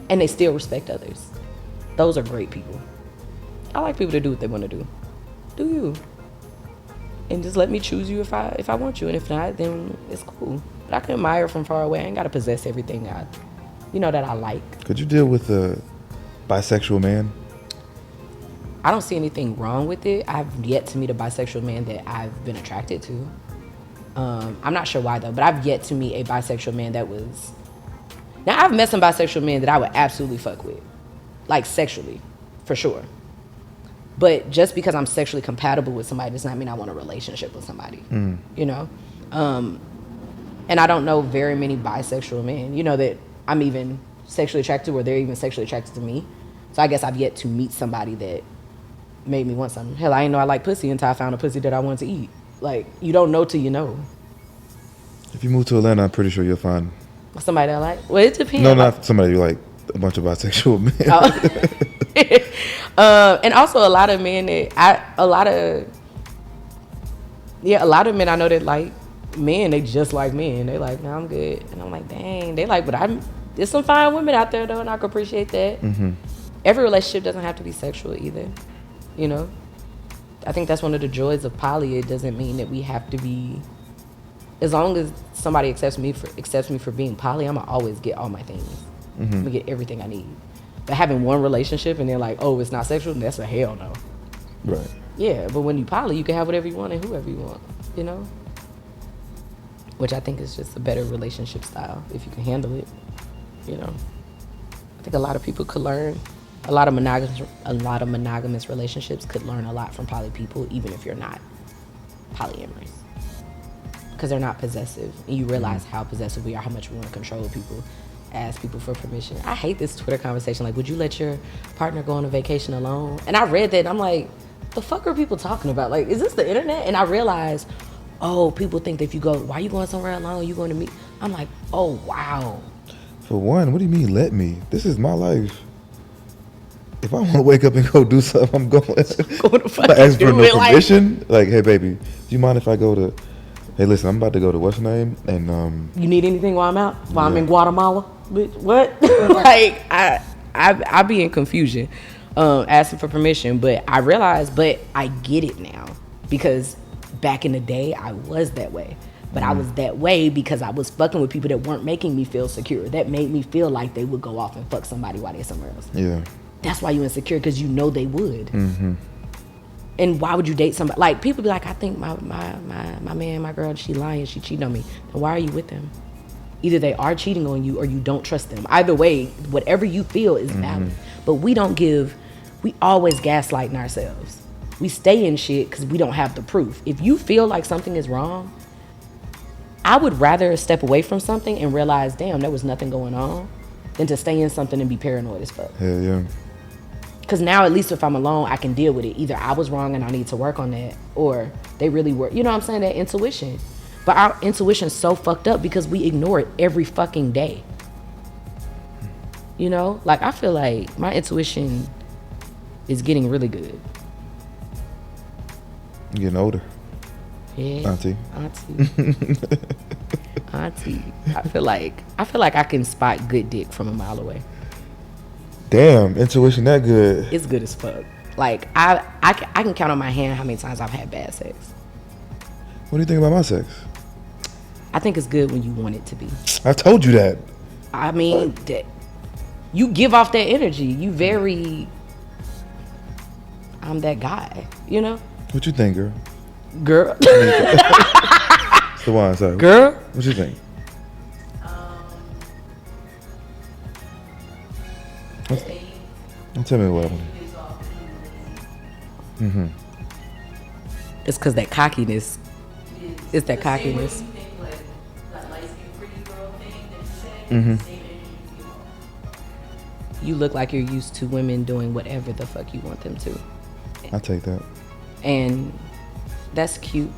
And they still respect others. Those are great people. I like people to do what they want to do. Do you? And just let me choose you if I want you. And if not, then it's cool. But I can admire from far away. I ain't got to possess everything that I like. Could you deal with a bisexual man? I don't see anything wrong with it. I've yet to meet a bisexual man that I've been attracted to. I'm not sure why though, but I've yet to meet a bisexual man that was... Now, I've met some bisexual men that I would absolutely fuck with. Like, sexually. For sure. But just because I'm sexually compatible with somebody does not mean I want a relationship with somebody. You know? And I don't know very many bisexual men, that I'm even sexually attracted to, or they're even sexually attracted to me. So I guess I've yet to meet somebody that made me want something. Hell, I didn't know I liked pussy until I found a pussy that I wanted to eat. Like, you don't know till you know. If you move to Atlanta, I'm pretty sure you'll find somebody that I like. Well, it depends. No, not somebody you like. A bunch of bisexual men. And also a lot of men a lot of men I know that like men, they just like men. They like, no, I'm good. And I'm like, dang. They like, but there's some fine women out there though, and I can appreciate that. Every relationship doesn't have to be sexual either. I think that's one of the joys of poly. It doesn't mean that we have to be, as long as somebody accepts me for being poly, I'm gonna always get all my things. I'm gonna get everything I need. But having one relationship and then like, oh, it's not sexual, that's a hell no. Right. Yeah, but when you poly, you can have whatever you want and whoever you want, Which I think is just a better relationship style if you can handle it, I think a lot of people could learn, a lot of monogamous relationships could learn a lot from poly people, even if you're not polyamorous. Because they're not possessive. And you realize how possessive we are, how much we want to control people, ask people for permission. I hate this Twitter conversation. Like, would you let your partner go on a vacation alone? And I read that and I'm like, the fuck are people talking about? Like, is this the internet? And I realized, oh, people think that if you go, why are you going somewhere alone? You going to meet? I'm like, oh, wow. For one, what do you mean let me? This is my life. If I want to wake up and go do something, I'm going. Ask for no permission. Like, hey, baby, do you mind if I go to... Hey, listen, I'm about to go to what's her name? And you need anything while I'm out? While I'm in Guatemala? Bitch, what? Like, I be in confusion asking for permission, but I realize, but I get it now. Because back in the day, I was that way. But I was that way because I was fucking with people that weren't making me feel secure. That made me feel like they would go off and fuck somebody while they're somewhere else. Yeah. That's why you're insecure, because you know they would. And why would you date somebody? Like, people be like, I think my man, my girl, she lying, she cheating on me. And why are you with them? Either they are cheating on you or you don't trust them. Either way, whatever you feel is valid. But we always gaslighting ourselves. We stay in shit because we don't have the proof. If you feel like something is wrong, I would rather step away from something and realize, damn, there was nothing going on, than to stay in something and be paranoid as fuck. Hell yeah. Because now, at least if I'm alone, I can deal with it. Either I was wrong and I need to work on that, or they really were. You know what I'm saying? That intuition. But our intuition's so fucked up because we ignore it every fucking day. You know? Like, I feel like my intuition is getting really good. You're getting older. Yeah. Auntie. Auntie. I feel like I can spot good dick from a mile away. Damn, intuition that good. It's good as fuck. Like, I can count on my hand how many times I've had bad sex. What do you think about my sex? I think it's good when you want it to be. I told you that. I mean, you give off that energy. You I'm that guy, you know? What you think, girl? Girl. It's the one, sorry. Girl. What you think? Don't tell me what happened. Mm-hmm. It's because that cockiness. It's that cockiness. Mm-hmm. You look like you're used to women doing whatever the fuck you want them to. I take that. And that's cute.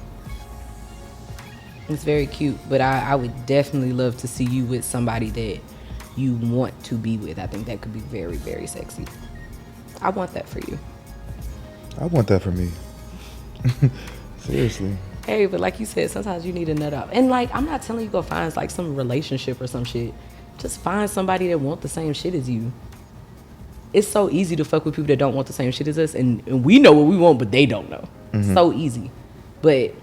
It's very cute, but I would definitely love to see you with somebody that you want to be with. I think that could be very, very sexy. I want that for you. I want that for me. Seriously. Hey, but like you said, sometimes you need a nut up. And like, I'm not telling you go find like some relationship or some shit. Just find somebody that want the same shit as you. It's so easy to fuck with people that don't want the same shit as us, and we know what we want, but they don't know. Mm-hmm. So easy. But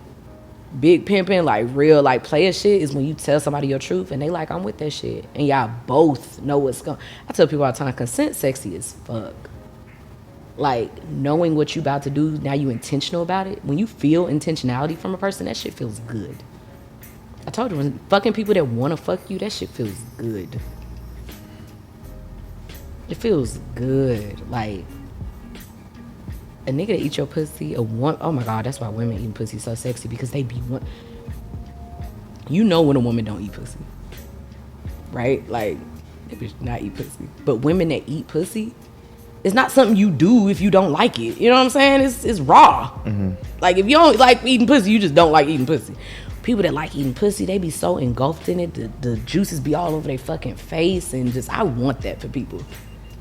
big pimping, like real, like player shit is when you tell somebody your truth and they like, I'm with that shit. And y'all both know what's going. I tell people all the time, consent sexy as fuck. Like, knowing what you about to do, now you intentional about it. When you feel intentionality from a person, that shit feels good. I told you, when fucking people that want to fuck you, that shit feels good. It feels good. Like, a nigga that eat your pussy, oh my God, that's why women eating pussy so sexy, because they be one. You know when a woman don't eat pussy, right? Like, they bitch not eat pussy. But women that eat pussy, it's not something you do if you don't like it. You know what I'm saying? It's raw. Mm-hmm. Like, if you don't like eating pussy, you just don't like eating pussy. People that like eating pussy, they be so engulfed in it. The juices be all over their fucking face, and just, I want that for people.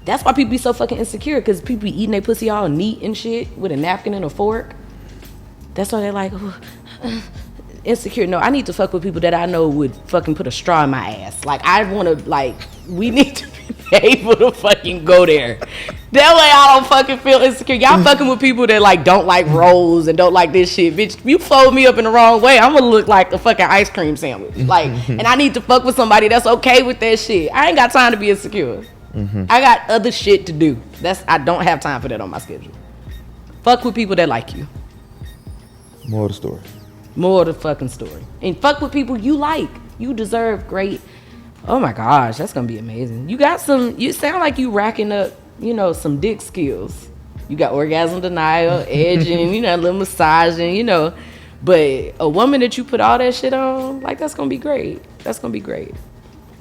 That's why people be so fucking insecure, because people be eating their pussy all neat and shit with a napkin and a fork. That's why they're like, insecure. No, I need to fuck with people that I know would fucking put a straw in my ass. Like, I want to, like, we need to be able to fucking go there. That way I don't fucking feel insecure. Y'all fucking with people that, like, don't like rolls and don't like this shit. Bitch, you fold me up in the wrong way, I'm gonna look like a fucking ice cream sandwich. Like, and I need to fuck with somebody that's okay with that shit. I ain't got time to be insecure. Mm-hmm. I got other shit to do. I don't have time for that on my schedule. Fuck with people that like you. More of the story. More of the fucking story. And fuck with people you like. You deserve great. Oh my gosh, that's gonna be amazing. You sound like you racking up, some dick skills. You got orgasm denial, edging, a little massaging, But a woman that you put all that shit on, like, that's gonna be great. That's gonna be great.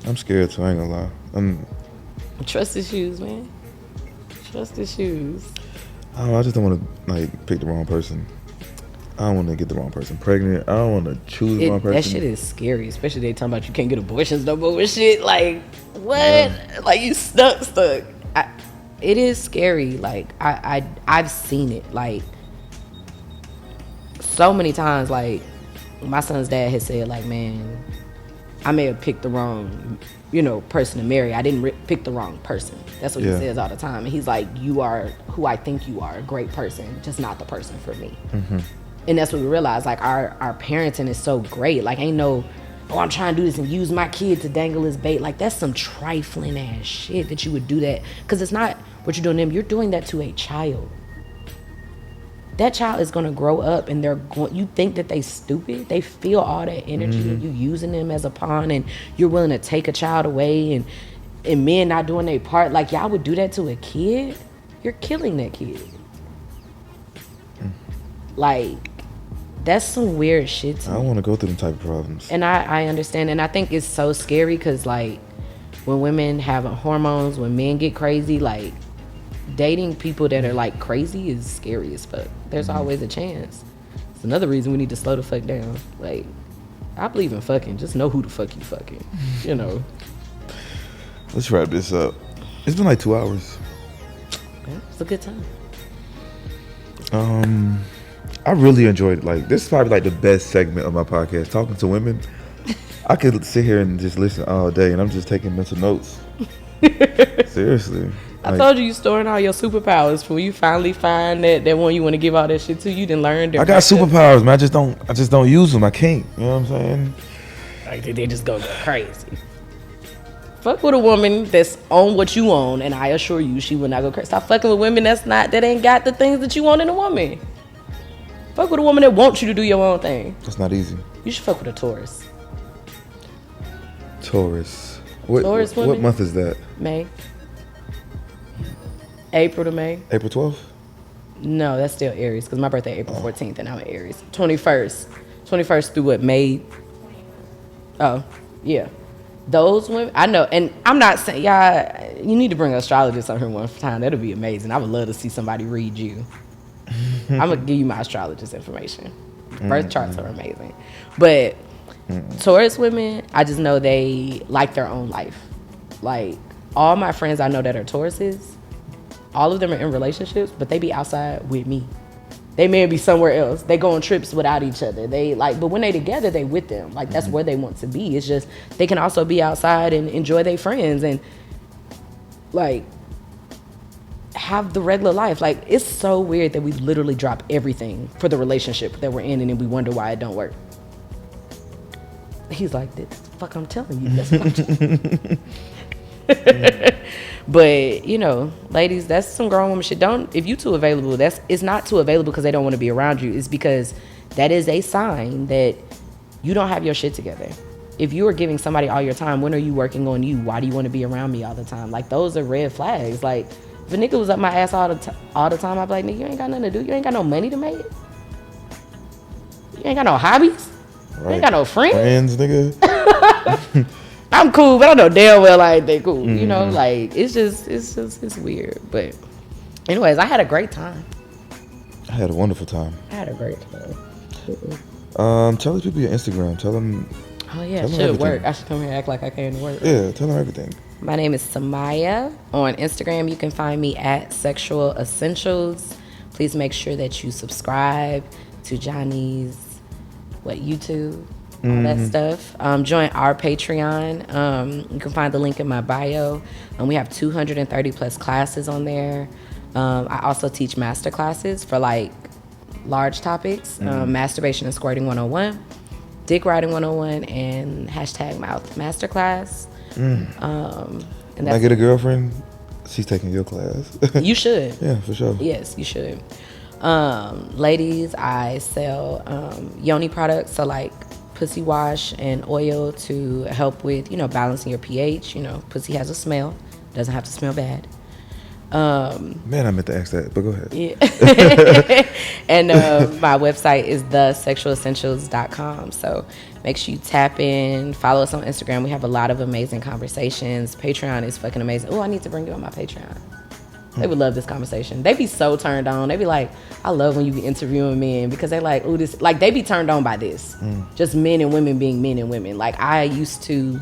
I'm scared, so I ain't gonna lie. Trust issues, man. Trust issues. I don't know, I just don't want to, like, pick the wrong person. I don't want to get the wrong person pregnant. I don't want to choose the wrong person. That shit is scary, especially they talking about you can't get abortions no more and shit. Like, what? Yeah. Like, you stuck. It is scary. Like, I've seen it. Like, so many times, like, my son's dad has said, like, man, I may have picked the wrong, person to marry. I didn't pick the wrong person. That's what he says all the time. And he's like, you are who I think you are, a great person, just not the person for me. Mm-hmm. And that's what we realize, like, our parenting is so great. Like, ain't no, I'm trying to do this and use my kid to dangle his bait. Like, that's some trifling ass shit that you would do that. Because it's not what you're doing to them. You're doing that to a child. that child is going to grow up and you think that they stupid. They feel all that energy and you using them as a pawn, and you're willing to take a child away, and men not doing their part. Like, y'all would do that to a kid? You're killing that kid. Like, that's some weird shit to me. I don't want to go through them type of problems. And I understand, and I think it's so scary because, like, when women have hormones, when men get crazy, like, dating people that are, like, crazy is scary as fuck. There's always a chance. It's another reason we need to slow the fuck down. Like, I believe in fucking. Just know who the fuck you fucking, you know. Let's wrap this up. It's been like 2 hours. Yeah, it's a good time. I really enjoyed it. Like, this is probably like the best segment of my podcast, talking to women. I could sit here and just listen all day, and I'm just taking mental notes. Seriously. I told you storing all your superpowers for when you finally find that one you want to give all that shit to. You didn't learn. I got superpowers, man. I just don't use them. I can't. You know what I'm saying? Like, they just go crazy. Fuck with a woman that's on what you own, and I assure you, she will not go crazy. Stop fucking with women that ain't got the things that you want in a woman. Fuck with a woman that wants you to do your own thing. That's not easy. You should fuck with a Taurus. Taurus. Taurus women? What month is that? May. April to May. April 12th? No, that's still Aries, because my birthday April 14th, and I'm an Aries. 21st through what, May? Oh, yeah. Those women, I know, and I'm not saying, y'all, you need to bring astrologists on here one time. That'll be amazing. I would love to see somebody read you. I'm going to give you my astrologist information. Birth charts are amazing. But Taurus women, I just know they like their own life. Like, all my friends I know that are Tauruses, all of them are in relationships, but they be outside with me. They may be somewhere else. They go on trips without each other. But when they together, they with them. Like, that's where they want to be. It's just, they can also be outside and enjoy their friends and, like, have the regular life. Like, it's so weird that we literally drop everything for the relationship that we're in, and then we wonder why it don't work. He's like, this fuck I'm telling you. That's what I'm But, you know, ladies, that's some grown woman shit. If you too available, it's not too available because they don't want to be around you. It's because that is a sign that you don't have your shit together. If you are giving somebody all your time, when are you working on you? Why do you want to be around me all the time? Like, those are red flags. Like, if a nigga was up my ass all the time, I'd be like, nigga, you ain't got nothing to do. You ain't got no money to make. You ain't got no hobbies. Right. You ain't got no friends. Nigga. I'm cool, but I know damn well I ain't that cool. You know, like, it's weird. But anyways, I had a great time. I had a wonderful time. I had a great time. Tell the people your Instagram. Tell them. Oh yeah, it should work. I should come here and act like I came to work. Yeah, tell them everything. My name is Samia. On Instagram, you can find me at Sexual Essentials. Please make sure that you subscribe to Johnny's YouTube. All that stuff. Join our Patreon. You can find the link in my bio. We have 230 plus classes on there. I also teach master classes for, like, large topics. Masturbation and squirting 101, dick riding 101, and #mouth masterclass. And I get a girlfriend, she's taking your class. You should. Yeah, for sure. Yes, you should. Ladies, I sell yoni products, so, like, pussy wash and oil to help with, you know, balancing your pH. You know, pussy has a smell. Doesn't have to smell bad. Man, I meant to ask that, but go ahead. Yeah. And my website is thesexualessentials.com. So make sure you tap in, follow us on Instagram. We have a lot of amazing conversations. Patreon is fucking amazing. Oh, I need to bring you on my Patreon. They would love this conversation. They be so turned on. They be like, I love when you be interviewing men, because they like, ooh, this, like, they be turned on by this. Just men and women being men and women. Like, I used to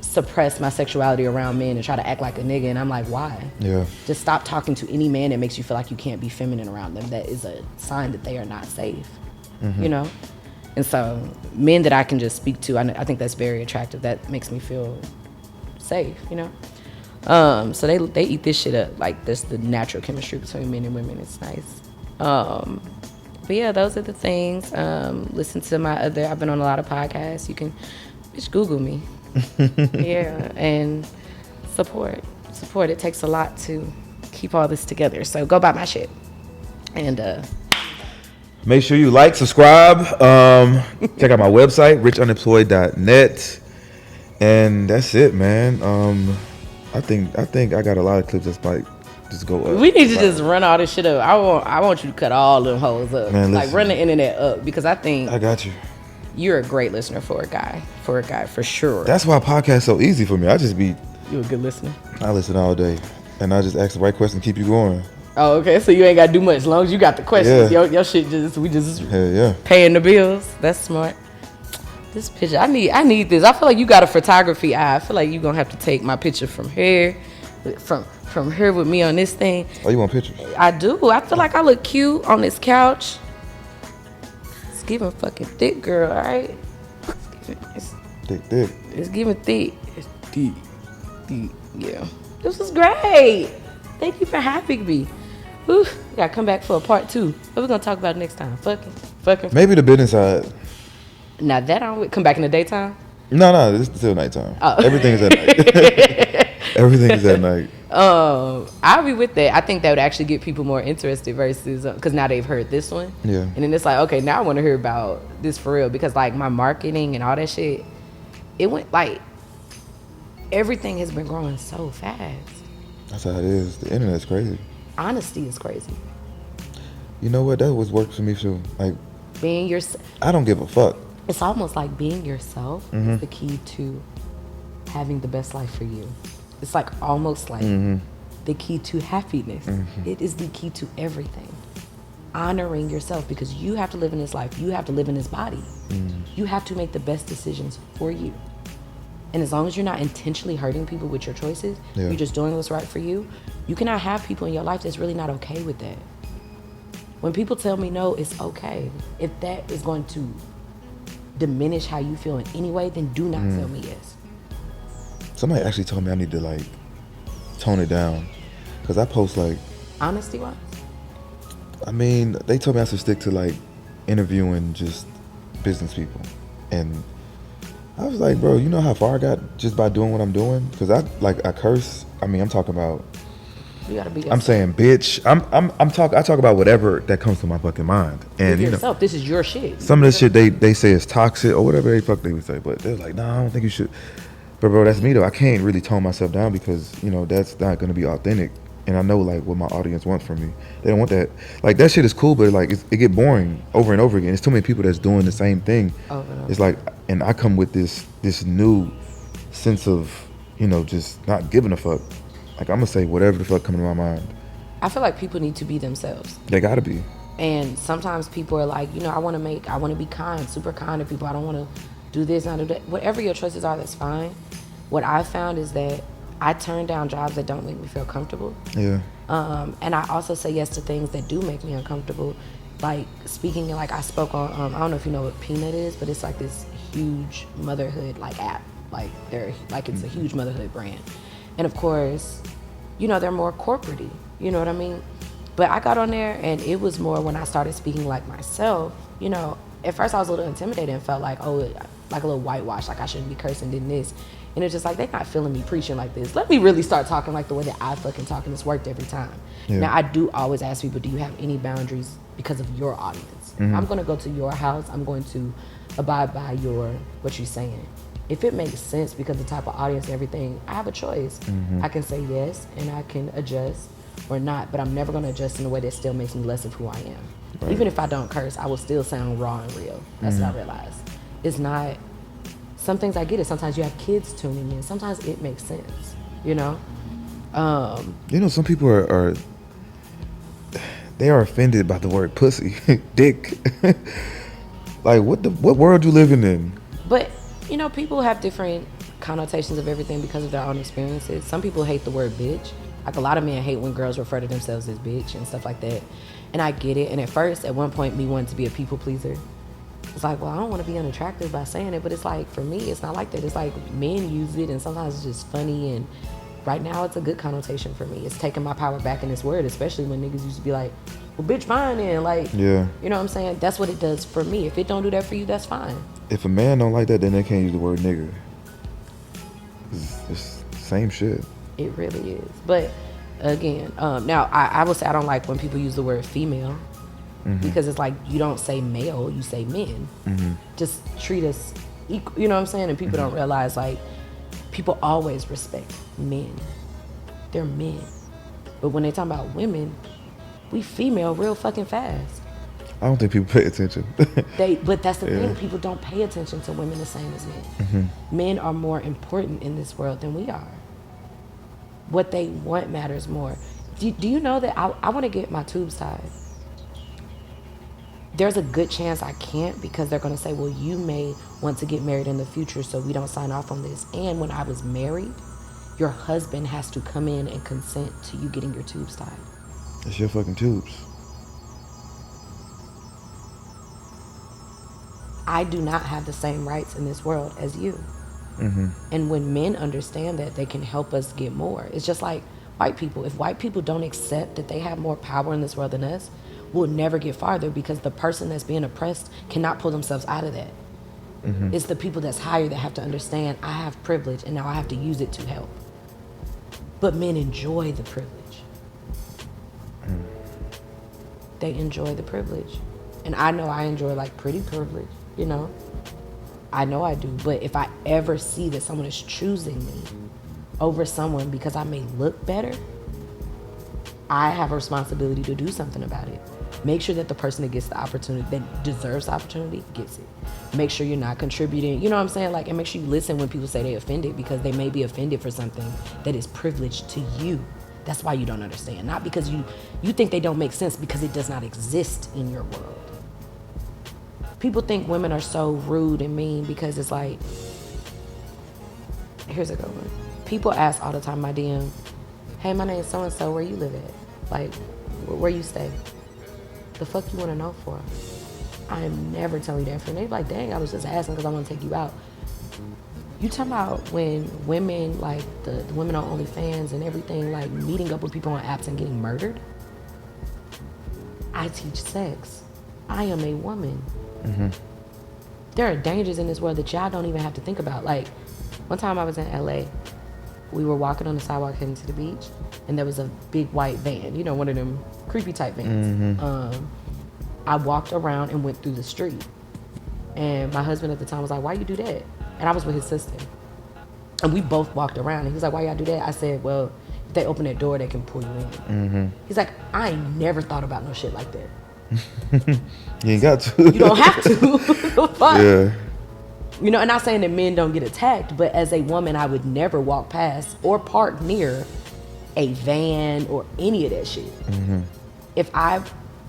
suppress my sexuality around men and try to act like a nigga, and I'm like, why? Yeah. Just stop talking to any man that makes you feel like you can't be feminine around them. That is a sign that they are not safe, you know? And so men that I can just speak to, I think that's very attractive. That makes me feel safe, you know? So they eat this shit up. Like, there's the natural chemistry between men and women. It's nice. But yeah, those are the things. Listen to I've been on a lot of podcasts. You can just Google me. Yeah, and support. It takes a lot to keep all this together. So go buy my shit. And make sure you like, subscribe, check out my website, richunemployed.net, and that's it, man. I think I got a lot of clips that's like just go up. We need to just run all this shit up. I want you to cut all them hoes up. Man, like run the internet up, because I think I got you. You're a great listener for a guy for sure. That's why podcasts so easy for me. You a good listener. I listen all day, and I just ask the right question and keep you going. Oh, okay. So you ain't got to do much as long as you got the questions. Yeah. Your shit we just Hell yeah. paying the bills. That's smart. This picture, I need this. I feel like you got a photography eye. I feel like you're gonna have to take my picture from here, from here with me on this thing. Oh, you want pictures? I do. I feel like I look cute on this couch. It's giving fucking thick, girl. All right. Thick. It's giving thick. It's thick. Yeah. This was great. Thank you for having me. Whew. Gotta come back for a part 2. What we gonna talk about next time? Fucking. Maybe the business side. Now that I would come back in the daytime. No, it's still nighttime. Oh. Everything is at night. Everything is at night. I'll be with that. I think that would actually get people more interested versus because now they've heard this one. Yeah. And then it's like, okay, now I want to hear about this for real, because like my marketing and all that shit, it went like everything has been growing so fast. That's how it is. The internet's crazy. Honesty is crazy. You know what? That was work for me too. Like Being yourself. I don't give a fuck. It's almost like being yourself is the key to having the best life for you. It's like almost like the key to happiness. It is the key to everything. Honoring yourself, because you have to live in this life. You have to live in this body. You have to make the best decisions for you. And as long as you're not intentionally hurting people with your choices, you're just doing what's right for you, you cannot have people in your life that's really not okay with that. When people tell me no, it's okay. If that is going to diminish how you feel in any way, then do not tell me yes. Somebody actually told me I need to like tone it down, because I post like honesty wise. I mean, they told me I should stick to like interviewing just business people, and I was like, bro, you know how far I got just by doing what I'm doing? Because I curse. I mean, I'm talking about. You gotta be. I'm saying, bitch. I talk about whatever that comes to my fucking mind, and you know, this is your shit. Some of this shit they say is toxic or whatever they would say, but they're like, nah, I don't think you should. But bro, that's me though. I can't really tone myself down, because you know that's not gonna be authentic, and I know like what my audience wants from me. They don't want that. Like that shit is cool, but like it get boring over and over again. It's too many people that's doing the same thing. It's like, and I come with this new sense of, you know, just not giving a fuck. Like I'm gonna say whatever the fuck comes to my mind. I feel like people need to be themselves. They gotta be. And sometimes people are like, you know, I want to be kind, super kind to people. I don't want to do this, not do that. Whatever your choices are, that's fine. What I found is that I turn down jobs that don't make me feel comfortable. Yeah. And I also say yes to things that do make me uncomfortable. Like speaking, like I spoke on, I don't know if you know what Peanut is, but it's like this huge motherhood like app. Like they're like, it's a huge motherhood brand. And of course, you know, they're more corporate-y, you know what I mean? But I got on there and it was more when I started speaking like myself, you know, at first I was a little intimidated and felt like, oh, like a little whitewash, like I shouldn't be cursing, did this. And it's just like, they're not feeling me preaching like this. Let me really start talking like the way that I fucking talk, and it's worked every time. Yeah. Now, I do always ask people, do you have any boundaries because of your audience? I'm going to go to your house. I'm going to abide by what you're saying. If it makes sense because of the type of audience and everything, I have a choice. I can say yes and I can adjust or not, but I'm never going to adjust in a way that still makes me less of who I am. Right. Even if I don't curse, I will still sound raw and real. That's what I realized. It's not, some things I get it. Sometimes you have kids tuning in. Sometimes it makes sense, you know? You know, some people are they are offended by the word pussy, dick. Like, what world you living in? But, you know, people have different connotations of everything because of their own experiences. Some people hate the word bitch. Like, a lot of men hate when girls refer to themselves as bitch and stuff like that. And I get it. And at first, at one point, me wanting to be a people pleaser. It's like, well, I don't want to be unattractive by saying it. But it's like, for me, it's not like that. It's like men use it and sometimes it's just funny. And right now, it's a good connotation for me. It's taking my power back in this word, especially when niggas used to be like, well, bitch, fine then. Like, yeah. You know what I'm saying? That's what it does for me. If it don't do that for you, that's fine. If a man don't like that, then they can't use the word nigga. It's the same shit. It really is. But Again, now I will say I don't like when people use the word female because it's like you don't say male, you say men. Just treat us equal, you know what I'm saying? And people don't realize like people always respect men. They're men. But when they talk about women, we female real fucking fast. I don't think people pay attention. But that's the thing. People don't pay attention to women the same as men. Men are more important in this world than we are. What they want matters more. Do you know that I want to get my tubes tied? There's a good chance I can't because they're going to say, well, you may want to get married in the future, so we don't sign off on this. And when I was married, your husband has to come in and consent to you getting your tubes tied. It's your fucking tubes. I do not have the same rights in this world as you. And when men understand that, they can help us get more. It's just like white people. If white people don't accept that they have more power in this world than us, we'll never get farther because the person that's being oppressed cannot pull themselves out of that. It's the people that's higher that have to understand I have privilege and now I have to use it to help. But men enjoy the privilege. They enjoy the privilege. And I know I enjoy like pretty privilege, you know? I know I do. But if I ever see that someone is choosing me over someone because I may look better, I have a responsibility to do something about it. Make sure that the person that gets the opportunity, that deserves the opportunity, gets it. Make sure you're not contributing, you know what I'm saying? Like, and make sure you listen when people say they offended because they may be offended for something that is privileged to you. That's why you don't understand. Not because you think they don't make sense, because it does not exist in your world. People think women are so rude and mean because it's like, here's a good one. People ask all the time in my DM, hey, my name's so-and-so, where you live at? Like, where you stay? The fuck you want to know for? I am never telling you that for. And they like, dang, I was just asking because I want to take you out. You talking about when women, like the women on OnlyFans and everything, like meeting up with people on apps and getting murdered? I teach sex. I am a woman. There are dangers in this world that y'all don't even have to think about. Like, one time I was in LA, we were walking on the sidewalk heading to the beach, and there was a big white van, you know, one of them creepy type vans. I walked around and went through the street, and my husband at the time was like, why you do that? And I was with his sister, and we both walked around, and he was like, why y'all do that? I said, well, if they open that door, they can pull you in. He's like, I ain't never thought about no shit like that. You ain't got to. You don't have to. The fuck? Yeah. You know, and not saying that men don't get attacked, but as a woman, I would never walk past or park near a van or any of that shit. If I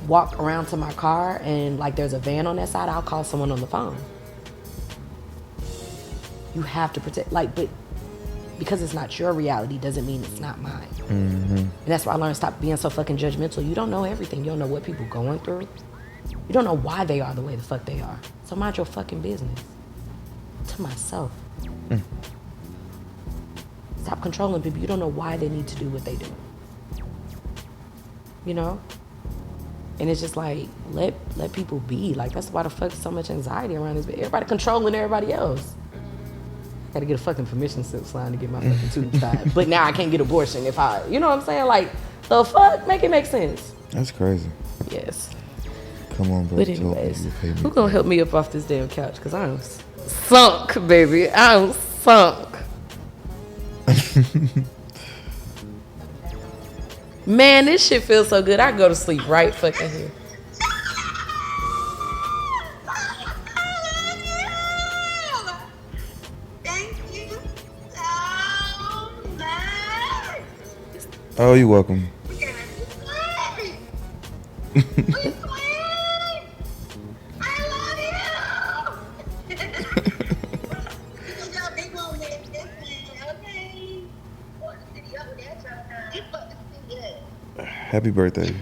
walk around to my car and like there's a van on that side, I'll call someone on the phone. You have to protect, like, but because it's not your reality doesn't mean it's not mine. And that's why I learned, stop being so fucking judgmental. You don't know everything. You don't know what people going through. You don't know why they are the way the fuck they are. So mind your fucking business. To myself. Stop controlling people. You don't know why they need to do what they do. You know? And it's just like, let people be. Like, that's why the fuck so much anxiety around this. Everybody controlling everybody else. Gotta get a fucking permission slip signed to get my fucking tubes tied. But now I can't get abortion if I, you know what I'm saying? Like, the fuck? Make it make sense. That's crazy. Yes. Come on, bro. But anyways, who gonna help me up off this damn couch? Because I'm sunk, baby. I'm sunk. Man, this shit feels so good. I go to sleep right fucking here. Oh, you're welcome. Happy birthday.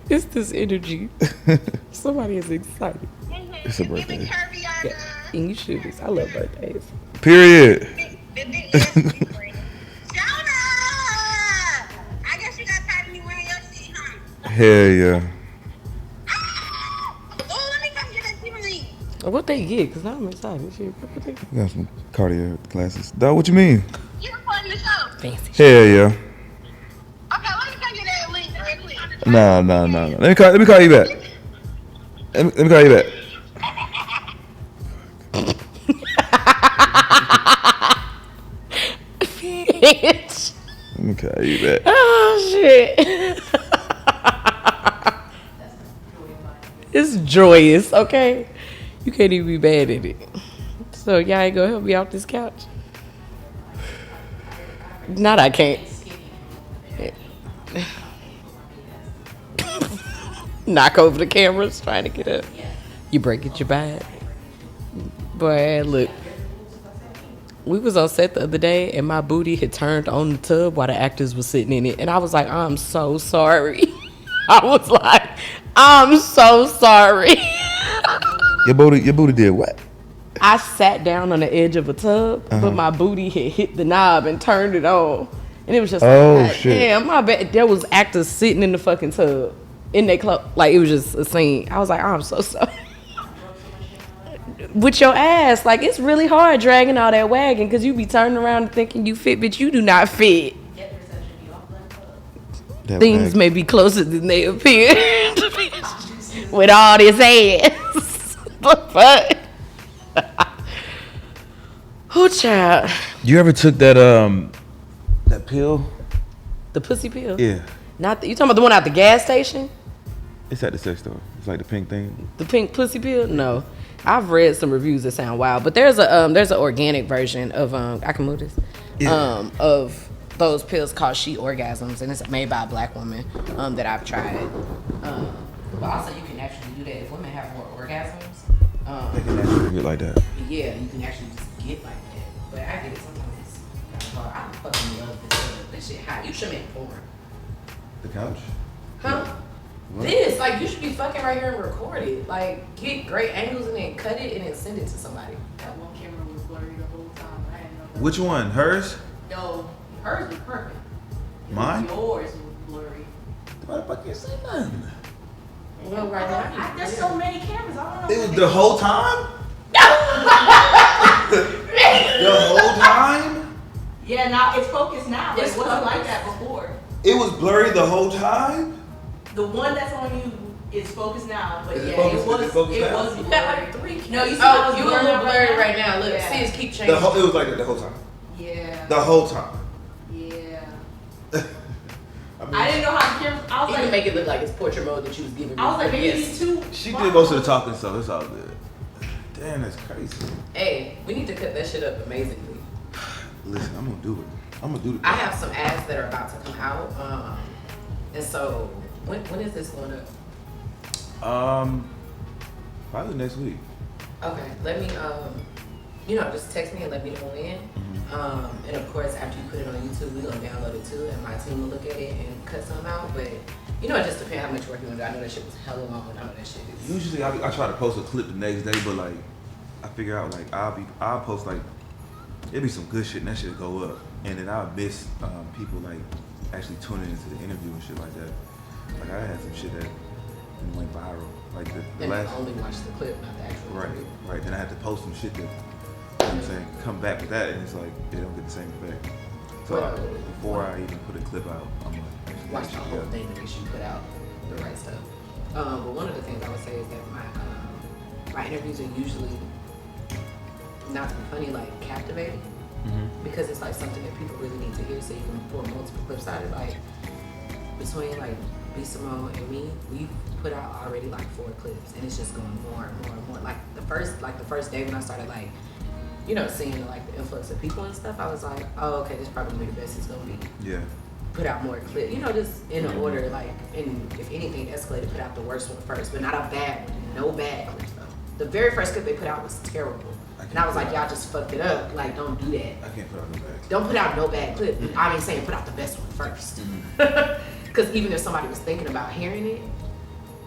It's this energy. Somebody is excited. It's a birthday. Yeah, and you should be. I love birthdays. Period. Hell yeah. What they get? Cause I'm excited. Shit. What they I got some Cartier glasses. Dog, what you mean? You recording the show? fancy? Hell yeah. Okay, let me come get that link real quick. Nah. Let me call you back. Let me call you back. Bitch. Let me call you back. Oh shit. It's joyous, okay? You can't even be bad at it. So y'all ain't gonna help me off this couch? Not I can't. Knock over the cameras trying to get up. You break it, your bad. Boy, look. We was on set the other day and my booty had turned on the tub while the actors were sitting in it. And I was like, I'm so sorry. I was like, I'm so sorry. Your booty did what? I sat down on the edge of a tub, but my booty had hit the knob and turned it on. And it was just like, shit. damn, my bad. There was actors sitting in the fucking tub in their clothes. Like, it was just a scene. I was like, I'm so sorry. With your ass, like, it's really hard dragging all that wagon because you be turning around and thinking you fit, but you do not fit. Things may be closer than they appear. With all this ass. The fuck? Oh, child. You ever took that pill? The pussy pill? Yeah. Not the, you talking about the one at the gas station? It's at the sex store. It's like the pink thing. The pink pussy pill? No. I've read some reviews that sound wild, but there's an organic version of I can move this. Yeah. Of those pills called She Orgasms, and it's made by a black woman that I've tried. But also you can actually do that if women have more orgasms. They can actually get like that. Yeah, you can actually just get like that. But I get it sometimes. It's kind of hard. I fucking love this shit hot. You should make porn. The couch? Huh? What? This, like, you should be fucking right here and record it. Like, get great angles and then cut it and then send it to somebody. That one camera was blurry the whole time. I didn't know. Which one? Hers? No, hers was perfect. Mine? Yours was blurry. Why the fuck you say nothing? Well, right now, There's so many cameras. I don't know. It was the whole time? The whole time? Yeah, now it's focused now. But It's it wasn't like focused. that before. It was blurry the whole time? The one that's on you is focused now, but Is it yeah, focused? it was Is it focused now? blurry. You got like 3 cameras. No, you see oh, how it's you a little blurry blurry right right now. Look, Yeah. see, it's keep changing. It was like that the whole time. Yeah. The whole time. Yeah. I I didn't know how the camera. I was You can like, make it look like it's portrait mode that you was giving me. I was like, maybe yes. these two. She did most of the talking, so it's all good. Damn, that's crazy. Hey, we need to cut that shit up amazingly. Listen, I'm gonna do it. I'm gonna do it. I have some ads that are about to come out. And so, when is this going up? Probably next week. Okay, let me, just text me and let me know when. And of course, after you put it on YouTube, we're gonna download it too, and my team will look at it and cut some out. But it just depends how much work you want to do. I know that shit was hella long, and I know that shit is. Usually, I try to post a clip the next day, but like, I figure out like I'll post like it'll be some good shit, and that shit go up, and then I'll miss people like actually tuning into the interview and shit like that. Like I had some shit that went viral, like the And last. only watch the clip, not the actual. Right, video. right. Then I had to post some shit that, you know what I'm saying, come back with that, and it's like, they don't get the same effect. So before I even put a clip out, I'm like, actually Watch the whole thing to make sure you put out the right stuff. But one of the things I would say is that my interviews are usually, not to be funny, like captivating. Because it's like something that people really need to hear, so you can pull multiple clips out of it. Like between like B Simone and me, we've put out already like 4 clips, and it's just going more and more and more. Like the first day when I started like, seeing like the influx of people and stuff, I was like, oh, okay, this probably the best it's gonna be. Yeah. Put out more clips, just in an order, like, and if anything escalated, put out the worst one first, but not a bad one, no bad clips though. The very first clip they put out was terrible. And I was like, y'all just fucked it up. Like, don't do that. I can't put out no bad. Don't put out no bad clip. I mean, saying put out the best one first. Because even if somebody was thinking about hearing it,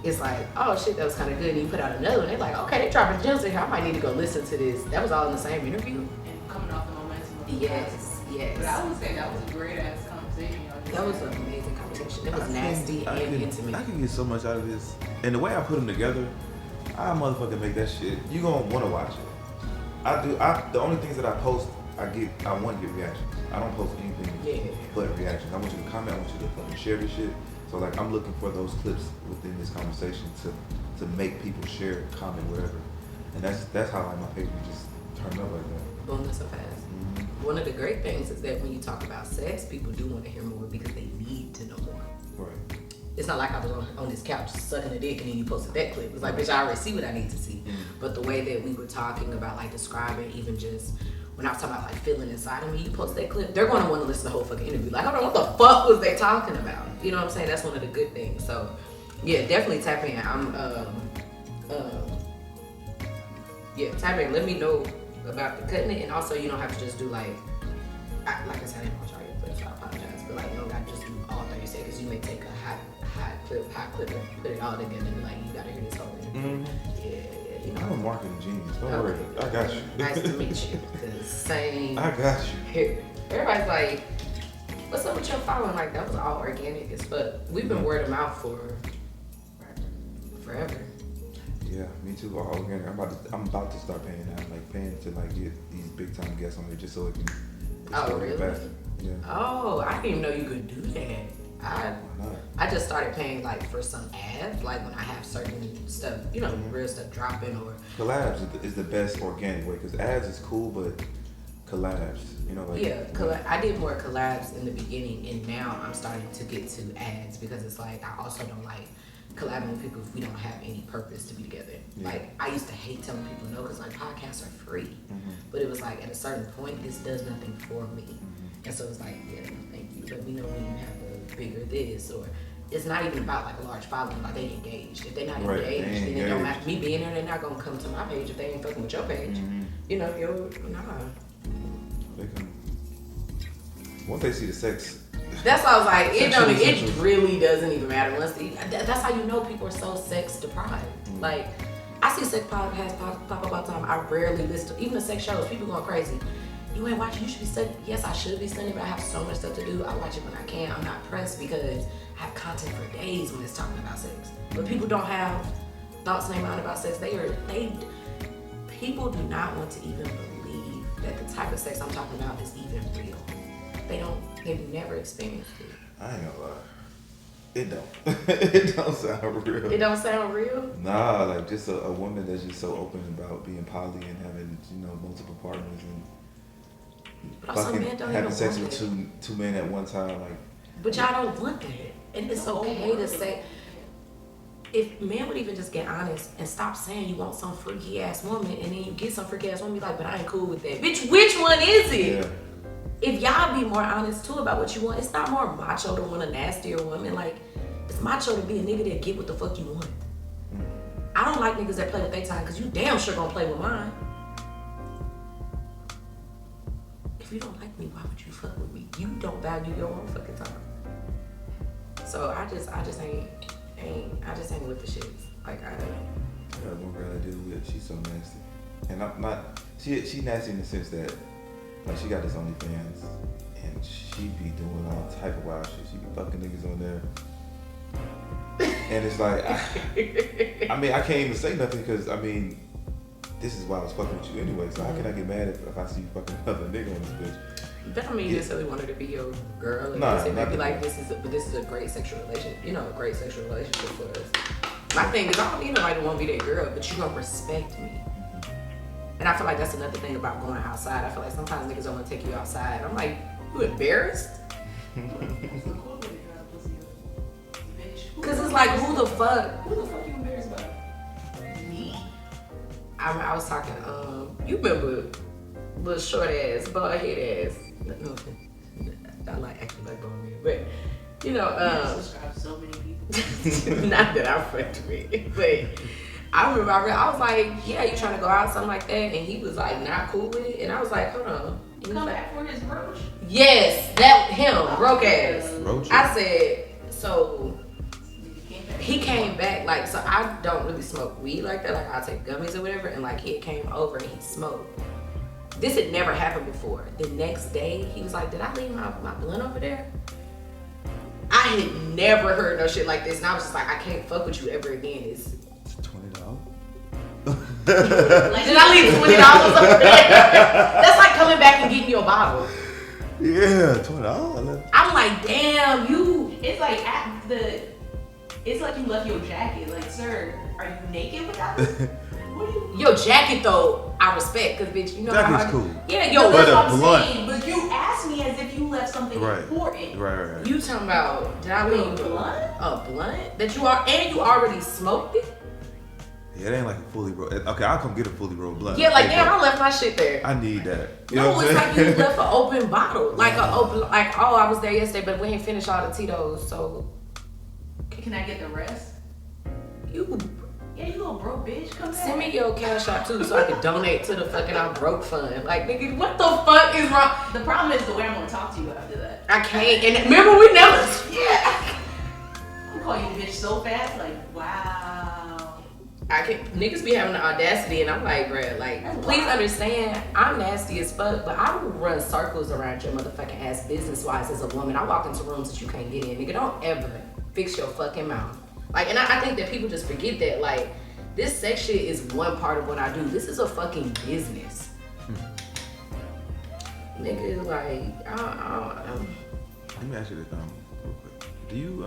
it's like, oh shit, that was kind of good. And you put out another one, they're like, okay, they dropping gems in here. I might need to go listen to this. That was all in the same interview. And coming off the momentum of the Yes. But I would say that was a great ass conversation. That was an amazing conversation. conversation. It was nasty and intimate. I can get so much out of this. And the way I put them together, I motherfucking make that shit. You gonna want to watch it. The only things that I post, I want to get reactions. I don't post anything but reactions. I want you to comment. I want you to fucking share this shit. So like, I'm looking for those clips within this conversation to make people share, comment, whatever. And that's how like my page just turned up like that. Boom, that's so fast. Mm-hmm. One of the great things is that when you talk about sex, people do want to hear more because they need to know more. Right. It's not like I was on this couch sucking a dick and then you posted that clip. It's like, bitch, I already see what I need to see. Mm-hmm. But the way that we were talking about like describing even just when I was talking about like feeling inside of me, you post that clip, they're going to want to listen to the whole fucking interview. Like, I don't know what the fuck was they talking about. You know what I'm saying? That's one of the good things. So, yeah, definitely tap in. Tap in. Let me know about the cutting it, and also you don't have to just do like I said, I didn't want to try it, but I apologize. But like, you don't got to just do all 30 seconds. You may take a hot clip, and put it all together, and be like, you got to hear this whole interview. Yeah, you know. I'm a marketing genius. Don't worry, I got you. Nice to meet you. Same. I got you. Here, everybody's like, what's up with your following? Like, that was all organic as fuck. We've been word of mouth for forever. Yeah, me too. All organic. I'm about to start paying now. Like paying to like get these big time guests on here just so it can. Oh really? Faster. Yeah. Oh, I didn't even know you could do that. Why not? I just started paying like for some ads, like when I have certain stuff, you know, real stuff dropping or. Collabs is the best organic way because ads is cool, but collabs, you know, like. Yeah, I did more collabs in the beginning, and now I'm starting to get to ads because it's like I also don't like collabing with people if we don't have any purpose to be together. Yeah. Like, I used to hate telling people no because like podcasts are free, but it was like at a certain point this does nothing for me, and so it's like, yeah, thank you, let me know when you have a bigger this, or it's not even about like a large following, like they engaged. If they're not engaged, then it don't matter. Me being there, they're not gonna come to my page if they ain't fucking with your page. You know, They can. Once they see the sex. That's why I was like, it really doesn't even matter. That's how you know people are so sex deprived. Like, I see sex podcasts pop up all the time. I rarely listen to, even the sex shows, people going crazy. You ain't watching, you should be studying. Yes, I should be studying, but I have so much stuff to do. I watch it when I can. I'm not pressed because I have content for days when it's talking about sex. But people don't have thoughts in their mind about sex. People do not want to even believe that the type of sex I'm talking about is even real. They've never experienced it. I ain't gonna lie. It don't. It don't sound real. It don't sound real? Nah, like just a woman that's just so open about being poly and having, multiple partners and fucking having sex with two men at one time. Like, but y'all don't want that. And it's okay to say, if men would even just get honest and stop saying you want some freaky ass woman and then you get some freaky ass woman, be like, but I ain't cool with that. Bitch, which one is it? Yeah. If y'all be more honest too about what you want, it's not more macho to want a nastier woman. Like, it's macho to be a nigga that get what the fuck you want. I don't like niggas that play with their time because you damn sure gonna play with mine. If you don't like me, why would you fuck with me? You don't value your own fucking time. So I just ain't with the shits. Like, I got one girl I deal with, she's so nasty. And I'm not, she nasty in the sense that, like, she got this OnlyFans, and she be doing all type of wild shit. She be fucking niggas on there. And it's like, I can't even say nothing because, this is why I was fucking with you anyway. So how can I get mad if I see you fucking another nigga on this bitch? That don't mean you necessarily want her to be your girl. Like, this is a great sexual relationship. A great sexual relationship for us. My thing is, I don't need nobody to want to be that girl, but you gonna respect me. And I feel like that's another thing about going outside. I feel like sometimes niggas don't want to take you outside. I'm like, you embarrassed? Cause it's like, who the fuck you embarrassed about? Me. I was talking, you remember little short ass, bald head ass. No, I like acting like bald head, but subscribe to so many people. Not that I fucked with, but I remember I was like, yeah, you trying to go out, something like that, and he was like not cool with it, and I was like, hold on. Come back for his roach? Yes, that him, broke ass. Roach. I said, so he came back, like, so I don't really smoke weed like that, like I'll take gummies or whatever, and like he came over and he smoked. This had never happened before. The next day, he was like, did I leave my blunt over there? had never heard no shit like this, and I was just like, I can't fuck with you ever again. It's $20. like, did I leave $20 up there? That's like coming back and getting your bottle. Yeah, $20. I'm like, damn, you. It's like it's like you left your jacket. Like, sir, are you naked without this? What are you? Your jacket though, I respect, cause bitch, you know Jacket's how cool. Yeah, yo, But that's a what I'm blunt. saying. But you asked me as if you left something important. Right. You talking about? Did I leave A blunt? A blunt that you already smoked it? Yeah, it ain't like a fully rolled. Okay, I'll come get a fully rolled blunt. Yeah, like damn, I left my shit there. I need that. You No, know what it's I'm like saying? you left an open bottle, like a open, like oh, I was there yesterday, but we ain't finished all the Tito's, so Can I get the rest? you Yeah, you little broke bitch. Come back. send me your cash app too, so I can donate to the fucking I'm broke fund. Like nigga, what the fuck is wrong? The problem is the way I'm gonna talk to you after that. I can't. And remember, we never. Yeah. I'm calling you bitch so fast, like wow. I can niggas be having the audacity, and I'm like, bruh, like, That's please wild. understand, I'm nasty as fuck, but I will run circles around your motherfucking ass business wise as a woman. I walk into rooms that you can't get in, nigga. Don't ever fix your fucking mouth. Like, and I think that people just forget that, like, this sex shit is one part of what I do. This is a fucking business. Nigga, like, Let me ask you this, real quick. Do you,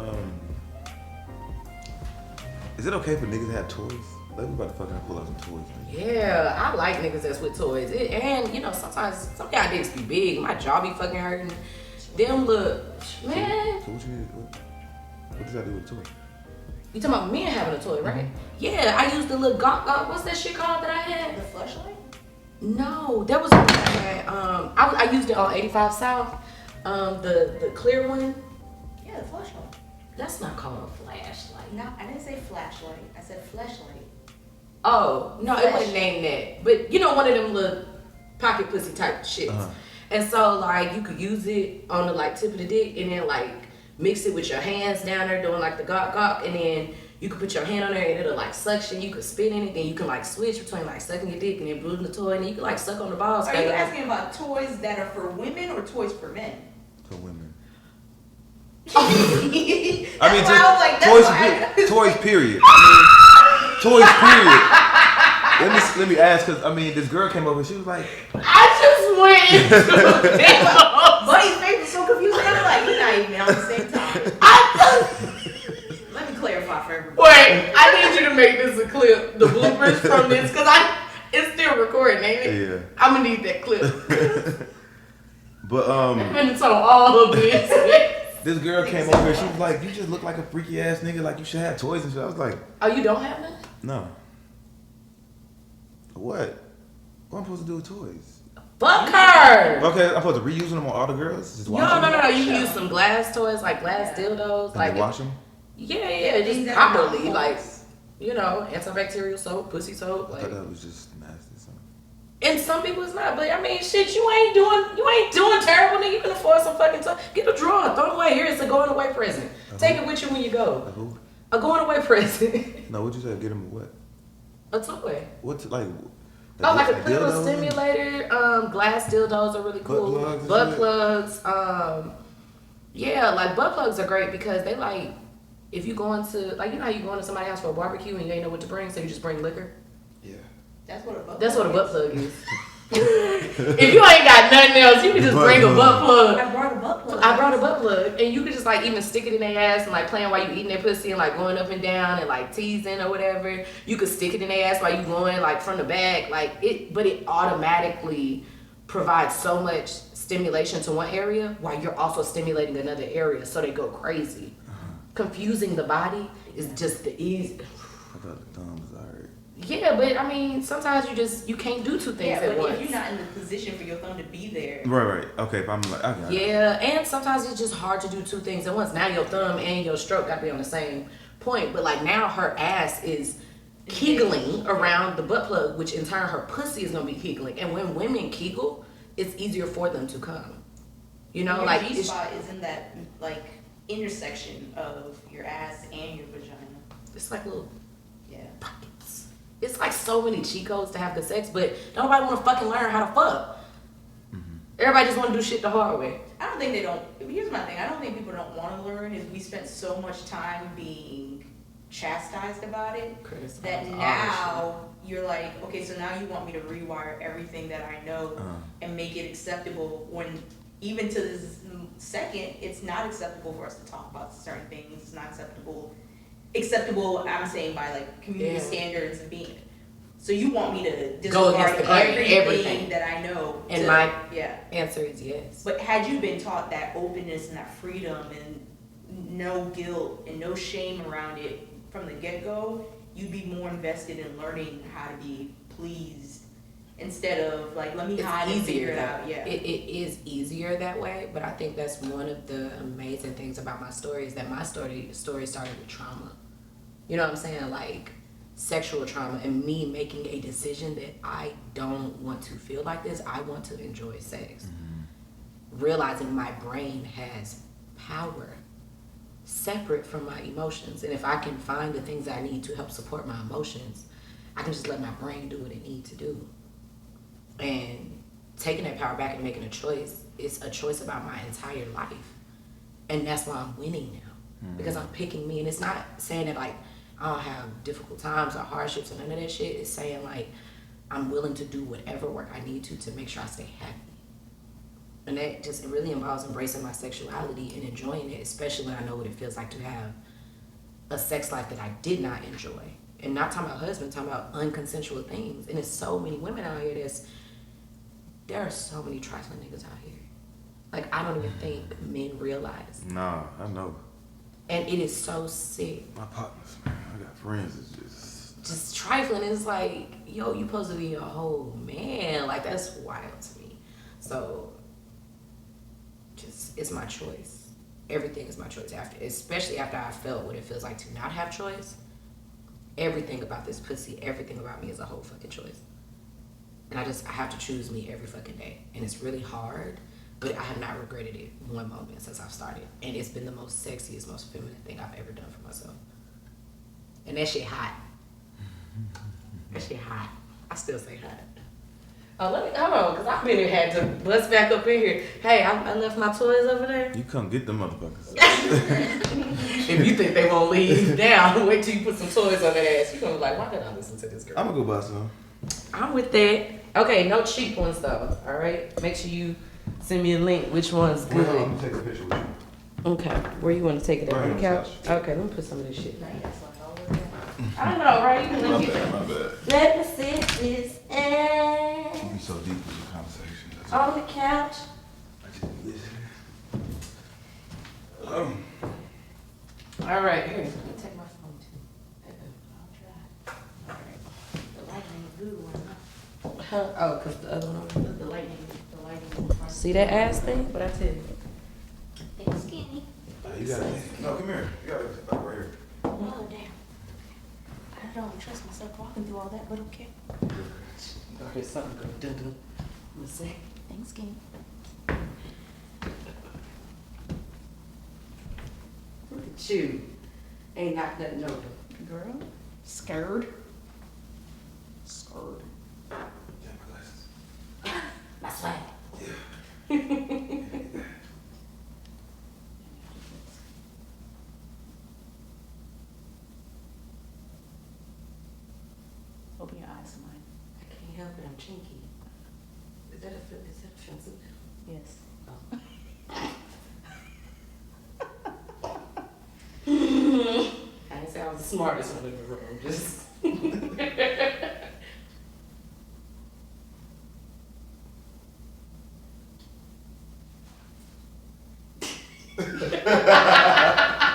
is it okay for niggas to have toys? Like, we about to fucking pull out some toys. Man. yeah, I like niggas that's with toys. And, you know, sometimes some of y'all dicks be big. My jaw be fucking hurting. Them look, man. So what you need, what does that do with a toy? You talking about men having a toy, right? Yeah, I used the little what's that shit called that I had? The fleshlight? No, that was one I had. I used it on 85 South. The clear one. Yeah, the fleshlight. That's not called a flashlight. No, I didn't say flashlight. I said fleshlight. Oh, no, it Flash. wasn't named that. But you know, one of them little pocket pussy type shits. Uh-huh. And so like you could use it on the like tip of the dick and then like mix it with your hands down there doing like the gawk, and then you could put your hand on there and it'll like suction. You could spin in it, then you can like switch between like sucking your dick and then bruising the toy, and then you can like suck on the balls. Are you asking about toys that are for women or toys for men? For women. I I mean, why I was like, that's toys, why toys, period. I mean, toys, period. Let me ask, cause I mean, this girl came over and she was like, I just went into Buddy's face was so confusing. I'm like, we're not even on the same time. Let me clarify for everybody. Wait, I need you to make this a clip, the bloopers from this, because it's still recording, ain't it? yeah. I'm gonna need that clip. But And it's on all of this. this girl came over and she was like, you just look like a freaky ass nigga, like you should have toys and shit. I was like, Oh, you don't have none? no. What? What am I supposed to do with toys? Fuck her! Okay, I'm supposed to reuse them on all the girls? Just wash them? No. You can use some glass toys, like glass dildos. And Like then wash them? Yeah, Things just that are not properly. moist. Like, you know, antibacterial soap, pussy soap. I Like, thought that was just nasty. So. and some people it's not, but I mean, shit, you ain't doing terrible, nigga. You can afford some fucking toy. Get a drawer, throw it away. Here, it's a going away present. Take it with you when you go. Like who? A going away present. No, what'd you say? Get them what? A toy. What's like? Oh, like a little dildo? stimulator. Glass dildos are really cool. plugs and Butt shit? plugs. Yeah, like butt plugs are great because they like, if you go into, like, you know how you go into somebody's house for a barbecue and you ain't know what to bring, so you just bring liquor? Yeah. That's what a butt That's what a plug butt plug is. If you ain't got nothing else, you can just bring a butt plug. I brought a butt plug. I brought a butt plug, and you could just like even stick it in their ass and like playing while you eating their pussy and like going up and down and like teasing or whatever. You could stick it in their ass while you going like from the back, like it, but it automatically provides so much stimulation to one area while you're also stimulating another area, so they go crazy. Confusing the body is just the easy. I thought the thumb was alright. Yeah, but I mean, sometimes you can't do two things Yeah, at but once. if you're not in the position for your thumb to be there. Right. Okay, if I'm like, okay. Yeah, and sometimes it's just hard to do two things at once. Now your thumb and your stroke got to be on the same point, but like now her ass is kegling around the butt plug, which in turn her pussy is gonna be kegling. And when women kegel, it's easier for them to come. You know, Your like G it's, spot is in that like intersection of your ass and your vagina. it's like little Yeah. pockets. It's like so many cheat codes to have good sex, but nobody want to fucking learn how to fuck. Everybody just want to do shit the hard way. I don't think they don't. here's my thing. I don't think people don't want to learn. Is we spent so much time being chastised about it that now you're like, okay, so now you want me to rewire everything that I know and make it acceptable when even to this second, it's not acceptable for us to talk about certain things. It's not acceptable, I'm saying, by like community standards and being. So you want me to disregard everything that I know? And my answer is yes. But had you been taught that openness and that freedom and no guilt and no shame around it from the get-go, you'd be more invested in learning how to be pleased instead of like, let me hide and figure it out. Yeah, it is easier that way, but I think that's one of the amazing things about my story is that my story started with trauma. You know what I'm saying? Like sexual trauma and me making a decision that I don't want to feel like this. I want to enjoy sex. Realizing my brain has power separate from my emotions. And if I can find the things I need to help support my emotions, I can just let my brain do what it needs to do. And taking that power back and making a choice is a choice about my entire life. And that's why I'm winning now. Because I'm picking me. And it's not saying that like I don't have difficult times or hardships or none of that shit. It's saying like I'm willing to do whatever work I need to make sure I stay happy. And that just, it really involves embracing my sexuality and enjoying it, especially when I know what it feels like to have a sex life that I did not enjoy. And not talking about husband, talking about unconsensual things. And there's so many women out here there are so many trifling niggas out here. Like, I don't even think men realize. Nah, I know. And it is so sick. My partners, man, I got friends that's just trifling. It's like, yo, you supposed to be a whole man. Like, that's wild to me. So, just, it's my choice. Everything is my choice. Especially after I felt what it feels like to not have choice. Everything about this pussy, everything about me is a whole fucking choice. And I have to choose me every fucking day. And it's really hard, but I have not regretted it one moment since I've started. And it's been the most sexiest, most feminine thing I've ever done for myself. And that shit hot. That shit hot. I still say hot. Oh, hold on, because I've been had to bust back up in here. Hey, I left my toys over there. You come get them motherfuckers. If you think they won't leave down, wait till you put some toys on their ass. You're going to be like, why did I listen to this girl? I'm going to go buy some. I'm with that. Okay, no cheap ones though, all right? Make sure you send me a link. Which one's good? Well, I'm going to take a picture with you. Okay, where you want to take it? Right On the on couch? the Okay, let me put some of this shit. I don't know, right? You can My let me. bad, my bad. Let me sit this You be so deep with your conversation. That's on the couch. I just listen. All right, here. Let me take my phone too. I'll try. All right. The lighting is good one. Oh, because the other one. The lighting. See that ass thing? But I tell you. It's skinny. You got it. No, come here. You got it right here. Oh damn. I don't trust myself walking through all that, but okay. Okay, something good. Dun-dun. Let's see. Thanks, skinny. Look at you. Ain't knocked nothing over. Girl. Scared. Yeah, my glasses. My swag. Yeah. Open your eyes to mine. I can't help it. I'm chinky. Is that offensive? Yes. I didn't say I was the smartest one in the room. Just.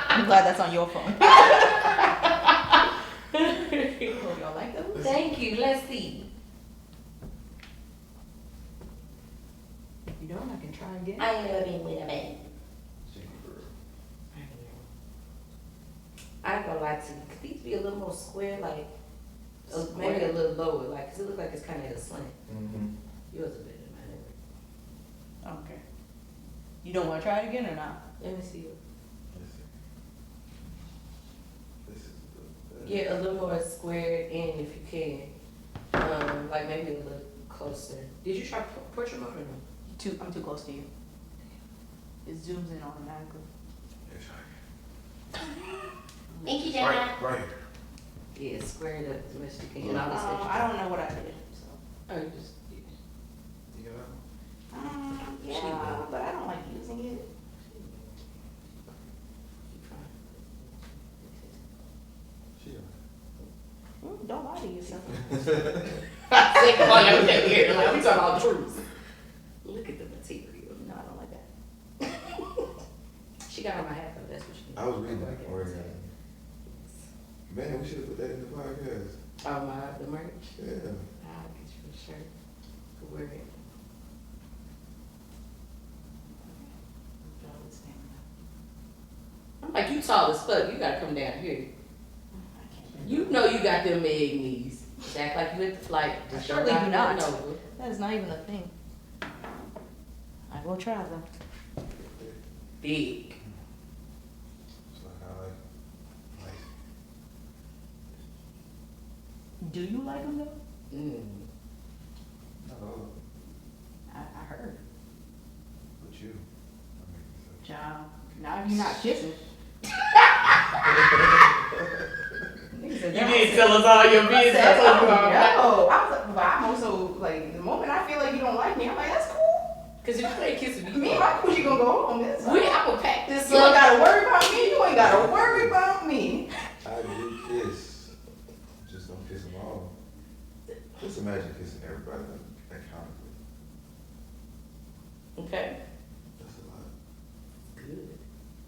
I'm glad that's on your phone. Oh, y'all like those? Thank you. Let's see. If you don't, I can try again. I love it with a man. I ain't gonna lie to you. Could these be a little more square, like maybe a little lower, like, cause it looks like it's kind of at a slant. Mm-hmm. Yours is better than mine. Okay. You don't want to try it again or not? Let me see. This is the Yeah, a little more squared in if you can. Like maybe a little closer. Did you try portrait mode or no? I'm too close to you. It zooms in automatically. Thank you, Right, Jenna. right here. Yeah, square it up as much as you can. I don't know what I did, so. Oh, you just, yeah. You got that Yeah, but I don't like using it. She Don't lie to yourself. Second one, that was that weird. Like, we talking about truth. Look at the material. No, I don't like that. She got on my hat though. That's what she. I was reading that for you. Man, we should have put that in the podcast. Oh, the merch. Yeah. I'll get you a shirt. Could wear it. I'm like, you tall as fuck. You gotta come down here. You know you got them egg knees. Just act like you at the flight. Just Surely don't do knock not. nothing over. That is not even a thing. I will try though. Big. So I like. Do you like them though? No, I heard. but you. Child. Now you're not kissing. You did tell us all your business. That's what you are. No, I was like, but I'm also like, the moment I feel like you don't like me, I'm like, that's cool. Cause if you ain't kissing me, Me and my coochie gonna go home. It's I'm gonna pack this you ain't up. gotta worry about me. You ain't gotta worry